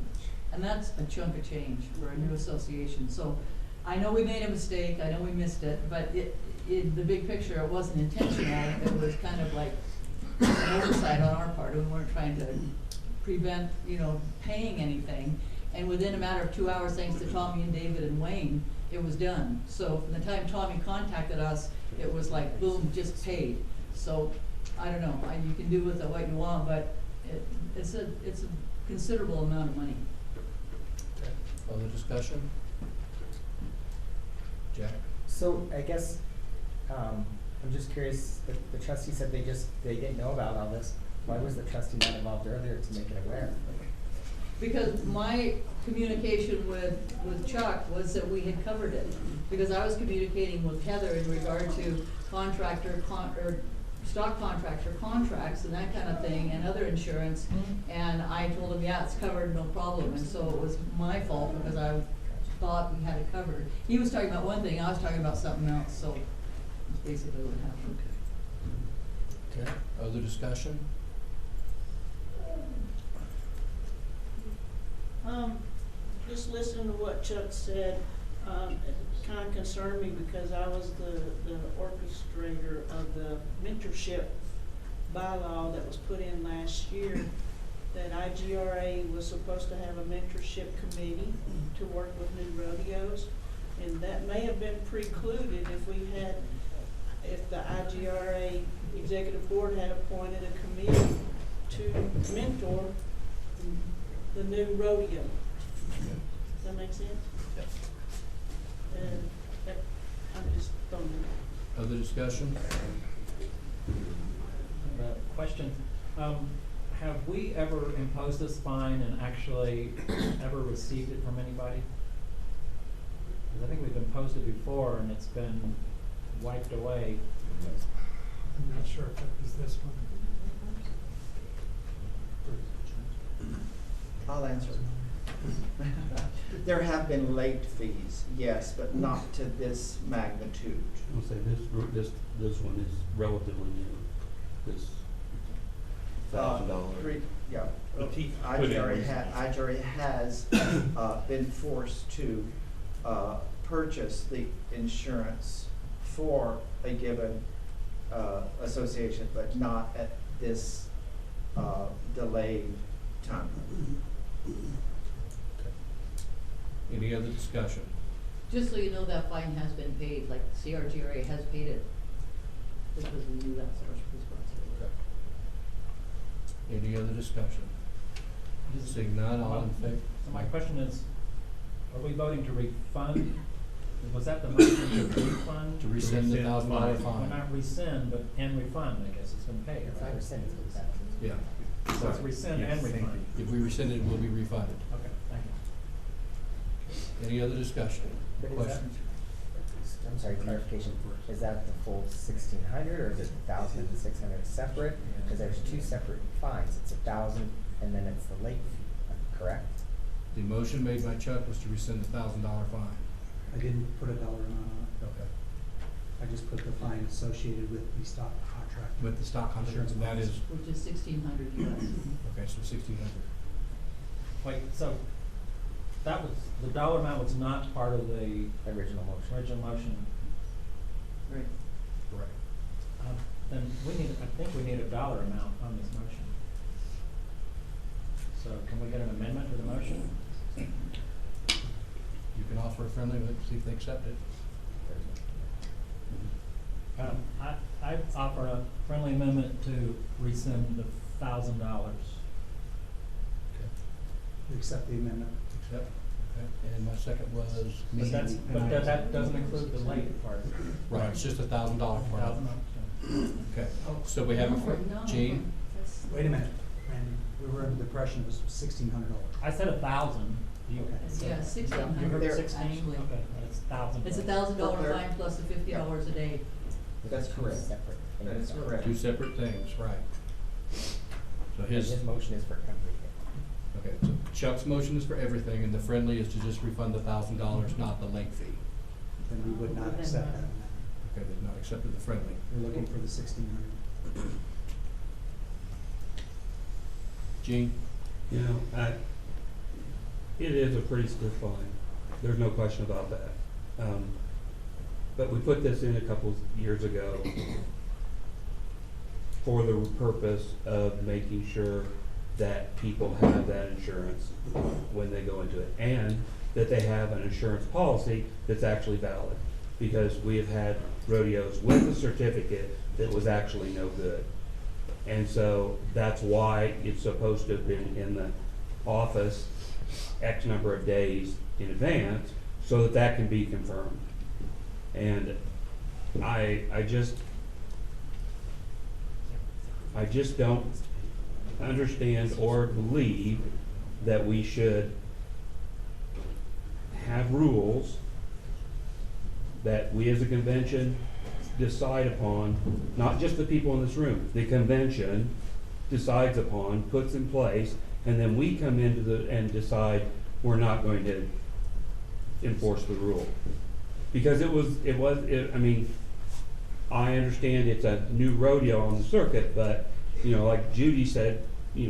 And that's a chunk of change for a new association. So I know we made a mistake, I know we missed it, but in the big picture, it wasn't intentional. It was kind of like an oversight on our part. We weren't trying to prevent, paying anything. And within a matter of 2 hours, thanks to Tommy and David and Wayne, it was done. So from the time Tommy contacted us, it was like, boom, just paid. So I don't know, you can do with it what you want, but it's a considerable amount of money. Okay. Other discussion? Jack? So I guess, I'm just curious, the trustee said they didn't know about all this. Why was the trustee not involved earlier to make it aware? Because my communication with Chuck was that we had covered it. Because I was communicating with Heather in regard to stock contractor contracts and that kind of thing, and other insurance. And I told him, yeah, it's covered, no problem. And so it was my fault because I thought we had it covered. He was talking about one thing, I was talking about something else, so that's basically what happened. Okay. Other discussion? Just listening to what Chuck said, it kind of concerned me because I was the orchestrator of the mentorship bylaw that was put in last year, that IGRA was supposed to have a mentorship committee to work with new rodeos, and that may have been precluded if the IGRA executive board had appointed a committee to mentor the new rodeo. Does that make sense? Yes. I'm just throwing it out. Other discussion? Question. have we ever imposed this fine and actually ever received it from anybody? 'Cause I think we've imposed it before and it's been wiped away. I'm not sure if it was this one. I'll answer. There have been late fees, yes, but not to this magnitude. I'll say this one is relatively new, this $1,000. Yeah. The teeth put in IJRA has been forced to purchase the insurance for a given association, but not at this delayed time. Any other discussion? Just so you know, that fine has been paid, like CRGRA has paid it. This was new, that's our responsibility. Any other discussion? Seeing none, all in favor? So my question is, are we voting to refund? Was that the motion to refund? To rescind the $1,000 Well, fine. not rescind, but and refund, I guess it's been paid, It's not right? rescinded, it's been Yeah. So it's rescind Yes. and refund. If we rescind it, it will be refunded. Okay, thank you. Any other discussion? But is that, I'm sorry, clarification, is that the full 1,600 or is it 1,600 separate? Because there's two separate fines, it's 1,000 and then it's the late fee, correct? The motion made by Chuck was to rescind the $1,000 fine. I didn't put a dollar amount on it. Okay. I just put the fine associated with the stock contract. With the stock contract, and that is, Which is $1,600 US. okay, so 1,600. Wait, so that was, the dollar amount was not part of the Original motion. original motion? Right. Right. Then we need, I think we need a dollar amount on this motion. So can we get an amendment to the motion? You can offer a friendly, but see if they accept it. I offer a friendly amendment to rescind the $1,000. Okay. You accept the amendment. Accept, okay. And my second was? But that's, but that doesn't include the late part. Right, it's just $1,000 part. $1,000. Okay, so we have a, No, Gene? that's- Wait a minute, Randy, we were under the impression it was $1,600. I said 1,000. You- Okay. Yeah, You 1,600 heard 16? actually. Okay, it's 1,000. It's $1,000 But they're- fine plus the $50 a day. That's Two correct. separate things. That is correct. Two separate things, right. So And his, his motion is for everything. okay, so Chuck's motion is for everything, and the friendly is to just refund the $1,000, not the late fee. Then we would not accept that amendment. Okay, they've not accepted the friendly. We're looking for the 1,600. Gene? You know, it is a pretty stiff fine, there's no question about that. But we put this in a couple of years ago for the purpose of making sure that people have that insurance when they go into it, and that they have an insurance policy that's actually valid. Because we have had rodeos with a certificate that was actually no good. And so that's why it's supposed to have been in the office X number of days in advance, so that that can be confirmed. And I just don't understand or believe that we should have rules that we as a convention decide upon, not just the people in this room, the convention decides upon, puts in place, and then we come into and decide we're not going to enforce the rule. Because I mean, I understand it's a new rodeo on the circuit, but, you know, like Judy said, you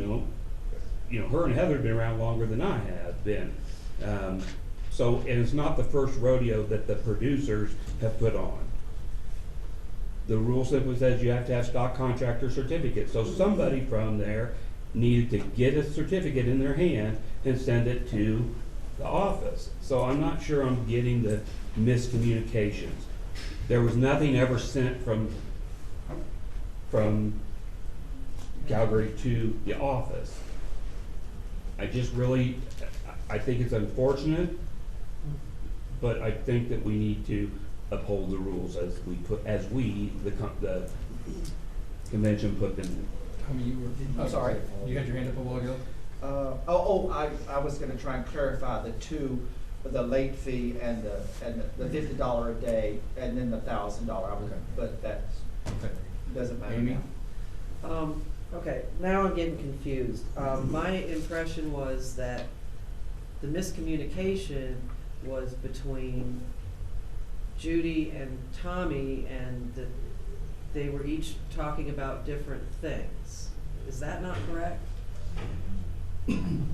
know, her and Heather have been around longer than I have been. So, and it's not the first rodeo that the producers have put on. The rule simply says you have to have stock contractor certificate. So somebody from there needed to get a certificate in their hand and send it to the office. So I'm not sure I'm getting the miscommunications. There was nothing ever sent from Calgary to the office. I think it's unfortunate, but I think that we need to uphold the rules as the convention put them Tommy, you were. I'm sorry. You had your hand up a while ago? I was gonna try and clarify the two, the late fee and the $50 a day, and then the $1,000, but that doesn't matter Amy? now. Okay, now I'm getting confused. My impression was that the miscommunication was between Judy and Tommy, and that they were each talking about different things. Is that not correct?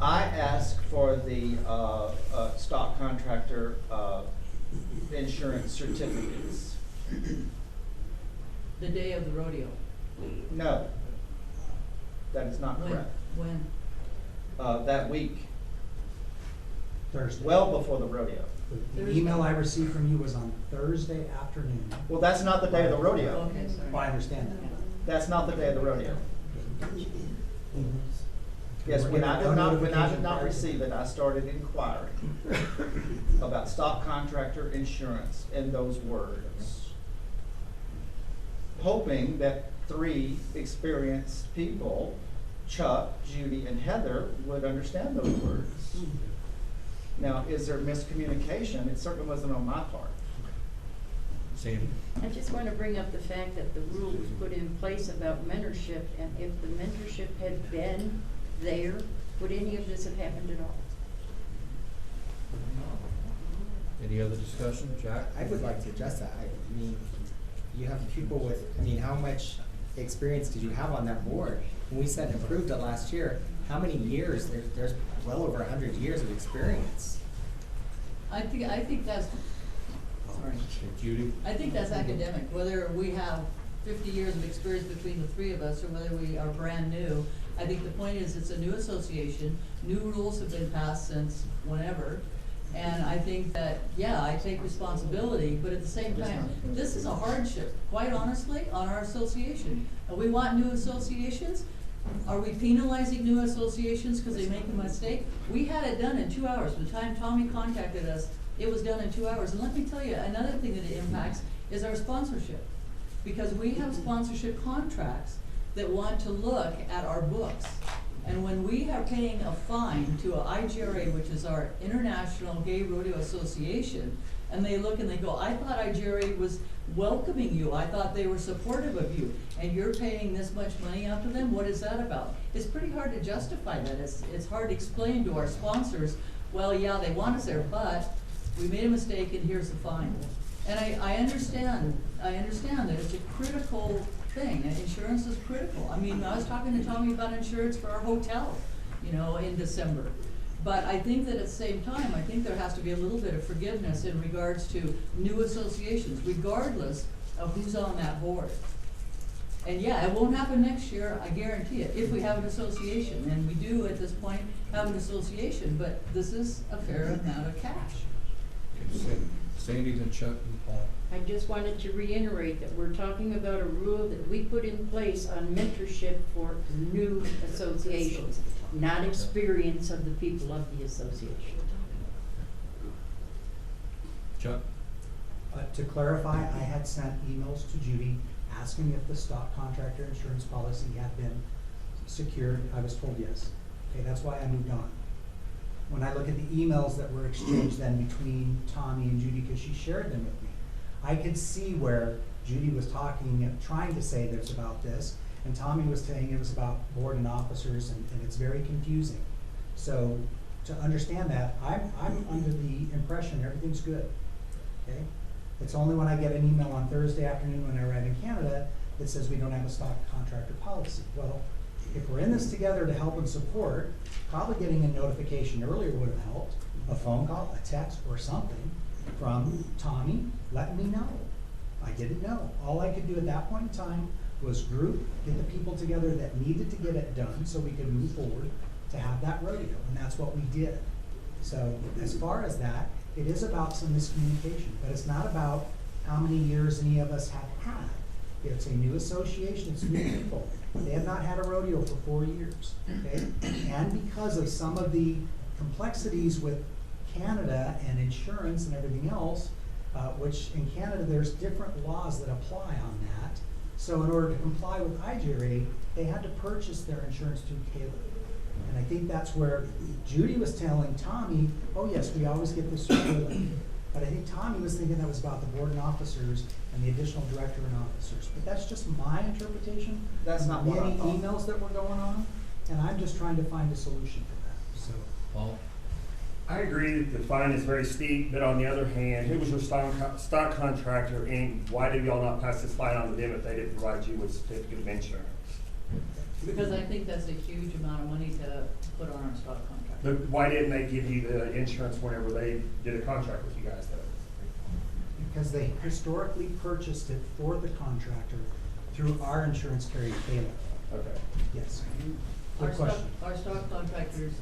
I asked for the stock contractor insurance certificates. The day of the rodeo. No, that is not When? correct. When? That week, Thursday. well before the rodeo. The email I received from you was on Thursday afternoon. Well, that's not the day of the rodeo. Okay, sorry. Well, I understand that. That's not the day of the rodeo. Mhm. Yes, We're when gonna I no did not notification prior to- receive it, I started inquiring about stock contractor insurance in those words, hoping that 3 experienced people, Chuck, Judy, and Heather, would understand those words. Now, is there miscommunication? It certainly wasn't on my part. Sandy? I just want to bring up the fact that the rule was put in place about mentorship, and if the mentorship had been there, would any of this have happened at all? Any other discussion? Jack? I would like to address that. I mean, you have people with, I mean, how much experience did you have on that board? When we said approved it last year, how many years? There's well over 100 years of experience. I think that's, sorry. Judy? I think that's academic, whether we have 50 years of experience between the 3 of us or whether we are brand new. I think the point is it's a new association, new rules have been passed since whenever. And I think that, yeah, I take responsibility, but at the same time, this is a hardship, quite honestly, on our association. We want new associations. Are we penalizing new associations because they make a mistake? We had it done in 2 hours. By the time Tommy contacted us, it was done in 2 hours. And let me tell you, another thing that it impacts is our sponsorship. Because we have sponsorship contracts that want to look at our books. And when we are paying a fine to IGRA, which is our International Gay Rodeo Association, and they look and they go, I thought IGRA was welcoming you, I thought they were supportive of you, and you're paying this much money out to them, what is that about? It's pretty hard to justify that. It's hard to explain to our sponsors, well, yeah, they want us there, but we made a mistake and here's the fine. And I understand that it's a critical thing, and insurance is critical. I mean, I was talking to Tommy about insurance for our hotel, you know, in December. But I think that at the same time, I think there has to be a little bit of forgiveness in regards to new associations, regardless of who's on that board. And yeah, it won't happen next year, I guarantee it, if we have an association, and we do at this point have an association, but this is a fair amount of cash. Sandy, then Chuck, and Paul. I just wanted to reiterate that we're talking about a rule that we put in place on mentorship for new associations, not experience of the people of the association. Chuck? To clarify, I had sent emails to Judy asking if the stock contractor insurance policy had been secured. I was told yes. Okay, that's why I moved on. When I look at the emails that were exchanged then between Tommy and Judy, because she shared them with me, I could see where Judy was talking, trying to say that it's about this, and Tommy was saying it was about board and officers, and it's very confusing. So to understand that, I'm under the impression everything's good, okay? It's only when I get an email on Thursday afternoon when I arrive in Canada that says we don't have a stock contractor policy. Well, if we're in this together to help and support, probably getting a notification earlier would have helped, a phone call, a text, or something from Tommy letting me know. I didn't know. All I could do at that point in time was group, get the people together that needed to get it done so we could move forward to have that rodeo, and that's what we did. So as far as that, it is about some miscommunication, but it's not about how many years any of us have had. It's a new association, it's new people. They have not had a rodeo for 4 years, okay? And because of some of the complexities with Canada and insurance and everything else, which in Canada there's different laws that apply on that So in order to comply with IGRA, they had to purchase their insurance through Caleb. And I think that's where Judy was telling Tommy, oh yes, we always get this through Caleb. But I think Tommy was thinking that was about the board and officers and the additional director and officers. But that's just my interpretation. That's not what I many thought. emails that were going on, and I'm just trying to find a solution for that, so. Paul? I agree that the fine is very steep, but on the other hand, who was your stock contractor, and why did y'all not pass this fine on to them if they didn't provide you with certificate of insurance? Because I think that's a huge amount of money to put on our stock contract. But why didn't they give you the insurance whenever they did a contract with you guys though? Because they historically purchased it for the contractor through our insurance carrier, Caleb. Okay. Yes. Our Good stock, question. our stock contractors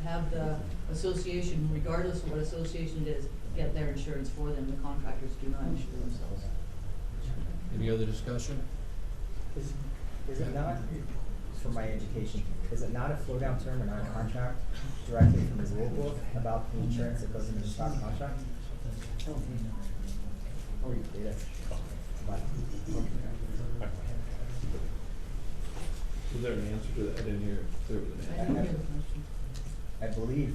have the association, regardless of what association it is, get their insurance for them. The contractors do not insure themselves. Any other discussion? Is it not, for my education, is it not a flow down term or not a contract directly from the rule book about the insurance that goes into the stock contract? Oh, you did it. Was there an answer to that? I didn't hear if there was an answer. I believe,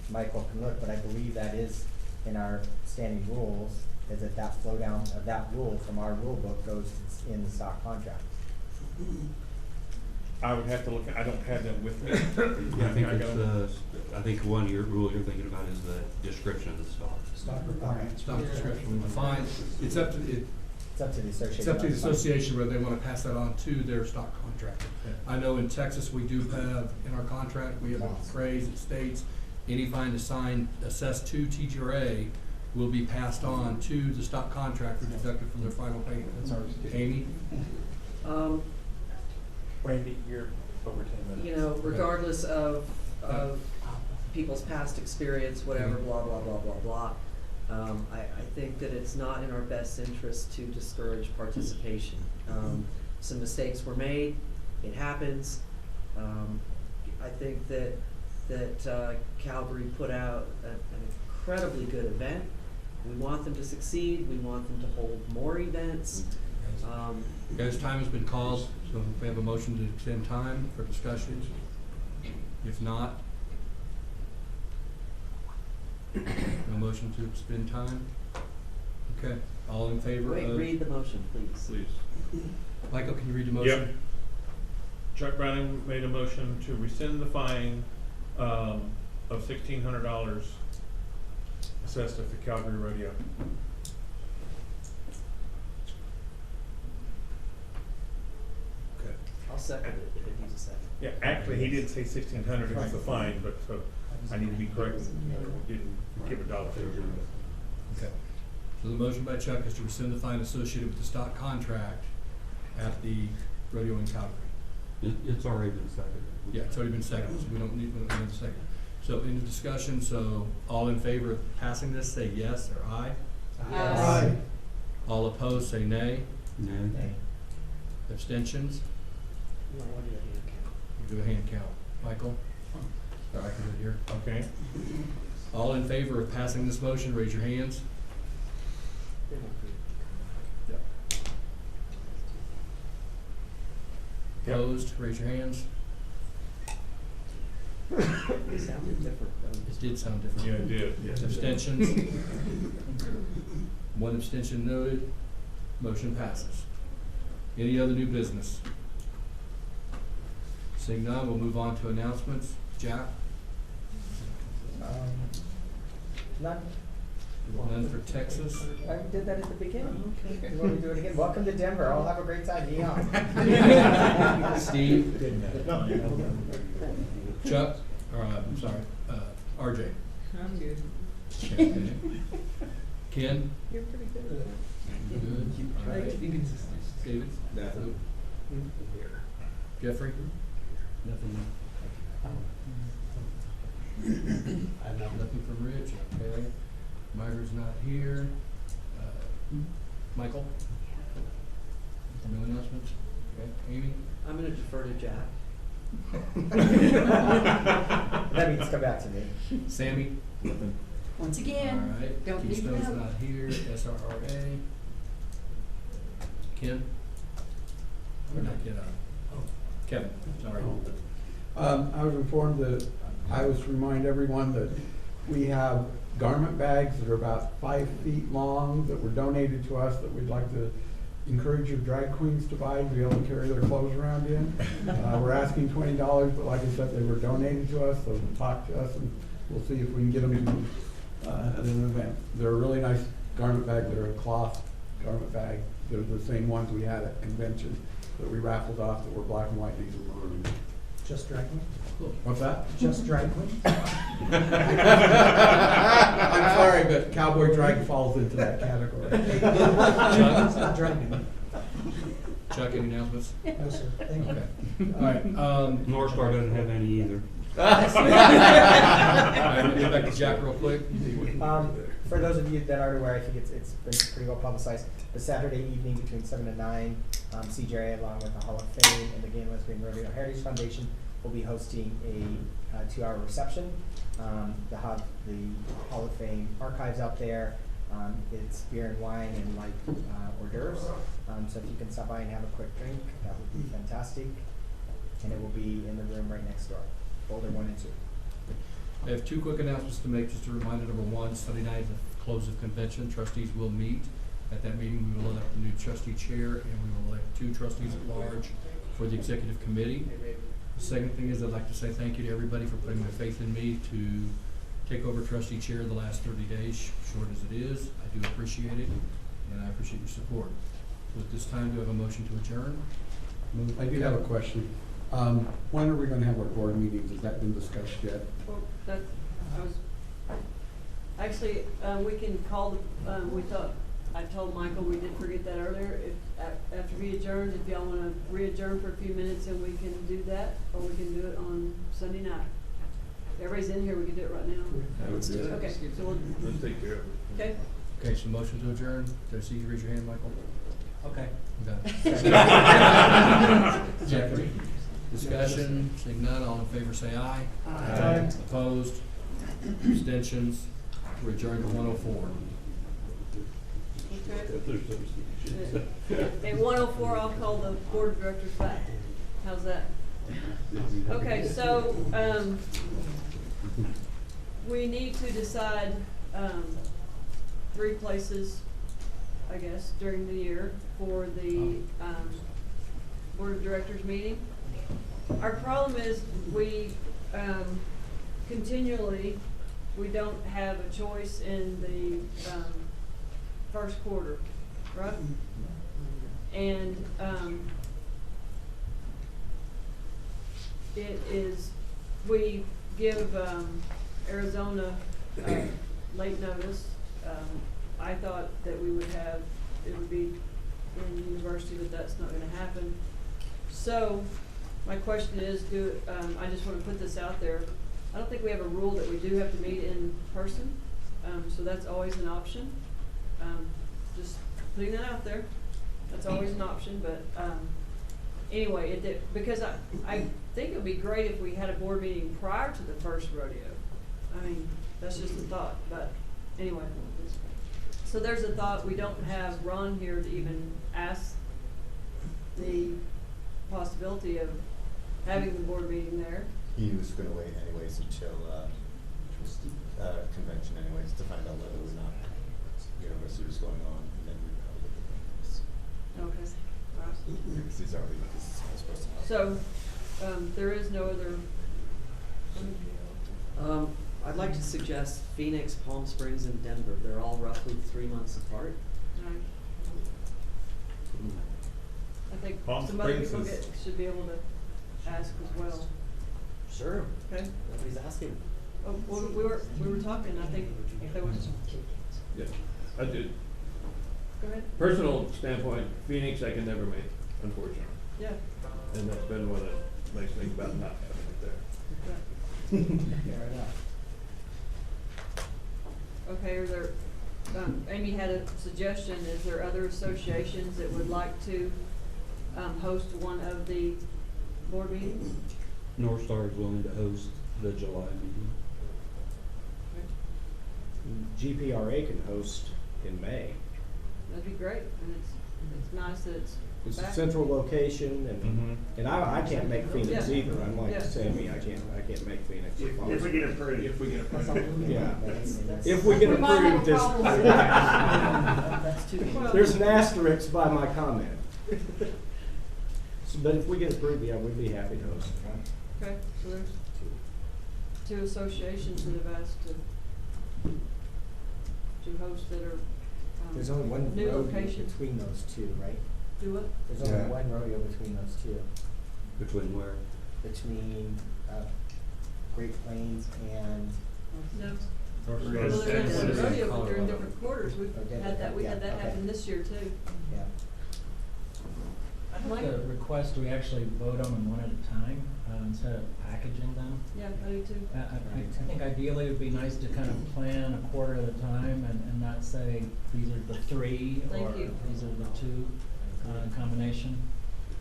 Michael can look, but I believe that is in our standing rules, is that flow down of that rule from our rule book goes in the stock contract. I would have to look, I don't have them with me. Yeah, I think it's, I think one rule you're thinking about is the description of the stock. Stock requirement. Stock description, fine, it's up to, It's up to the association. it's up to the association whether they wanna pass that on to their stock contractor. I know in Texas, we do have, in our contract, we have a phrase that states, any fine assigned, assessed to TGRA will be passed on to the stock contractor deducted from their final payment. That's ours. Amy? Randy, you're over 10 minutes. You know, regardless of people's past experience, whatever, blah, blah, blah, blah, blah. I think that it's not in our best interest to discourage participation. Some mistakes were made, it happens. I think that Calgary put out an incredibly good event. We want them to succeed, we want them to hold more events. Guys, time has been called, so we have a motion to extend time for discussion. If not, no motion to extend time? Okay, all in favor of? Wait, read the motion, please. Please. Michael, can you read the motion? Yep. Chuck Browning made a motion to rescind the fine of $1,600 assessed at the Calgary Rodeo. Okay. I'll second it if it needs a second. Yeah, actually, he didn't say 1,600, it was the fine, but so I need to be correct, didn't give a dollar figure. Okay. So the motion by Chuck is to rescind the fine associated with the stock contract at the rodeo in Calgary. It's already been seconded. Yeah, it's already been seconded, so we don't need a second. So in the discussion, so all in favor of passing this, say yes or aye. Yes. Aye. All opposed, say nay. Nay. Abstentions? You don't want to do a hand count. You do a hand count. Michael? Or I can do it here. Okay. All in favor of passing this motion, raise your hands. Yep. Opposed, raise your hands. It sounded different though. It did sound different. Yeah, it did. Yeah. Abstentions? One abstention noted. Motion passes. Any other new business? Seeing none, we'll move on to announcements. Jack? None. None for Texas? I did that at the beginning. You want me to do it again? Welcome to Denver. I'll have a great time. Yeehaw. Steve? Chuck? Or, I'm sorry, RJ? I'm good. Okay. Ken? You're pretty good at that. Good. All right. David? Nothing. Jeffrey? Nothing. I have nothing from Rich, okay. Myra's not here. Michael? No announcements? Okay, Amy? I'm gonna defer to Jack. That means come back to me. Sammy? Nothing. Once again, All right, don't leave it Keystone's out. not here, SRRA. Ken? We're not yet on. Kevin, sorry. I was informed that I was to remind everyone that we have garment bags that are about 5 feet long that were donated to us that we'd like to encourage your drag queens to buy to be able to carry their clothes around in. We're asking $20, but like I said, they were donated to us, so talk to us and we'll see if we can get them at an event. They're a really nice garment bag. They're a cloth garment bag. They're the same ones we had at convention that we raffled off that were black and white. These are maroon. Just drag queen? What's that? Just drag queen? I'm sorry, but cowboy drag falls into that category. It's not dragging. Chuck, any announcements? No, sir. Thank you. Okay. All right. North Star doesn't have any either. All right, get back to Jack real quick. For those of you that aren't aware, I think it's been pretty well publicized. The Saturday evening between 7 and 9, CJA along with the Hall of Fame and the Gay and Lesbian Rodeo Heritage Foundation will be hosting a 2-hour reception. They'll have the Hall of Fame archives out there. It's beer and wine and light hors d'oeuvres. So if you can stop by and have a quick drink, that would be fantastic. And it will be in the room right next door, folder 1 and 2. I have 2 quick announcements to make. Just a reminder, number 1, Sunday night at the close of convention, trustees will meet. At that meeting, we will elect the new trustee chair, and we will elect 2 trustees at large for the executive committee. The second thing is I'd like to say thank you to everybody for putting their faith in me to take over trustee chair the last 30 days, short as it is. I do appreciate it, and I appreciate your support. So at this time, do I have a motion to adjourn? I do have a question. When are we gonna have our board meetings? Has that been discussed yet? Well, actually, we can call the, I told Michael we did forget that earlier. If, after we adjourn, if y'all wanna re-adjourn for a few minutes and we can do that, or we can do it on Sunday night. If everybody's in here, we can do it right now. Let's do it. Okay, so we'll, Let's take care of it. okay. Okay, so motion to adjourn. Did I see you raise your hand, Michael? Okay. Okay. Jeffrey? Discussion, seeing none, all in favor say aye. Aye. Opposed? Abstentions? We're adjourned at 1:04. Okay. At 1:04, I'll call the board of directors back. How's that? Okay, so, we need to decide, 3 places, I guess, during the year for the, board of directors meeting. Our problem is we, continually, we don't have a choice in the, first quarter, right? And, it is, we give, Arizona, late notice. I thought that we would have, it would be in university, but that's not gonna happen. So, my question is, I just wanna put this out there. I don't think we have a rule that we do have to meet in person, so that's always an option. Just putting that out there, that's always an option, but, anyway, because I think it would be great if we had a board meeting prior to the first rodeo. I mean, that's just a thought, but anyway. So there's a thought, we don't have Ron here to even ask the possibility of having the board meeting there. He was gonna wait anyways until, convention anyways, to find out whether or not university was going on, and then we'd probably do this. Okay. All right. Because he's already, this is supposed to. So, there is no other. I'd like to suggest Phoenix, Palm Springs, and Denver. They're all roughly 3 months apart. Right. I think Palm some other Springs people is- should be able to ask as well. Sure. Okay. Nobody's asking. Oh, well, we were talking, I think there was, Yeah, I did. go ahead. Personal standpoint, Phoenix I can never make, unfortunately. Yeah. And that's been one of the nice things about not having it there. Fair enough. Okay, are there, Amy had a suggestion, is there other associations that would like to, host one of the board meetings? North Star is willing to host the July meeting. GPRA can host in May. That'd be great, and it's nice that it's It's a back. central location, and I can't make Phoenix Yeah. either, I'm like Yeah. Sammy, I can't make Phoenix. If we get approved. If we get approved. Yeah, if we get We might have a approved, this. problem with that. That's too big. There's an asterisk by my comment. But if we get approved, yeah, we'd be happy to host. Okay, so there's two associations that have asked to host that are, There's only one new rodeo locations. between those two, right? Do what? There's only one rodeo between those two. Between where? Between, Great Plains and. No. North Well, Dakota. they're in What is the it? rodeo, but they're in different quarters. We've Okay. had that, we had Yeah, that okay. happen this year too. Yeah. I'd Mike? like to request we actually vote on them one at a time, instead of packaging them. Yeah, I do too. I think ideally it would be nice to kind of plan a quarter at a time and not say, these are the three, or Thank you. these are the two, combination.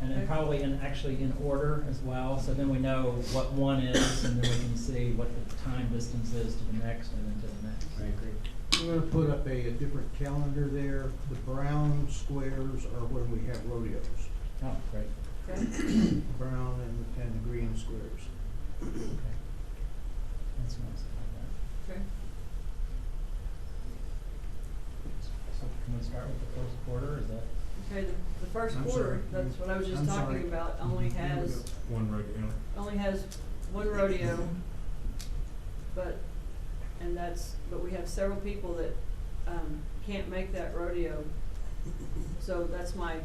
And then Okay. probably actually in order as well, so then we know what one is, and then we can see what the time distance is to the next and then to the next. I agree. We're gonna put up a different calendar there. The brown squares are when we have rodeos. Oh, great. Okay. Brown and the green squares. Okay. That's nice. I like that. Okay. So can we start with the first quarter, is that? Okay, the first I'm quarter, sorry. that's what I was just I'm talking sorry. about, only has, One rodeo. only has one rodeo. But we have several people that, can't make that rodeo. So that's my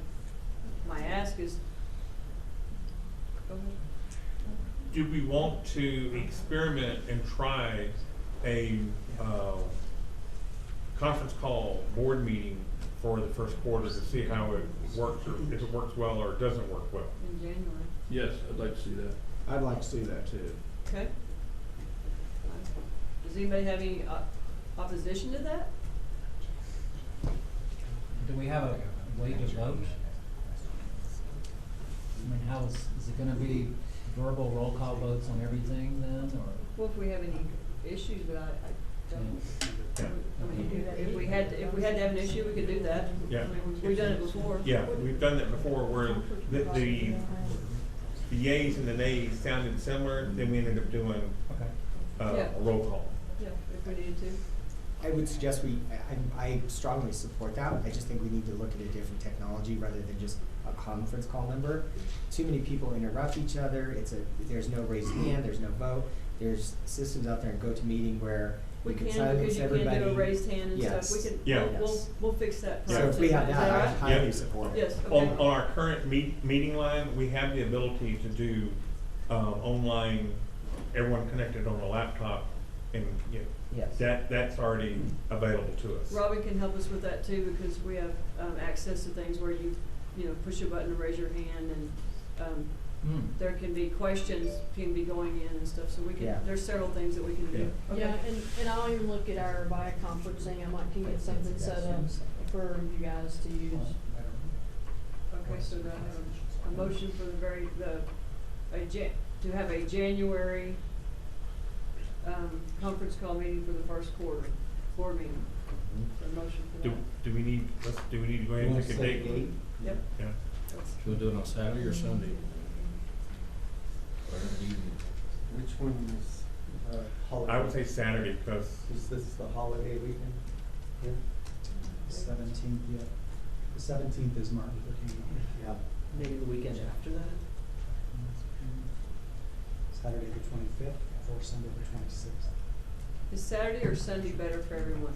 ask is, go ahead. Do we want to experiment and try a, conference call board meeting for the first quarter to see how it works, or if it works well or it doesn't work well? In January, Yes, I'd like to see that. I'd like to see that too. okay? Does anybody have any opposition to that? Do we have a way to vote? I mean, how is it gonna be verbal roll call votes on everything then, or? Well, if we have any issues, but I don't. Yeah. I mean, if we had to have an issue, we could do that. Yeah. I mean, we've done it before. Yeah, we've done that before where the yays and the nays sounded similar, then we ended up doing, Okay. a roll call. Yeah, if we needed to. I would suggest I strongly support that. I just think we need to look at a different technology rather than just a conference call number. Too many people interrupt each other. There's no raised hand, there's no vote. There's systems out there in GoToMeeting where we can silence everybody. Because you can do a raised hand and Yes. stuff. We can, Yeah. we'll fix that Yeah. part. So if we have Is that, I right? highly Yeah. support it. Yes, On okay. our current meeting line, we have the ability to do, online, everyone connected on a laptop, and, you know, Yes. that's already available to us. Robin can help us with that too, because we have, access to things where you push a button to raise your hand, and, there can be questions can be going in and stuff, so we can, Yeah. there's several things that we can do. Yeah. Okay. Yeah, and I'll even look at our via conferencing, I might can get something set up for you guys to use. Okay, so do I have a motion for to have a January, conference call meeting for the first quarter, board meeting? A motion for that? Do we need to go ahead and pick a date? Yep. Yeah. That's- Should we do it on Saturday or Sunday? Which one is, holiday? I would say Saturday, because Is this the holiday weekend? Yeah. 17th, yeah. The 17th is Martin Luther King. Yeah. Maybe the weekend after that? Saturday the 25th or Sunday the 26th. Is Saturday or Sunday better for everyone?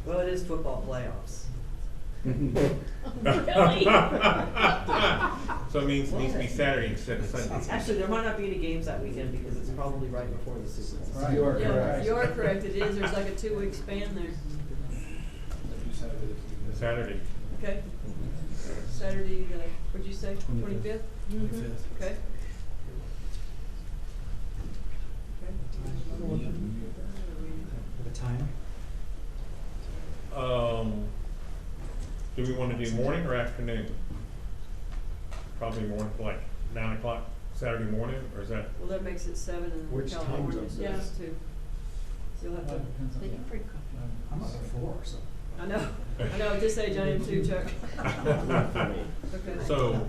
Well, it is football playoffs. So it needs to be Saturday instead of Sunday. Actually, there might not be any games that weekend because it's probably right before the Super Bowl. Right. You are Yeah, correct. you are correct, it is, there's like a 2-week span there. Saturday. Okay. Saturday, what'd you say, 25th? Okay. For the time? Do we wanna do morning or afternoon? Probably morning, like 9 o'clock Saturday morning, or is that? Well, that makes it 7 in Which time California, zone? so that's 2. So you'll have to, Depends on They the- can bring coffee. I'm up at 4, so. I know, at this age I am too, Chuck. Okay. So,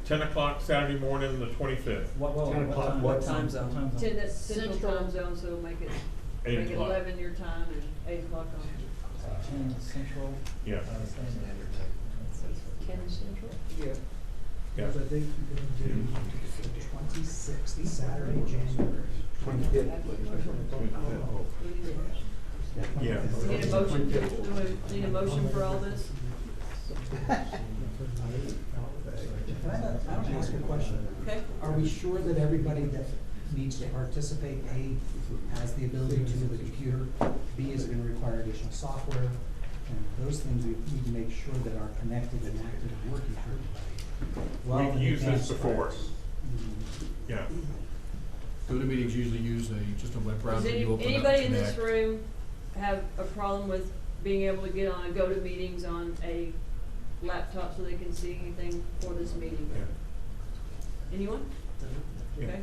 10 o'clock Saturday morning, the 25th. What time zone? 10, that's central Central. time zone, so make it, 8 make it o'clock. 11 your time and 8 o'clock on. 10 Central. Yeah. Ken Central? Yeah. Yeah. The date you're gonna do, 26th, Saturday, January. Yeah. Need a motion, do we need a motion for all this? Can I ask a question? Okay. Are we sure that everybody that needs to participate, A, has the ability to the computer, B, is it gonna require additional software? And those things, we need to make sure that are connected and active and working for everybody. We've used this before. Yeah. GoToMeetings usually use just a web browser. Does You open up, anybody in this connect. room have a problem with being able to get on a GoToMeetings on a laptop so they can see anything for this meeting? Anyone? Yeah. Okay.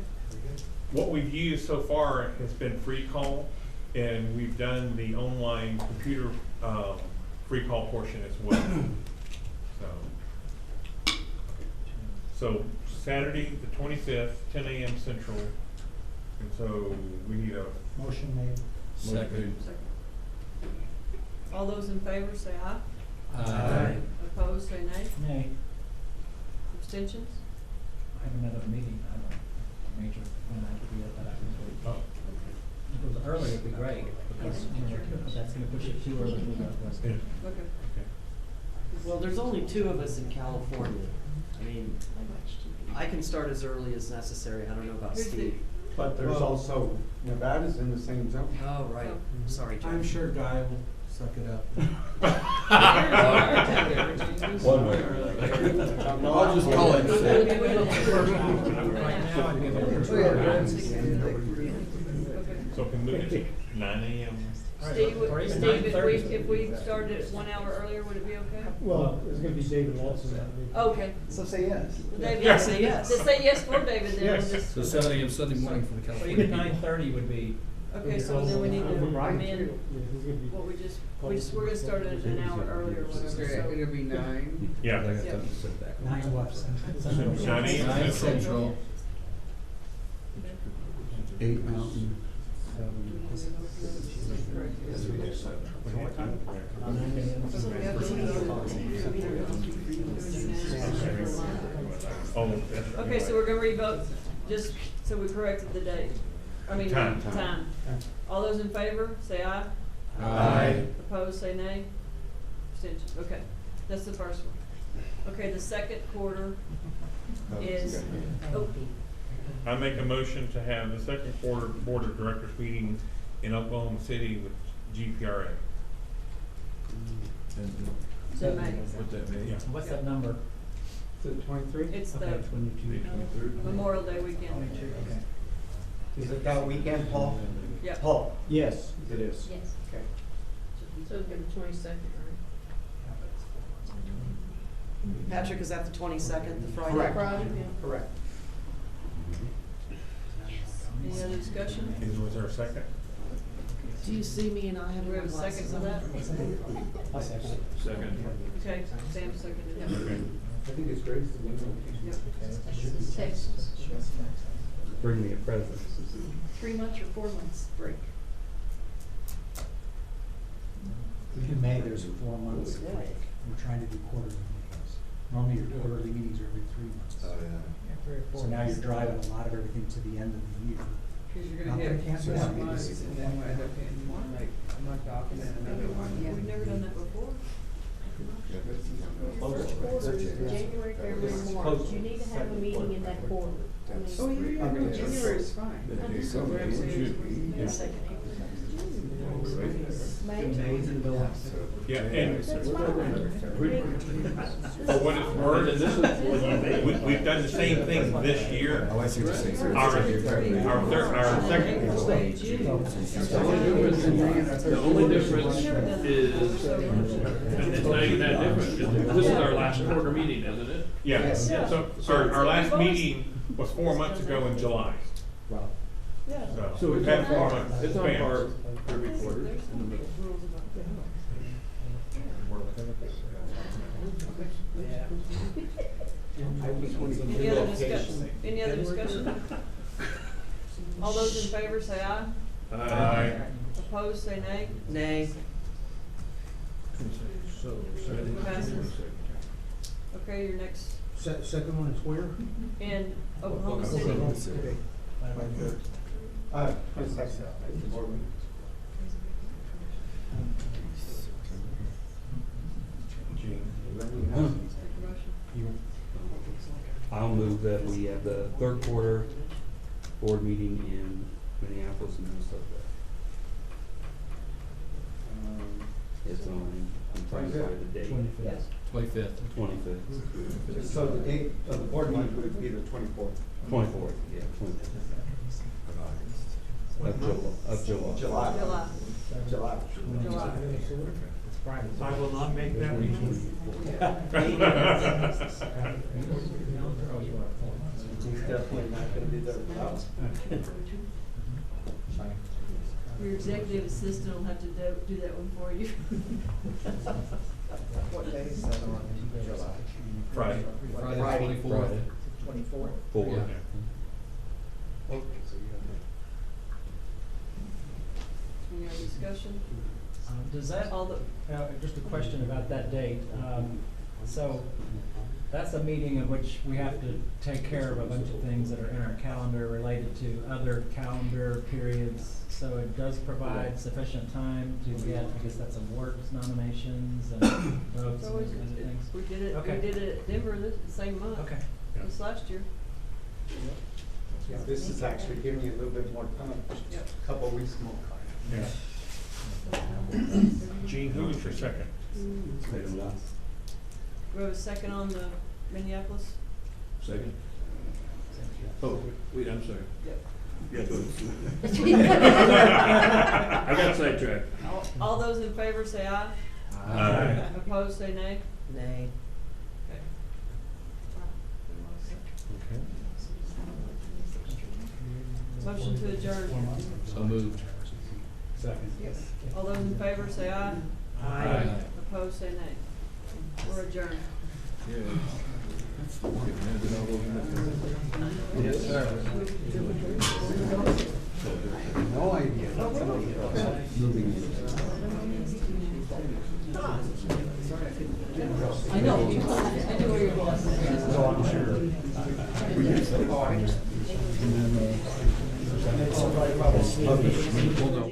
What we've used so far has been free call, and we've done the online computer, free call portion as well. So Saturday, the 25th, 10 a.m. Central, and so we need a Motion made. Second. All those in favor say aye. Aye. Opposed, say nay. Nay. Abstentions? I have another meeting, I don't major, when I could be at that, I can sort of. If it was early, it'd be great, because, that's gonna push it too early to go. Okay. Well, there's only 2 of us in California. I mean, I can start as early as necessary. I don't know about Who's the- Steve. But there's also, Nevada's in the same zone. Oh, right. Sorry, Jeff. I'm sure Guy will suck it up. One way. I'll just call it sick. So can we move it to 9 a.m.? Steve, Or even Steve, 9:30. if we started 1 hour earlier, would it be okay? Well, it's gonna be David Watson. Okay. So say yes. Well, David, Yeah, say yes. Just say yes for David then, we'll Yes. just. So 7 a.m. Sunday morning for the So California. even 9:30 would be, Okay, so then we need to amend Yeah, what we're gonna start it an hour earlier or whatever, so. be 9. Yeah. I got something to sit back. 9 what? Central. 9 a.m. 9 Central. Central. 8 Mountain. Oh, that's right. Okay, so we're gonna revote, just so we corrected the date. I mean, Time. time. All those in favor, say aye. Aye. Opposed, say nay. Abstentions, okay. That's the first one. Okay, the second quarter is, oh, I make a motion to have the second quarter Board of Directors meeting in Oklahoma City with GPRA. so May. What that mean? Yeah. what's that number? Is it 23? It's the Okay, 22. Memorial Day weekend. Okay. Is it that weekend, Paul? Yep. Paul? Yes, it is. Yes. Okay. So it's gonna be 22nd, Patrick, is that the 22nd, the Friday? Correct. Friday, yeah. Correct. Any other discussion? Was there a second? Do you see me and I have Do we have a my second glasses for on? that? I'll second it. Second. Okay, Sam seconded it. Okay. I think it's great. Texas. Bring me a present. 3 months or 4 months break. In May, there's a 4 months break. We're trying to do quarterly meetings. Normally, your quarterly meetings are every 3 months. Oh, yeah. So now you're driving a lot of everything to the end of the year. Cause you're Not gonna that I get. can't do that. We've never done that before. First quarter is January, February, March, you need to have a meeting in that quarter. Oh, yeah, January is fine. Yeah, and That's fine. for what it's worth, we've done the same thing this year. Oh, I see what you're saying. Our second. The only difference is, and it's not even that different, this is our last quarter meeting, isn't it? Yeah, so our last meeting was 4 months ago in July. Yeah. So we've it's had on four par, months. it's on Spans. par every quarter There's in the middle. rules about that. Any other discussion? All those in favor say aye. Aye. Opposed, say nay. Nay. Passes. Okay, your next, Second one is where? in Oklahoma City. Okay. I'll move that we have the third quarter board meeting in Minneapolis, Minnesota. It's on, I'm trying to find the date. 25th. 25th. 25th. So the date of the board meeting would be the 24th. 24th, yeah, 24th. Of July. July. July. It's Friday. I will not make that meeting. He's definitely not gonna be there without us. Your executive assistant will have to do that one for you. What day is that on July? Friday. Friday, 24th. 24th? Four. Yeah. Any other discussion? Does that, All the, just a question about that date. So that's a meeting in which we have to take care of a bunch of things that are in our calendar related to other calendar periods. So it does provide sufficient time to get, I guess that's awards nominations and votes it's and always, those kinds of things. we did it at Denver the same month. Okay. This last year. Yeah, this is actually giving you a little bit more time, just Yep. a couple of weeks more. Yeah. Gene, who was your second? Do we have a second on the Minneapolis? Second. Oh, wait, I'm sorry. Yep. Yeah, go ahead. I got sidetracked. All those in favor say aye. Aye. Opposed, say nay. Nay. Okay. Motion to adjourn. So moved. All those in favor say aye. Aye. Opposed, say nay. We're adjourned. Yes, sir. No idea. I know, I know where you're going. So I'm sure. And then, Hold on.